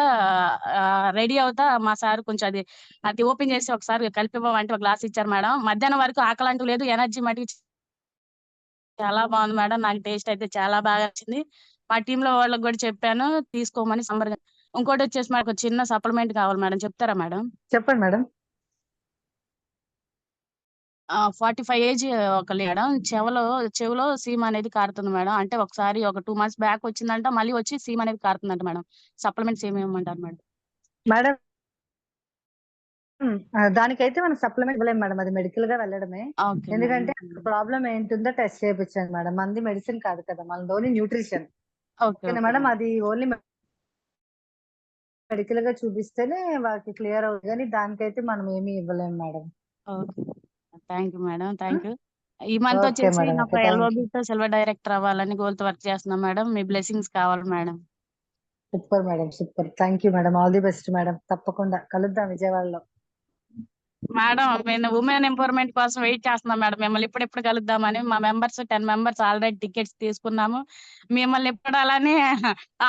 Speaker 11: రెడీ అవుతా మా సార్ కొంచెం అది ఓపెన్ చేసి ఒకసారి కలిపివ్వమంటే ఒక గ్లాస్ ఇచ్చారు మేడం. మధ్యాహ్నం వరకు ఆకలి అంటూ లేదు, ఎనర్జీ మటుకు చాలా బాగుంది మేడం. నాకు టేస్ట్ అయితే చాలా బాగా వచ్చింది. మా టీమ్ లో వాళ్ళకి కూడా చెప్పాను తీసుకోమని సమ్మర్. ఇంకోటి వచ్చేసి మాకు చిన్న సప్లిమెంట్ కావాలి మేడం, చెప్తారా మేడం?
Speaker 1: చెప్పండి మేడం.
Speaker 11: 45 ఏజ్ ఒక మేడం, చెవులో సీమ్ అనేది కారుతుంది మేడం. అంటే ఒకసారి ఒక 2 months బ్యాక్ వచ్చిందంట, మళ్ళీ వచ్చి సీమ్ అనేది కారుతుందంట మేడం. సప్లిమెంట్స్ ఏమి ఇవ్వమంటారు మేడం?
Speaker 1: మేడం దానికైతే మనం సప్లిమెంట్ ఇవ్వలేము మేడం, అది మెడికల్ గా వెళ్ళడమే. ఎందుకంటే ప్రాబ్లం ఏంటుందో టెస్ట్ చేయించాను మేడం. మంది మెడిసిన్ కాదు కదా, మన ఓన్లీ న్యూట్రిషన్. ఓకేనా మేడం? అది ఓన్లీ మెడికల్ గా చూపిస్తేనే వాళ్ళకి క్లియర్ అవుతుంది, కానీ దానికైతే మనం ఏమీ ఇవ్వలేము madam.
Speaker 11: Thank you madam, thank you. ఈ మంత్ వచ్చేసి నాకు LOB తో సిల్వర్ డైరెక్టర్ అవ్వాలని గోల్ తో వర్క్ చేస్తున్నాం మేడం. మీ బ్లెస్సింగ్స్ కావాలి madam.
Speaker 1: Super madam, super. Thank you madam. All the best madam. తప్పకుండా కలుద్దాం విజయవాడలో.
Speaker 11: మేడం నేను ఉమెన్ ఎంపవర్మెంట్ కోసం వెయిట్ చేస్తున్నాం మేడం. మిమ్మల్ని ఎప్పుడెప్పుడు కలుద్దామని. మా మెంబర్స్ 10 మెంబర్స్ ఆల్రెడీ టికెట్స్ తీసుకున్నాము. మిమ్మల్ని ఎప్పుడు అలానే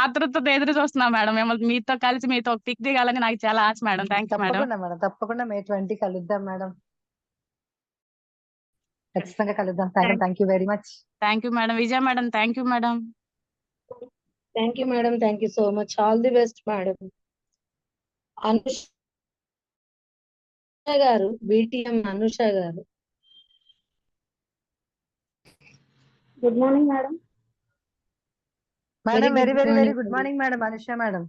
Speaker 11: ఆతృతతో ఎదురు చూస్తున్నాం మేడం. మిమ్మల్ని మీతో కలిసి మీతో ఒక పిక్ దిగాలని నాకు చాలా ఆశ మేడం. Thank you madam.
Speaker 1: తప్పకుండా మేడం, తప్పకుండా May 20 కలుద్దాం మేడం. ఖచ్చితంగా కలుద్దాం madam. Thank you very much.
Speaker 11: Thank you madam. Vijaya madam thank you madam.
Speaker 5: Thank you madam. Thank you so much. All the best madam. Anusha గారు, BTM అనుష గారు.
Speaker 10: Good morning madam.
Speaker 1: Madam very very very
Speaker 5: morning.
Speaker 1: Good morning madam. Anusha madam.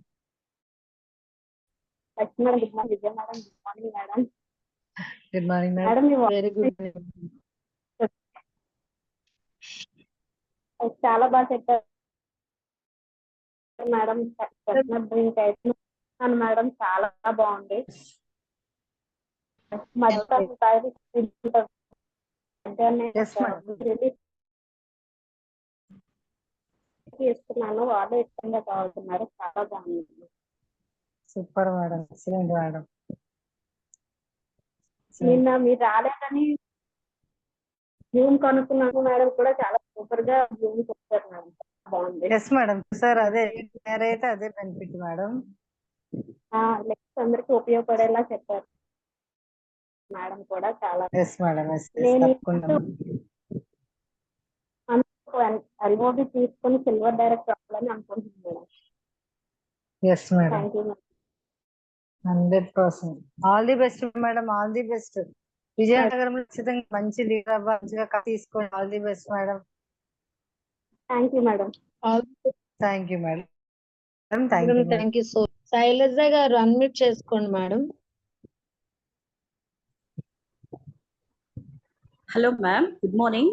Speaker 10: Madam good morning. Vijaya madam good morning madam.
Speaker 1: Good morning madam.
Speaker 10: Madam మీ
Speaker 5: very good
Speaker 10: voice చాలా బాగా చెప్పారు madam. Drink అయితే madam చాలా బాగుంది.
Speaker 1: Yes, madam.
Speaker 10: తీసుకున్నాను. వాళ్ళు ఇష్టంగా తాగుతున్నారు. చాలా బాగుంది.
Speaker 1: Super madam. Excellent madam.
Speaker 10: నిన్న మీరు రాలేదని జూమ్ కనుక్కున్నాను మేడం. కూడా చాలా సూపర్ గా జూమ్ చెప్పారు మేడం. బాగుంది.
Speaker 1: Yes madam. సార్ అదే నేరైతే అదే బెనిఫిట్ మేడం.
Speaker 10: నెక్స్ట్ అందరికి ఉపయోగపడేలా చెప్పారు మేడం. కూడా చాలా
Speaker 1: ఎస్ మేడం. ఎస్
Speaker 10: నేను
Speaker 1: తప్పకుండా.
Speaker 10: ఎల్ఓబి తీసుకొని సిల్వర్ డైరెక్ట్ రావాలని అనుకుంటున్నాను madam.
Speaker 1: Yes madam.
Speaker 10: Thank you madam.
Speaker 1: 100%. All the best madam. All the best. విజయనగరంలో ఖచ్చితంగా మంచి లీడర్ అవ్వాలి. మంచిగా తీసుకోండి. All the best madam.
Speaker 10: Thank you madam.
Speaker 1: Thank you madam. Thank you.
Speaker 5: Thank you so. Shailaja garu unmute చేసుకోండి madam.
Speaker 12: Hello ma'am, good morning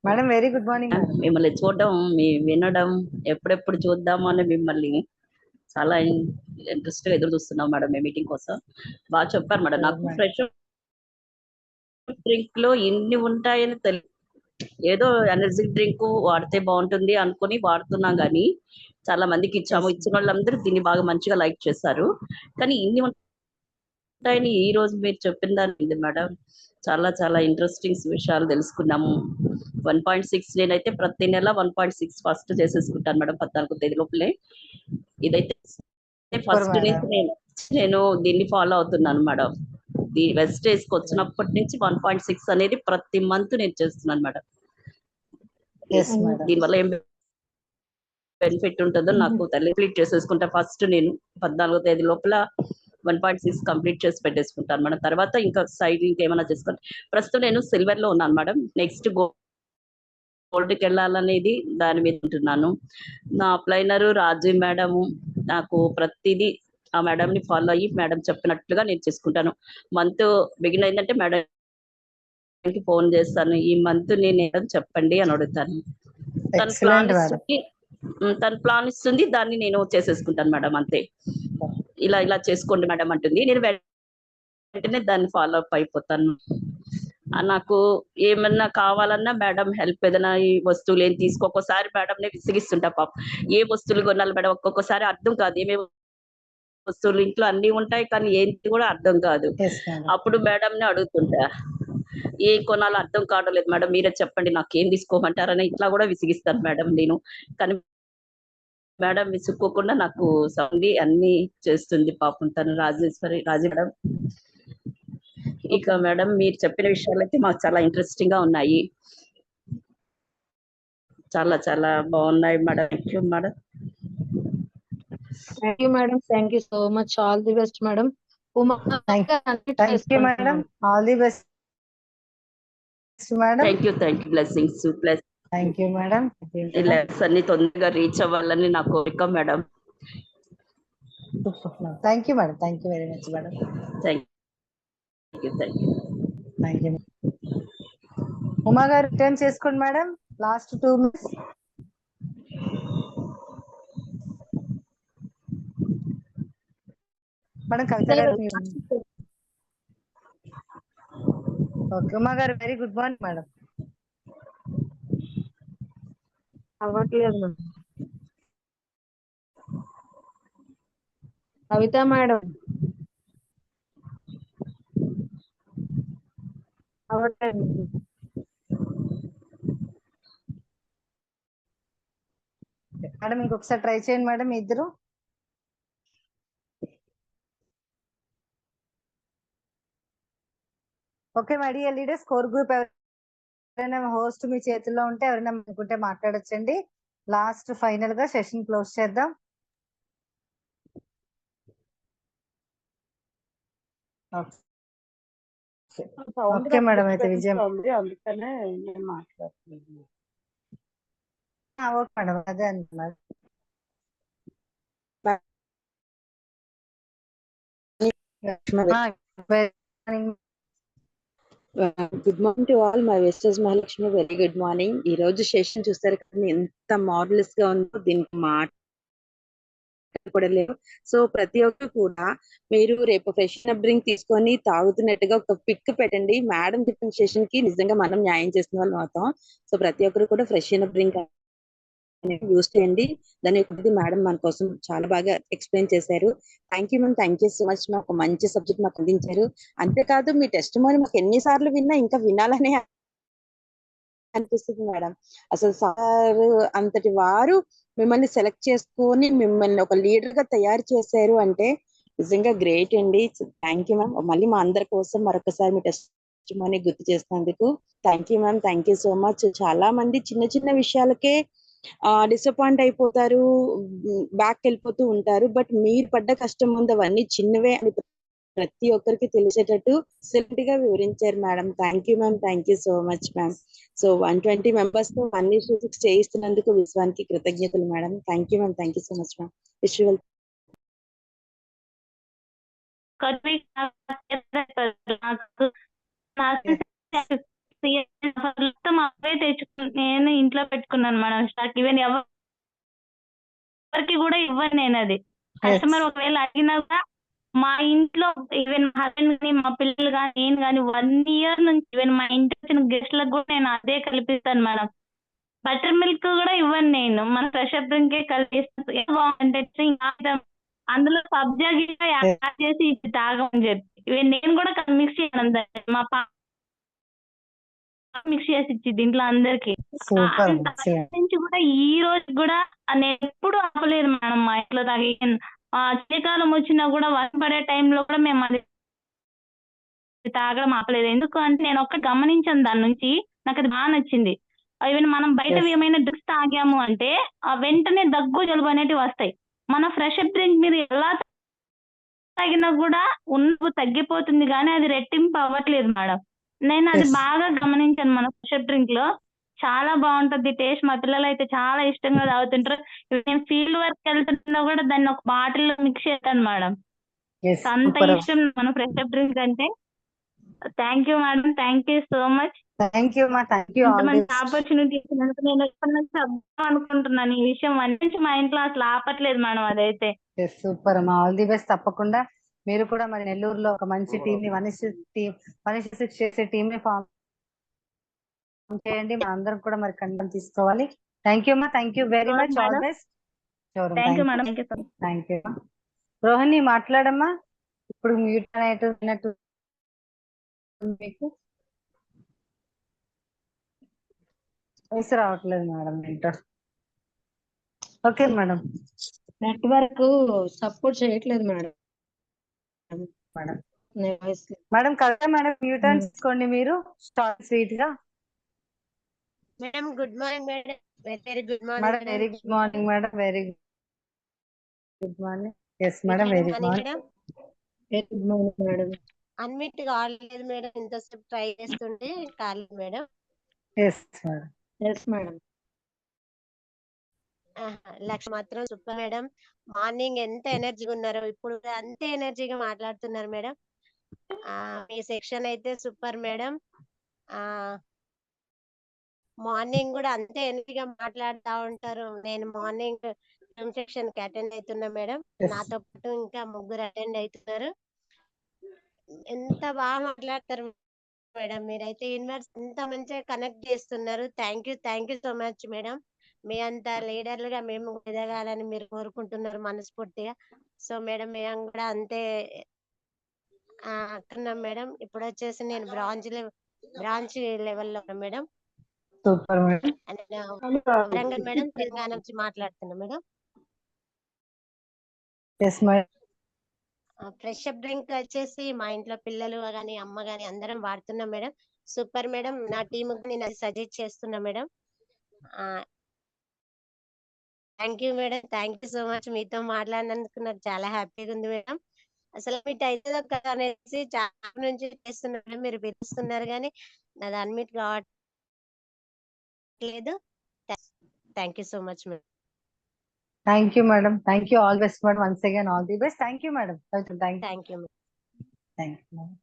Speaker 1: madam. Very good morning.
Speaker 12: మిమ్మల్ని చూడడం, వినడం, ఎప్పుడెప్పుడు చూద్దాము అని మిమ్మల్ని చాలా ఇంట్రెస్ట్ గా ఎదురు చూస్తున్నాం మేడం. మీ మీటింగ్ కోసం బాగా చెప్పారు మేడం. నాకు ఫ్రెష్ డ్రింక్ లో ఇన్ని ఉంటాయని తెలియదు. ఏదో ఎనర్జీ డ్రింక్ వాడితే బాగుంటుంది అనుకుని వాడుతున్నాం, కానీ చాలా మందికి ఇచ్చాము. ఇచ్చిన వాళ్ళందరూ దీన్ని బాగా మంచిగా లైక్ చేశారు. కానీ ఇన్ని ఉంటాయని ఈ రోజు మీరు చెప్పిన దాని మేడం చాలా చాలా ఇంట్రెస్టింగ్ విషయాలు తెలుసుకున్నాము. 1.6 నేనైతే ప్రతి నెల 1.6 ఫస్ట్ చేసేసుకుంటాను మేడం. 14వ తేదీ లోపలే. ఇదైతే ఫస్ట్ నుంచి నేను దీన్ని ఫాలో అవుతున్నాను మేడం. ఈ వెస్టేజ్ కి వచ్చినప్పటి నుంచి 1.6 అనేది ప్రతి మంత్ నేను చేస్తున్నాను మేడం. దీనివల్ల ఏం బెనిఫిట్ ఉంటుందో నాకు కంప్లీట్ చేసేసుకుంటా. ఫస్ట్ నేను 14వ తేదీ లోపల 1.6 కంప్లీట్ చేసి పెట్టేసుకుంటాను మేడం. తర్వాత ఇంకా సైడ్ ఇంకేమైనా చేసుకుంటాను. ప్రస్తుతం నేను సిల్వర్ లో ఉన్నాను మేడం. నెక్స్ట్ గోల్డ్కి వెళ్ళాలనేది దాని మీద ఉంటున్నాను. నా అప్లైనరు రాజీ మేడం నాకు ప్రతిదీ ఆ మేడం ని ఫాలో అయ్యి మేడం చెప్పినట్లుగా నేను చేసుకుంటాను. మంత్ బిగిన్ అయిందంటే మేడం ఫోన్ చేస్తాను. ఈ మంత్ నేను చెప్పండి అని అడుగుతాను. తన ప్లాన్ ఇస్తుంది, దాన్ని నేను చేసేసుకుంటాను మేడం. అంతే. ఇలా ఇలా చేసుకోండి మేడం అంటుంది, నేను వెంటనే దాన్ని ఫాలో అప్ అయిపోతాను. నాకు ఏమన్నా కావాలన్నా మేడం హెల్ప్, ఏదైనా ఈ వస్తువులు ఏం ఒక్కొక్కసారి మేడం నే విసిగిస్తుంటా. పాప ఏ వస్తువులు కొనాలి మేడం ఒక్కొక్కసారి అర్థం కాదు. ఏమేమి వస్తువులు ఇంట్లో అన్ని ఉంటాయి, కానీ ఏంటి కూడా అర్థం కాదు. అప్పుడు మేడం ని అడుగుతుంటా, ఏం కొనాలో అర్థం కావడం లేదు మేడం, మీరే చెప్పండి నాకు ఏం తీసుకోమంటారని ఇట్లా కూడా విసిగిస్తాను మేడం నేను. కానీ మేడం విసుక్కోకుండా నాకు సౌండ్ అన్ని చేస్తుంది పాపం తను. రాజీ మేడం. ఇక మేడం మీరు చెప్పిన విషయాలు అయితే మాకు చాలా ఇంట్రెస్టింగ్ గా ఉన్నాయి. చాలా చాలా బాగున్నాయి madam. Thank you madam.
Speaker 5: Thank you madam. Thank you so much. All the best madam.
Speaker 1: Thank you madam. All the best madam.
Speaker 12: Thank you. Blessings.
Speaker 1: Thank you madam.
Speaker 12: Levels అన్ని తొందరగా రీచ్ అవ్వాలని నా కోరిక madam.
Speaker 1: Thank you madam. Thank you very much madam.
Speaker 12: Thank you.
Speaker 1: Uma గారు return చేసుకోండి madam. Last 2 minutes. Madam కవిత గారు. Okay Uma గారు very good morning madam.
Speaker 5: అవ్వట్లేదు మేడం. కవిత మేడం.
Speaker 10: అవ్వట్లేదు.
Speaker 1: మేడం ఇంకొకసారి ట్రై చేయండి మేడం మీ ఇద్దరు. Okay my dear leaders, core group ఎవరైనా హోస్ట్ మీ చేతుల్లో ఉంటే ఎవరైనా అనుకుంటే మాట్లాడొచ్చండి. లాస్ట్ ఫైనల్ గా సెషన్ క్లోజ్ చేద్దాం.
Speaker 2: సౌండ్
Speaker 1: ఓకే మేడం అయితే విజయం.
Speaker 2: వినిపిస్తుంది, అందుకనే నేను మాట్లాడుతున్నాను.
Speaker 1: ఓకే మేడం అదే అంటున్నారు.
Speaker 13: Good morning to all. My sisters Mahalakshmi, very good morning. ఈ రోజు సెషన్ చూస్తారు కానీ ఎంత మార్వెలస్ గా ఉందో దీనికి మాట్లాడలేదు. సో ప్రతి ఒక్కరు కూడా మీరు రేపు ఫ్రెషన్ అప్ డ్రింక్ తీసుకొని తాగుతున్నట్టుగా ఒక పిక్ పెట్టండి. మేడం చెప్పిన సెషన్ కి నిజంగా మనం న్యాయం చేసిన వాళ్ళు అవుతాం. సో ప్రతి ఒక్కరు కూడా ఫ్రెషన్ అప్ డ్రింక్ యూస్ చేయండి. దాని ఒకటి మేడం మన కోసం చాలా బాగా ఎక్స్ప్లెయిన్ చేశారు. Thank you ma'am, thank you so much. మాకు మంచి సబ్జెక్ట్ మాకు అందించారు. అంతేకాదు మీ టెస్ట్ మోని మాకు ఎన్నిసార్లు విన్నా ఇంకా వినాలనే అనిపిస్తుంది మేడం. అసలు సార్ అంతటి వారు మిమ్మల్ని సెలెక్ట్ చేసుకొని మిమ్మల్ని ఒక లీడర్ గా తయారు చేశారు అంటే నిజంగా గ్రేట్ అండి. Thank you ma'am. మళ్ళీ మా అందరి కోసం మరొకసారి మీ టెస్ట్ మోని గుర్తు చేసినందుకు thank you ma'am, thank you so much. చాలా మంది చిన్న చిన్న విషయాలకే డిసప్పాయింట్ అయిపోతారు, బ్యాక్ వెళ్ళిపోతూ ఉంటారు. బట్ మీరు పడ్డ కష్టం ముందు అవన్నీ చిన్నవే అని ప్రతి ఒక్కరికి తెలిసేటట్టు సెలెక్ట్ గా వివరించారు madam. Thank you ma'am, thank you so much ma'am. So 120 members తో 1:6 చేయిస్తున్నందుకు విశ్వానికి కృతజ్ఞతలు madam. Thank you ma'am, thank you so much ma'am. Visual
Speaker 4: అవే తెచ్చుకుని నేను ఇంట్లో పెట్టుకున్నాను మేడం స్టాక్. ఈవెన్ ఎవరికి కూడా ఇవ్వను నేను. అది కస్టమర్ ఒకవేళ అడిగినా కూడా మా ఇంట్లో ఈవెన్ మా హస్బెండ్ కానీ మా పిల్లలు కానీ నేను కానీ 1 year నుంచి ఈవెన్ మా ఇంటి వచ్చిన గెస్ట్లకు కూడా నేను అదే కల్పిస్తాను మేడం. బటర్ మిల్క్ కూడా ఇవ్వను నేను, మన ఫ్రెష్ అప్ డ్రింకే కలిపిస్తాను. బాగుంటే అందులో సబ్జా గిన్నె యాడ్ చేసి ఇది తాగమని చెప్పి ఈవెన్ నేను కూడా మిక్స్ చేయను. మా మిక్స్ చేసి ఇచ్చి దీంట్లో అందరికి నుంచి కూడా ఈ రోజు కూడా నేను ఎప్పుడు ఆపలేదు మేడం. మా ఇంట్లో తాగి చలికాలం వచ్చినా కూడా వర్షం పడే టైంలో కూడా మేము అది తాగడం ఆపలేదు. ఎందుకు అంటే నేను ఒక్కటి గమనించాను దాని నుంచి, నాకు అది బాగా నచ్చింది. ఈవెన్ మనం బయట ఏమైనా డ్రింక్స్ తాగాము అంటే వెంటనే దగ్గు జలుబు అనేటివి వస్తాయి. మన ఫ్రెష్ అప్ డ్రింక్ మీద ఎలా తాగినా కూడా ఉన్ను తగ్గిపోతుంది కానీ అది రెట్టింపు అవ్వట్లేదు మేడం. నేను అది బాగా గమనించాను. మన ఫ్రెష్ అప్ డ్రింక్ లో చాలా బాగుంటది టేస్ట్. మా పిల్లలు అయితే చాలా ఇష్టంగా తాగుతుంటారు. నేను ఫీల్డ్ వర్క్ వెళ్తున్నా కూడా దాన్ని ఒక బాటిల్లో మిక్స్ చేస్తాను మేడం. అంత ఇష్టం మన ఫ్రెష్ అప్ డ్రింక్ అంటే. Thank you madam, thank you so much.
Speaker 1: Thank you మా, థ్యాంక్ యూ.
Speaker 4: మంచి ఆపర్చునిటీ ఇచ్చినందుకు నేను ఎప్పటి నుంచి చెప్దాం అనుకుంటున్నాను ఈ విషయం. నుంచి మా ఇంట్లో అసలు ఆపట్లేదు మేడం అదైతే.
Speaker 1: సూపర్ అమ్మా, ఆల్ ది బెస్ట్. తప్పకుండా మీరు కూడా మరి నెల్లూరులో ఒక మంచి టీం ని 1:6 చేసే టీం ని ఫామ్ చేయండి. మన అందరం కూడా మరి కండం తీసుకోవాలి. థ్యాంక్ యూ అమ్మా, thank you very much. All best.
Speaker 4: Thank you madam,
Speaker 1: thank you. Rohini మాట్లాడమ్మా. ఇప్పుడు మ్యూట్ అయినట్టు మీకు వయసు రావట్లేదు మేడం ఏంటో. Okay madam.
Speaker 5: నెట్వర్క్ సపోర్ట్ చేయట్లేదు మేడం.
Speaker 1: మేడం కదా మేడం, మ్యూట్ తీసుకోండి మీరు స్వీట్ గా.
Speaker 14: Madam good morning madam, very good morning
Speaker 1: madam. Very good morning madam, very good morning. Yes madam, very good morning.
Speaker 5: Very good morning madam.
Speaker 14: Unmute కాలేదు madam, ఇంతసేపు try చేస్తుంటే కాలేదు madam.
Speaker 1: Yes madam,
Speaker 5: yes madam.
Speaker 14: Lakshmi మాత్రం super madam. Morning ఎంత ఎనర్జీగా ఉన్నారో ఇప్పుడు అంతే ఎనర్జీగా మాట్లాడుతున్నారు మేడం. మీ సెక్షన్ అయితే సూపర్ మేడం. మార్నింగ్ కూడా అంతే ఎనర్జీగా మాట్లాడుతూ ఉంటారు. నేను మార్నింగ్ జూమ్ సెక్షన్ కి అటెండ్ అవుతున్నా మేడం. నాతో పాటు ఇంకా 3 అటెండ్ అవుతున్నారు. ఎంత బాగా మాట్లాడతారు మేడం మీరైతే. యూనివర్స్ ఇంత మంచిగా కనెక్ట్ చేస్తున్నారు. Thank you so much madam. మీ అంత లీడర్లుగా మేము ఎదగాలని మీరు కోరుకుంటున్నారు మనస్ఫూర్తిగా. సో మేడం మేము కూడా అంతే అంటున్నాం మేడం. ఇప్పుడు వచ్చేసి నేను బ్రాంచ్ లెవెల్లో madam.
Speaker 1: Super madam.
Speaker 14: Warangal madam, Telangana నుంచి మాట్లాడుతున్నా madam.
Speaker 1: Yes madam.
Speaker 14: Fresh up drink వచ్చేసి మా ఇంట్లో పిల్లలు గాని అమ్మ గాని అందరం వాడుతున్నాం మేడం. Super madam. నా టీమ్ నేను అది సజెస్ట్ చేస్తున్నా madam. Thank you madam. Thank you so much. మీతో మాట్లాడినందుకు నాకు చాలా హ్యాపీగా ఉంది మేడం. అసలు మీట్ అవుతుందో కదా అనేసి చాలా నుంచి చేస్తున్నా మేడం. మీరు పిలుస్తున్నారు కానీ నాది అన్మిట్ కావట్లేదు. Thank you so much madam.
Speaker 1: Thank you madam. Thank you. All best madam. Once again all the best. Thank you madam. Thank you.
Speaker 14: Thank you madam.
Speaker 1: Thank you madam.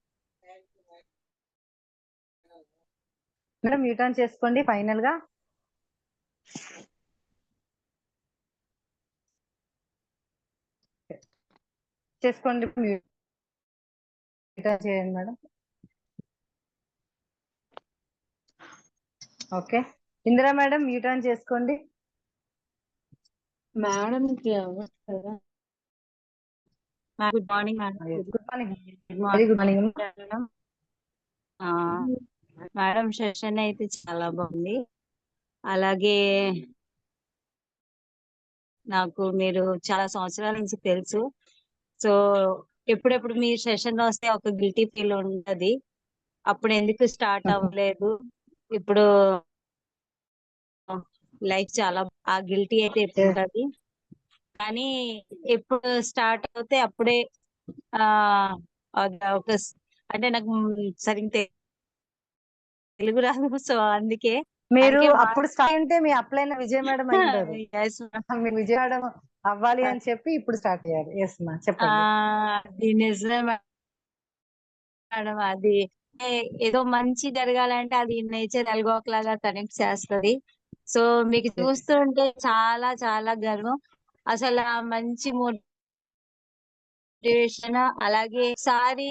Speaker 1: Madam mute on చేసుకోండి final గా. చేసుకోండి, mute on చేయండి madam. Okay, Indira madam mute on చేసుకోండి.
Speaker 15: Madam good morning madam.
Speaker 1: Good morning. Very good morning
Speaker 15: madam. Madam session అయితే చాలా బాగుంది. అలాగే నాకు మీరు చాలా సంవత్సరాల నుంచి తెలుసు. సో ఎప్పుడెప్పుడు మీ సెషన్ వస్తే ఒక గిల్టీ ఫీల్ ఉంటది. అప్పుడు ఎందుకు స్టార్ట్ అవ్వలేదు, ఇప్పుడు లైఫ్ చాలా ఆ గిల్టీ అయితే ఎప్పుడు ఉంటది. కానీ ఎప్పుడు స్టార్ట్ అవుతే అప్పుడే ఒక అంటే నాకు సరిగ్గా తెలుగు రాదు. సో అందుకే
Speaker 1: మీరు అప్పుడు స్టార్ట్ అంటే మీ అప్లైన విజయ మేడం అయ్యారు. మీరు విజయ మేడం అవ్వాలి అని చెప్పి ఇప్పుడు స్టార్ట్ అయ్యారు. ఎస్ మా చెప్పండి.
Speaker 15: నిజమే మేడం. అది ఏదో మంచి జరగాలంటే అది నేచర్ ఎల్గోక్లాగా కనెక్ట్ చేస్తది. సో మీకు చూస్తుంటే చాలా చాలా గర్వం. అసలు ఆ మంచి మోటివేషన్. అలాగే సారి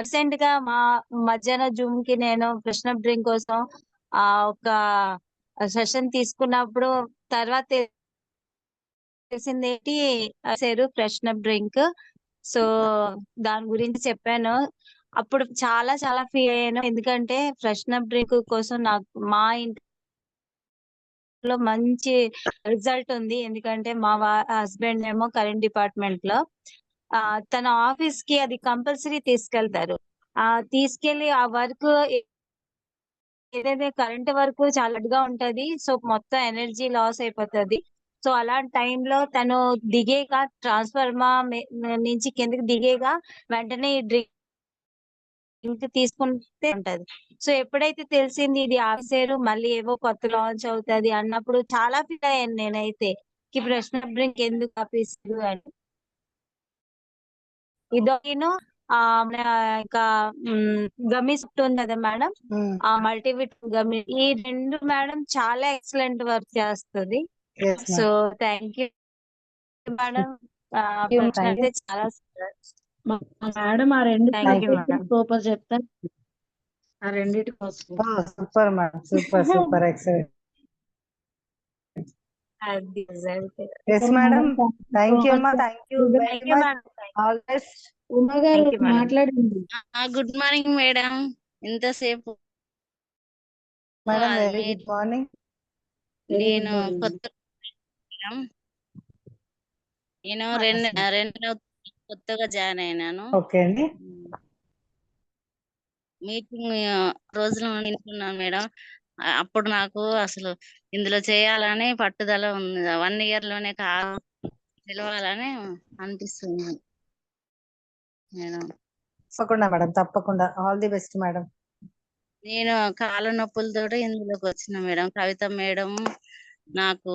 Speaker 15: రీసెంట్ గా మా మధ్యాహ్నం జూమ్ కి నేను కృష్ణ డ్రింక్ కోసం ఒక సెషన్ తీసుకున్నప్పుడు తర్వాత తెలిసింది ఏంటి కృష్ణ డ్రింక్. సో దాని గురించి చెప్పాను. అప్పుడు చాలా చాలా ఫీల్ అయ్యాను. ఎందుకంటే కృష్ణ డ్రింక్ కోసం నాకు మా ఇంట్లో మంచి రిజల్ట్ ఉంది. ఎందుకంటే మా హస్బెండ్ ఏమో కరెంట్ డిపార్ట్మెంట్ లో, తన ఆఫీస్ కి అది కంపల్సరీ తీసుకెళ్తారు. తీసుకెళ్లి ఆ వర్క్ ఏదైతే కరెంట్ వర్క్ చాలా అడ్గా ఉంటది. సో మొత్తం ఎనర్జీ లాస్ అయిపోతుంది. సో అలాంటి టైంలో తను దిగేగా ట్రాన్స్ఫార్మా నుంచి కిందకి దిగేగా వెంటనే ఈ డ్రింక్ తీసుకుంటే ఉంటది. సో ఎప్పుడైతే తెలిసింది ఇది ఆఫీసర్ మళ్ళీ ఏవో కొత్త లాంచ్ అవుతుంది అన్నప్పుడు చాలా ఫీల్ అయ్యాను నేనైతే, కి కృష్ణ డ్రింక్ ఎందుకు ఆఫీసర్ అని. ఇదొకను ఇంకా గమీస్ ఉంది కదా మేడం, ఆ మల్టీవిట్ గమీ, ఈ రెండు మేడం చాలా ఎక్సలెంట్ వర్క్ చేస్తుంది. So thank you madam. అయితే చాలా
Speaker 16: మేడం ఆ రెండు సూపర్ చెప్తాను. ఆ రెండింటి కోసం
Speaker 1: super madam. Super super excellent. Yes madam. Thank you అమ్మా. Thank you very much. All best.
Speaker 16: Uma గారు మాట్లాడండి.
Speaker 17: Good morning madam. ఇంతసేపు
Speaker 1: మేడం వెరీ గుడ్ మార్నింగ్.
Speaker 17: నేను కొత్త కొత్తగా జాయిన్ అయినాను.
Speaker 1: ఓకే అండి.
Speaker 17: మీటింగ్ రోజులు వింటున్నాను మేడం. అప్పుడు నాకు అసలు ఇందులో చేయాలని పట్టుదల ఉంది. 1 year లోనే తెలవాలని అనిపిస్తుంది మేడం.
Speaker 1: తప్పకుండా మేడం, తప్పకుండా. All the best madam.
Speaker 17: నేను కాళ్ళ నొప్పులతో ఇందులోకి వచ్చిన మేడం. కవిత మేడం నాకు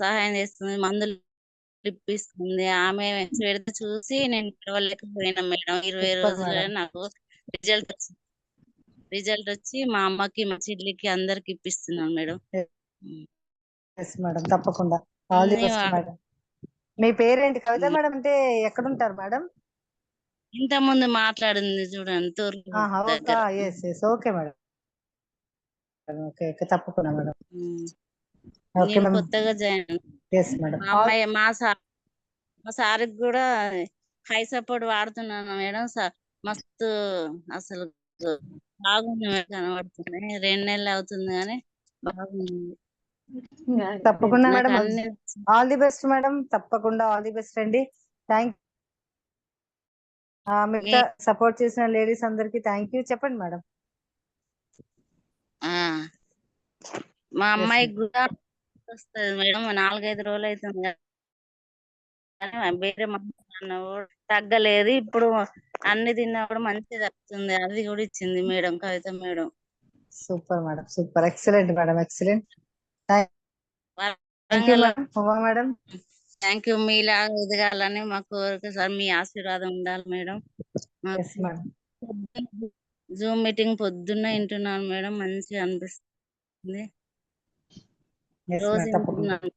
Speaker 17: సహాయం చేస్తుంది, మందులు ఇప్పిస్తుంది. ఆమె పెడితే చూసి నేను నడవలేకపోయినా మేడం. 20 రోజుల్లో నాకు రిజల్ట్ వచ్చి మా అమ్మకి మా చెల్లికి అందరికి ఇప్పిస్తున్నాను మేడం.
Speaker 1: ఎస్ మేడం, తప్పకుండా. All the best madam. మీ పేరేంటి? కవిత మేడం అంటే ఎక్కడ ఉంటారు మేడం?
Speaker 17: ఇంత ముందు మాట్లాడింది చూడండి, తూర్పు దగ్గర.
Speaker 1: Okay madam. ఓకే ఓకే, తప్పకుండా మేడం.
Speaker 17: నేను కొత్తగా జాయిన్. అమ్మాయి మా సార్కి కూడా హై సపోర్ట్ వాడుతున్నాను మేడం. మస్తు అసలు బాగుంది మేడం, కనబడుతుంది. 2 నెలలు అవుతుంది కానీ బాగుంది.
Speaker 1: తప్పకుండా
Speaker 17: నాకు
Speaker 1: మేడం,
Speaker 17: అన్ని
Speaker 1: ఆల్ ది బెస్ట్ మేడం, తప్పకుండా ఆల్ ది బెస్ట్ అండి. థ్యాంక్ మిగతా సపోర్ట్ చేసిన లేడీస్ అందరికి థ్యాంక్ యూ. చెప్పండి మేడం.
Speaker 17: ఆ, మా అమ్మాయికి కూడా వస్తుంది మేడం, 4-5 రోజులు అవుతుంది కదా. వేరే మందులు కూడా తగ్గలేదు. ఇప్పుడు అన్ని తిన్నా కూడా మంచిగా తగ్గుతుంది. అది కూడా ఇచ్చింది madam, Kavitha madam.
Speaker 1: Super madam, super, excellent madam, excellent. Thank you madam. Uma madam.
Speaker 17: Thank you. మీలాగా ఎదగాలని మా కోరిక సార్. మీ ఆశీర్వాదం ఉండాలి మేడం. జూమ్ మీటింగ్ పొద్దున్న వింటున్నాను మేడం, మంచిగా అనిపిస్తుంది. రోజు వింటున్నాను.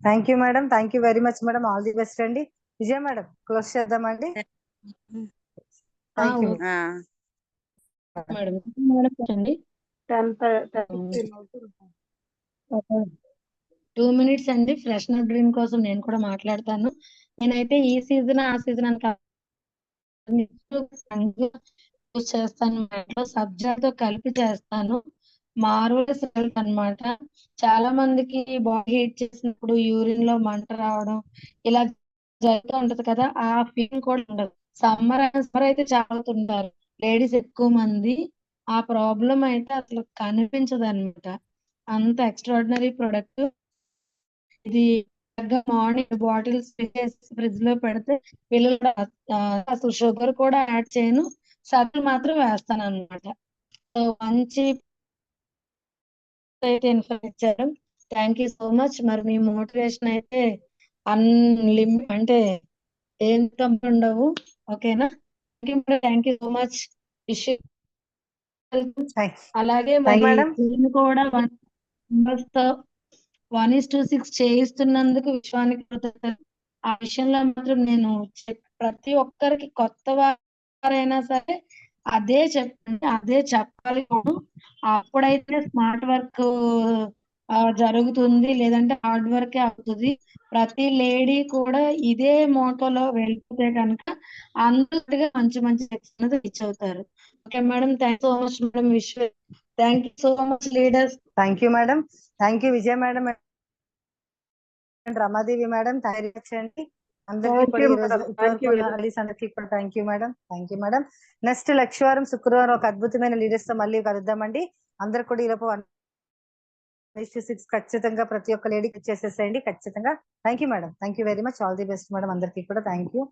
Speaker 1: Thank you madam, thank you very much madam, all the best అండి. విజయ మేడం, క్లోజ్ చేద్దామండి. Thank you
Speaker 16: madam. అండి 2 minutes అండి. ఫ్రెషనర్ డ్రింక్ కోసం నేను కూడా మాట్లాడతాను. నేనైతే ఈ సీజన్ ఆ సీజన్ అని యూజ్ చేస్తాను. మా ఇంట్లో సబ్జాతో కలిపి చేస్తాను. మార్వెలస్ రిజల్ట్ అన్నమాట. చాలా మందికి బాడీ హీట్ చేసినప్పుడు యూరిన్ లో మంట రావడం ఇలా జరుగుతూ ఉంటది కదా, ఆ ఫీలింగ్ కూడా ఉండదు. సమ్మర్ అయితే చాలా అవుతుంటారు లేడీస్ ఎక్కువ మంది. ఆ ప్రాబ్లం అయితే అసలు కనిపించదు అనమాట. అంత ఎక్స్ట్రాడినరీ ప్రొడక్ట్ ఇది. మార్నింగ్ బాటిల్స్ ఫ్రిడ్జ్ లో పెడితే పిల్లలు అసలు షుగర్ కూడా యాడ్ చేయను, సబ్బులు మాత్రం వేస్తాను అనమాట. సో మంచి అయితే ఇచ్చారు. Thank you so much. మరి మీ మోటివేషన్ అయితే అంటే ఏం ఉండవు. ఓకేనా? Thank you so much. అలాగే మరి నేను కూడా 1:6 చేయిస్తున్నందుకు విశ్వానికి కృతజ్ఞతలు. ఆ విషయంలో మాత్రం నేను ప్రతి ఒక్కరికి కొత్త వారైనా సరే అదే చెప్పాలి కూడా. అప్పుడైతే స్మార్ట్ వర్క్ జరుగుతుంది, లేదంటే హార్డ్ వర్క్ అవుతుంది. ప్రతి లేడీ కూడా ఇదే మోటోలో వెళ్ళిపోతే కనుక అందరిగా మంచి మంచి సెక్షన్ రీచ్ అవుతారు. Okay madam, thank so much madam. Thank you so much leaders.
Speaker 1: Thank you madam, thank you Vijaya madam and Ramadevi madam. అండి అందరికీ కూడా ఈ రోజు ఇప్పటివరకు లేడీస్ అందరికీ కూడా thank you madam, thank you madam. Next లక్షవారం శుక్రవారం ఒక అద్భుతమైన లీడర్స్ తో మళ్ళీ కలుద్దామండి. అందరు కూడా ఈలోపు 1:6 ఖచ్చితంగా ప్రతి ఒక్క లేడీకి ఇచ్చేసేసేయండి ఖచ్చితంగా. Thank you madam, thank you very much, all the best madam అందరికీ కూడా థ్యాంక్ యూ.